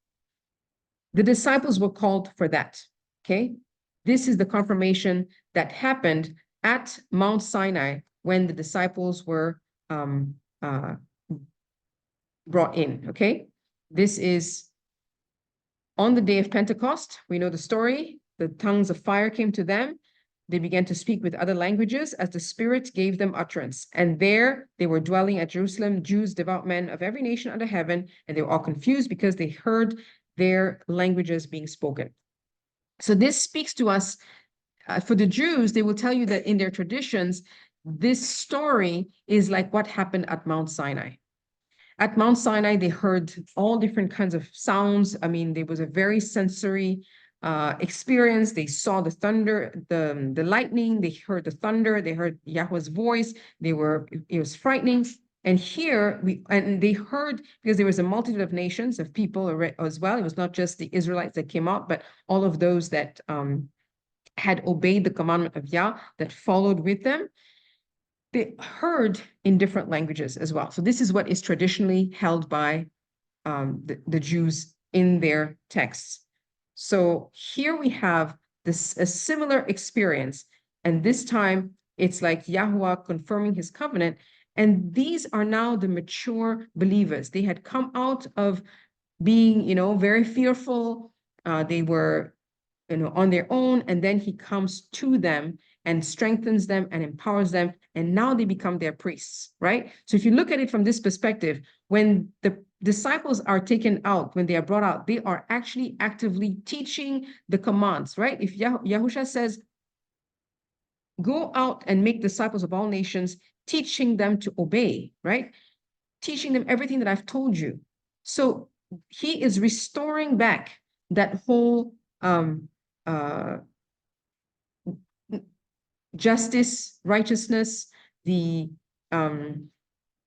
S2: The disciples were called for that. Okay, this is the confirmation that happened at Mount Sinai when the disciples were brought in. Okay, this is on the day of Pentecost. We know the story. The tongues of fire came to them. They began to speak with other languages as the Spirit gave them utterance. And there they were dwelling at Jerusalem, Jews, devout men of every nation under heaven, and they were all confused because they heard their languages being spoken. So this speaks to us. For the Jews, they will tell you that in their traditions, this story is like what happened at Mount Sinai. At Mount Sinai, they heard all different kinds of sounds. I mean, there was a very sensory experience. They saw the thunder, the lightning, they heard the thunder, they heard Yahweh's voice. It was frightening. And here they heard, because there was a multitude of nations, of people as well. It was not just the Israelites that came out, but all of those that had obeyed the commandment of Yah, that followed with them. They heard in different languages as well. So this is what is traditionally held by the Jews in their texts. So here we have a similar experience, and this time it's like Yahweh confirming his covenant, and these are now the mature believers. They had come out of being, very fearful. They were, on their own, and then he comes to them and strengthens them and empowers them, and now they become their priests, right? So if you look at it from this perspective, when the disciples are taken out, when they are brought out, they are actually actively teaching the commands, right? If Yahusha says, go out and make disciples of all nations, teaching them to obey, right? Teaching them everything that I've told you. So he is restoring back that whole justice, righteousness, the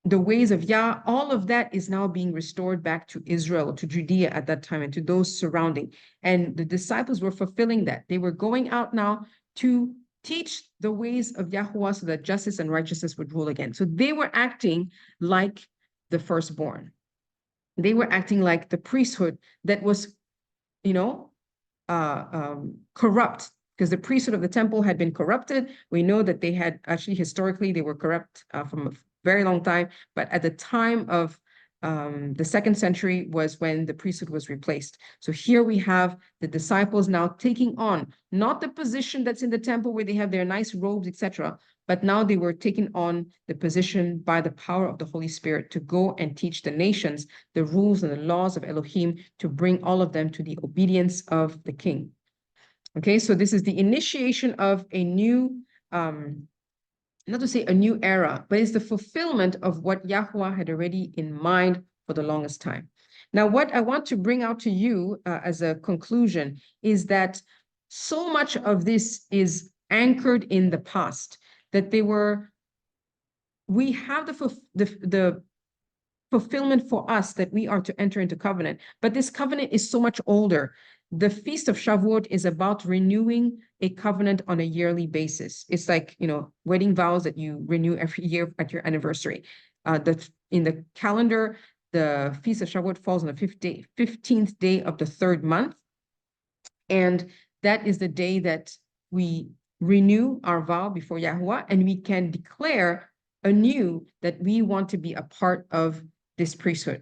S2: ways of Yah, all of that is now being restored back to Israel, to Judea at that time, and to those surrounding. And the disciples were fulfilling that. They were going out now to teach the ways of Yahuwah so that justice and righteousness would rule again. So they were acting like the firstborn. They were acting like the priesthood that was, corrupt, because the priesthood of the temple had been corrupted. We know that they had actually historically, they were corrupt from a very long time, but at the time of the 2nd century was when the priesthood was replaced. So here we have the disciples now taking on not the position that's in the temple where they have their nice robes, etc., but now they were taking on the position by the power of the Holy Spirit to go and teach the nations the rules and the laws of Elohim, to bring all of them to the obedience of the king. Okay, so this is the initiation of a new, not to say a new era, but it's the fulfillment of what Yahuwah had already in mind for the longest time. Now, what I want to bring out to you as a conclusion is that so much of this is anchored in the past, that we have the fulfillment for us that we are to enter into covenant, but this covenant is so much older. The Feast of Shavuot is about renewing a covenant on a yearly basis. It's like, wedding vows that you renew every year at your anniversary. In the calendar, the Feast of Shavuot falls on the 15th day of the 3rd month. And that is the day that we renew our vow before Yahuwah, and we can declare anew that we want to be a part of this priesthood.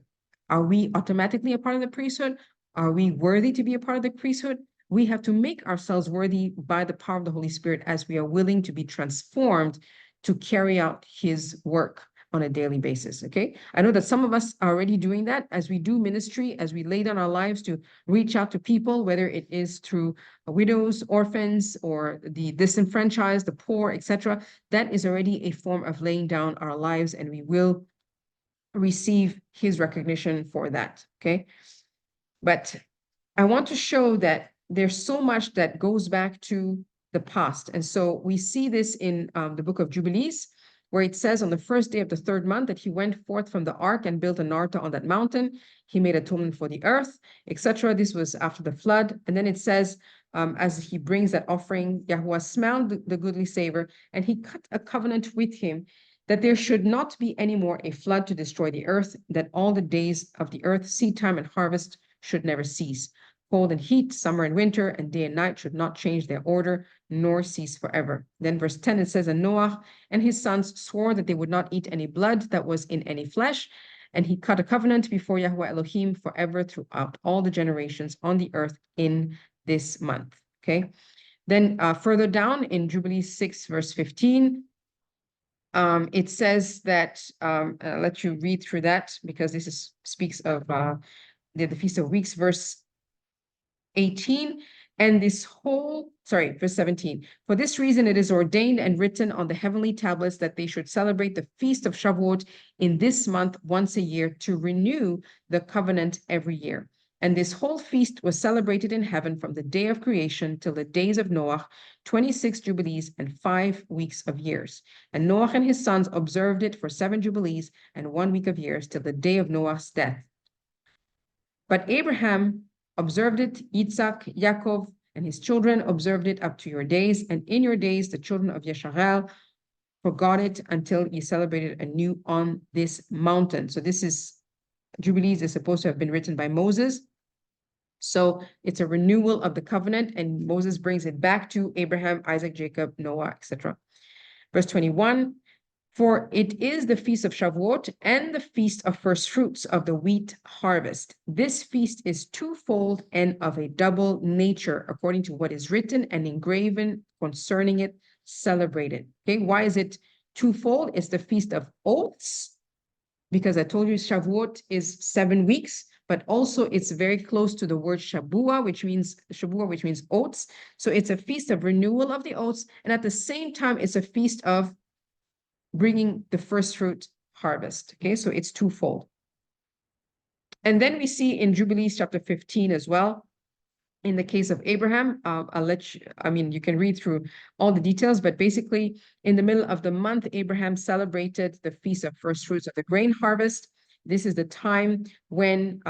S2: Are we automatically a part of the priesthood? Are we worthy to be a part of the priesthood? We have to make ourselves worthy by the power of the Holy Spirit as we are willing to be transformed to carry out his work on a daily basis, okay? I know that some of us are already doing that as we do ministry, as we lay down our lives to reach out to people, whether it is through widows, orphans, or the disenfranchised, the poor, etc. That is already a form of laying down our lives, and we will receive his recognition for that, okay? But I want to show that there's so much that goes back to the past. And so we see this in the book of Jubilees, where it says on the first day of the third month that he went forth from the ark and built an altar on that mountain. He made atonement for the earth, etc. This was after the flood. And then it says, as he brings that offering, Yahweh smelled the goodly savor, and he cut a covenant with him that there should not be any more a flood to destroy the earth, that all the days of the earth, seed time and harvest, should never cease. Cold and heat, summer and winter, and day and night should not change their order, nor cease forever. Then verse 10, it says, and Noah and his sons swore that they would not eat any blood that was in any flesh, and he cut a covenant before Yahweh Elohim forever throughout all the generations on the earth in this month. Okay. Then further down in Jubilee 6, verse 15, it says that, I'll let you read through that because this speaks of the Feast of Weeks, verse 18, and verse 17. For this reason, it is ordained and written on the heavenly tablets that they should celebrate the Feast of Shavuot in this month once a year to renew the covenant every year. And this whole feast was celebrated in heaven from the day of creation till the days of Noah, 26 jubilees and 5 weeks of years. And Noah and his sons observed it for 7 jubilees and 1 week of years till the day of Noah's death. But Abraham observed it, Isaac, Yaakov, and his children observed it up to your days, and in your days the children of Yasharel forgot it until ye celebrated anew on this mountain. So this is, Jubilees is supposed to have been written by Moses. So it's a renewal of the covenant, and Moses brings it back to Abraham, Isaac, Jacob, Noah, etc. Verse 21, for it is the feast of Shavuot and the feast of first fruits of the wheat harvest. This feast is twofold and of a double nature, according to what is written and engraven concerning it, celebrated. Okay, why is it twofold? It's the feast of oaths, because I told you Shavuot is 7 weeks, but also it's very close to the word Shabua, which means oaths. So it's a feast of renewal of the oaths, and at the same time, it's a feast of bringing the first fruit harvest. Okay, so it's twofold. And then we see in Jubilees chapter 15 as well, in the case of Abraham, you can read through all the details, but basically in the middle of the month, Abraham celebrated the feast of first fruits of the grain harvest. This is the time when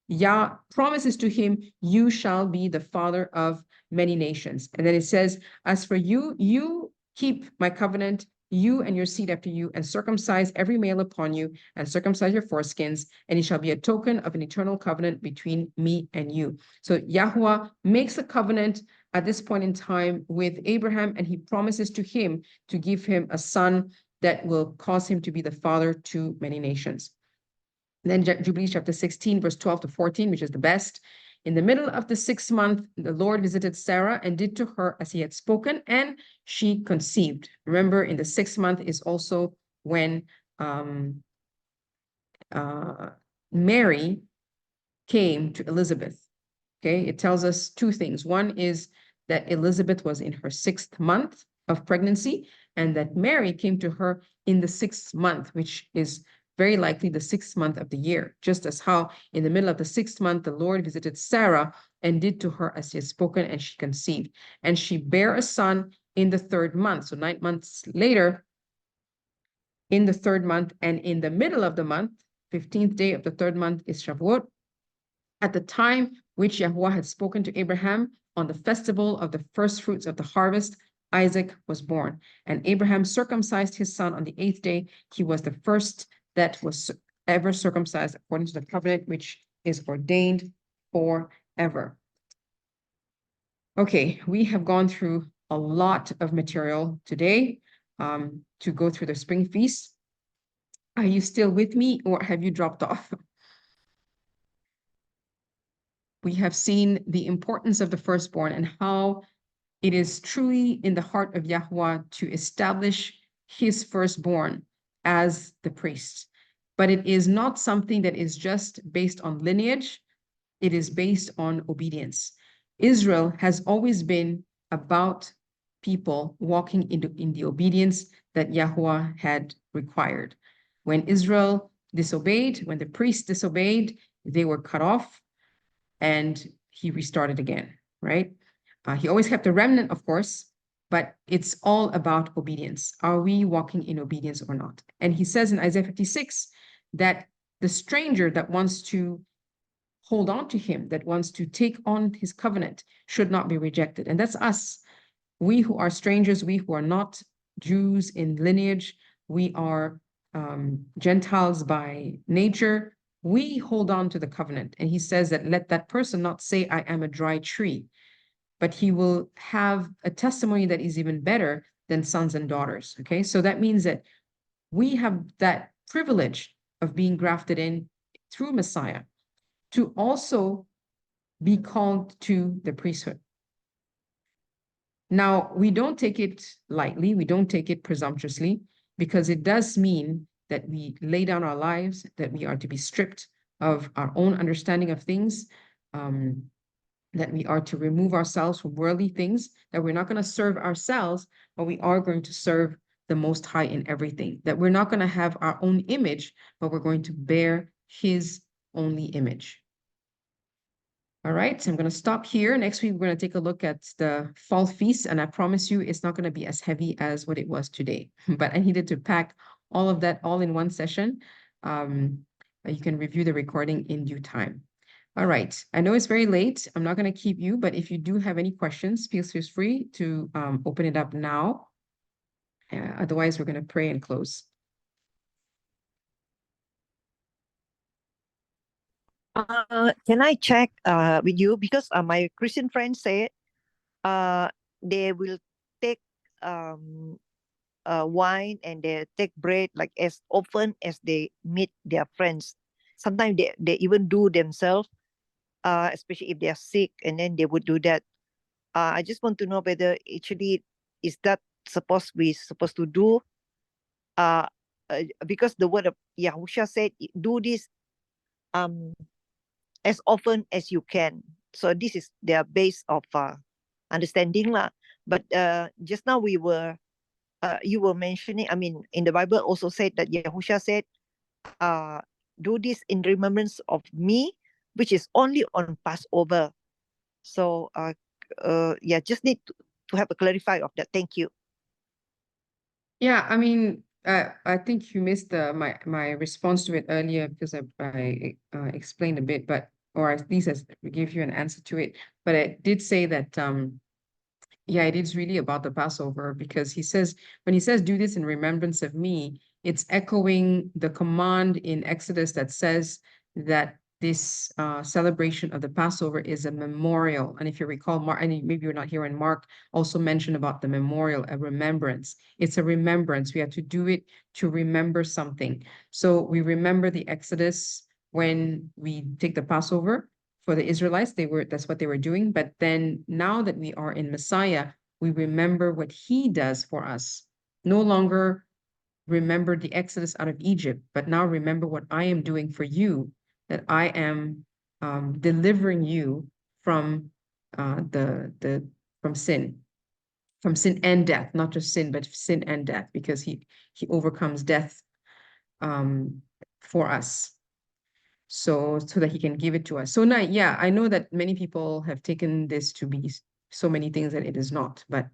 S2: Yah promises to him, you shall be the father of many nations. And then it says, as for you, you keep my covenant, you and your seed after you, and circumcise every male upon you, and circumcise your foreskins, and it shall be a token of an eternal covenant between me and you. So Yahweh makes a covenant at this point in time with Abraham, and he promises to him to give him a son that will cause him to be the father to many nations. And then Jubilees chapter 16, verse 12 to 14, which is the best. In the middle of the 6th month, the Lord visited Sarah and did to her as he had spoken, and she conceived. Remember, in the 6th month is also when Mary came to Elizabeth. Okay, it tells us 2 things. One is that Elizabeth was in her 6th month of pregnancy, and that Mary came to her in the 6th month, which is very likely the 6th month of the year, just as how in the middle of the 6th month, the Lord visited Sarah and did to her as he had spoken, and she conceived. And she bare a son in the 3rd month. So 9 months later, in the 3rd month, and in the middle of the month, 15th day of the 3rd month is Shavuot. At the time which Yahweh had spoken to Abraham on the festival of the first fruits of the harvest, Isaac was born. And Abraham circumcised his son on the 8th day. He was the first that was ever circumcised according to the covenant, which is ordained forever. Okay, we have gone through a lot of material today to go through the spring feast. Are you still with me, or have you dropped off? We have seen the importance of the firstborn and how it is truly in the heart of Yahweh to establish his firstborn as the priest. But it is not something that is just based on lineage. It is based on obedience. Israel has always been about people walking in the obedience that Yahweh had required. When Israel disobeyed, when the priests disobeyed, they were cut off, and he restarted again, right? He always kept a remnant, of course, but it's all about obedience. Are we walking in obedience or not? And he says in Isaiah 56 that the stranger that wants to hold on to him, that wants to take on his covenant, should not be rejected. And that's us. We who are strangers, we who are not Jews in lineage, we are Gentiles by nature, we hold on to the covenant. And he says that let that person not say, I am a dry tree, but he will have a testimony that is even better than sons and daughters. Okay, so that means that we have that privilege of being grafted in through Messiah to also be called to the priesthood. Now, we don't take it lightly, we don't take it presumptuously, because it does mean that we lay down our lives, that we are to be stripped of our own understanding of things, that we are to remove ourselves from worldly things, that we're not going to serve ourselves, but we are going to serve the Most High in everything, that we're not going to have our own image, but we're going to bear His only image. All right, so I'm going to stop here. Next week, we're going to take a look at the fall feast, and I promise you it's not going to be as heavy as what it was today, but I needed to pack all of that all in one session. You can review the recording in due time. All right, I know it's very late. I'm not going to keep you, but if you do have any questions, feel free to open it up now. Otherwise, we're going to pray and close.
S3: Can I check with you, because my Christian friends said they will take wine and they take bread like as often as they meet their friends. Sometimes they even do themselves, especially if they are sick, and then they would do that. I just want to know whether actually is that supposed to do, because the word of Yahusha said, do this as often as you can. So this is their base of understanding lah. But just now you were mentioning, I mean, in the Bible also said that Yahusha said, do this in remembrance of me, which is only on Passover. So yeah, just need to have a clarify of that. Thank you.
S2: Yeah, I mean, I think you missed my response to it earlier, because I explained a bit, but or at least I gave you an answer to it. But I did say that yeah, it is really about the Passover, because when he says do this in remembrance of me, it's echoing the command in Exodus that says that this celebration of the Passover is a memorial. And if you recall, Mark, and maybe you're not here, and Mark also mentioned about the memorial, a remembrance. It's a remembrance. We have to do it to remember something. So we remember the Exodus when we take the Passover. For the Israelites, that's what they were doing. But then now that we are in Messiah, we remember what He does for us. No longer remember the Exodus out of Egypt, but now remember what I am doing for you, that I am delivering you from from sin and death, not just sin, but sin and death, because he overcomes death for us. So that He can give it to us. So now, yeah, I know that many people have taken this to be so many things that it is not, but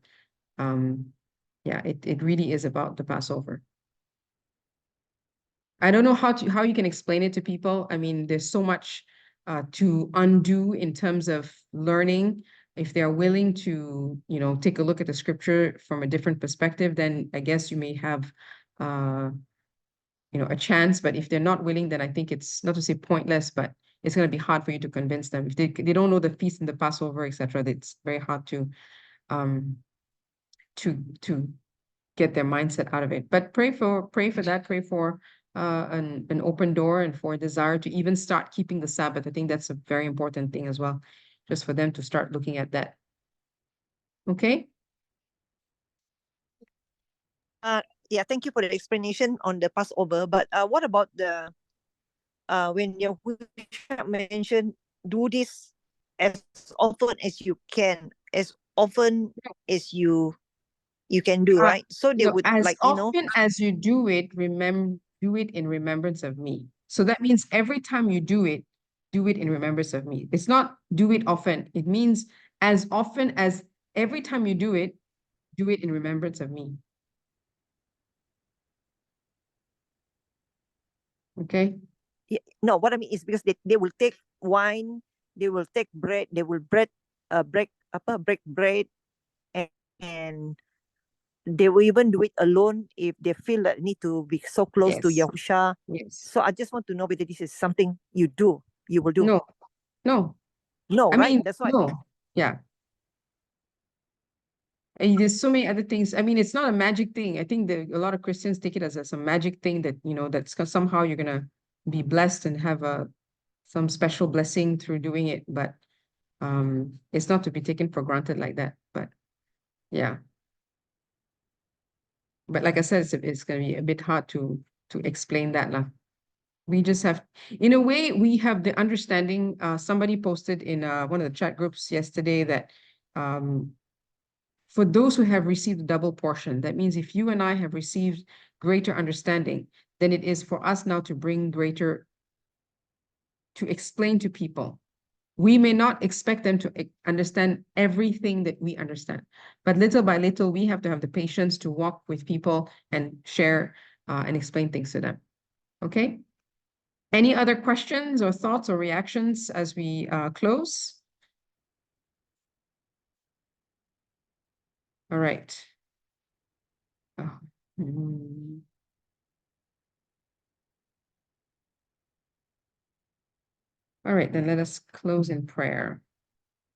S2: yeah, it really is about the Passover. I don't know how you can explain it to people. I mean, there's so much to undo in terms of learning. If they're willing to, take a look at the scripture from a different perspective, then I guess you may have a chance. But if they're not willing, then I think it's not to say pointless, but it's going to be hard for you to convince them. If they don't know the feast and the Passover, etc., it's very hard to get their mindset out of it. But pray for that. Pray for an open door, and for a desire to even start keeping the Sabbath. I think that's a very important thing as well, just for them to start looking at that. Okay.
S3: Yeah, thank you for the explanation on the Passover. But what about the when Yahushua mentioned, do this as often as you can, as often as you can do, right? So they would,
S2: as
S3: like,
S2: often as you do it, do it in remembrance of me. So that means every time you do it, do it in remembrance of me. It's not do it often. It means as often as every time you do it in remembrance of me. Okay?
S3: Yeah, no, what I mean is because they will take wine, they will take bread, they will break bread, and they will even do it alone if they feel that need to be so close to
S2: Yes.
S3: Yahusha.
S2: Yes.
S3: So I just want to know whether this is something you will do.
S2: No. No.
S3: No,
S2: I
S3: right?
S2: mean,
S3: That's why.
S2: no. Yeah. And there's so many other things. I mean, it's not a magic thing. I think that a lot of Christians take it as a magic thing that, that's somehow you're going to be blessed and have some special blessing through doing it. But it's not to be taken for granted like that. But yeah. But like I said, it's going to be a bit hard to explain that lah. We just have, in a way, we have the understanding. Somebody posted in one of the chat groups yesterday that for those who have received a double portion, that means if you and I have received greater understanding, then it is for us now to bring greater, to explain to people. We may not expect them to understand everything that we understand, but little by little, we have to have the patience to walk with people and share and explain things to them. Okay? Any other questions or thoughts or reactions as we close? All right. Oh. All right, then let us close in prayer.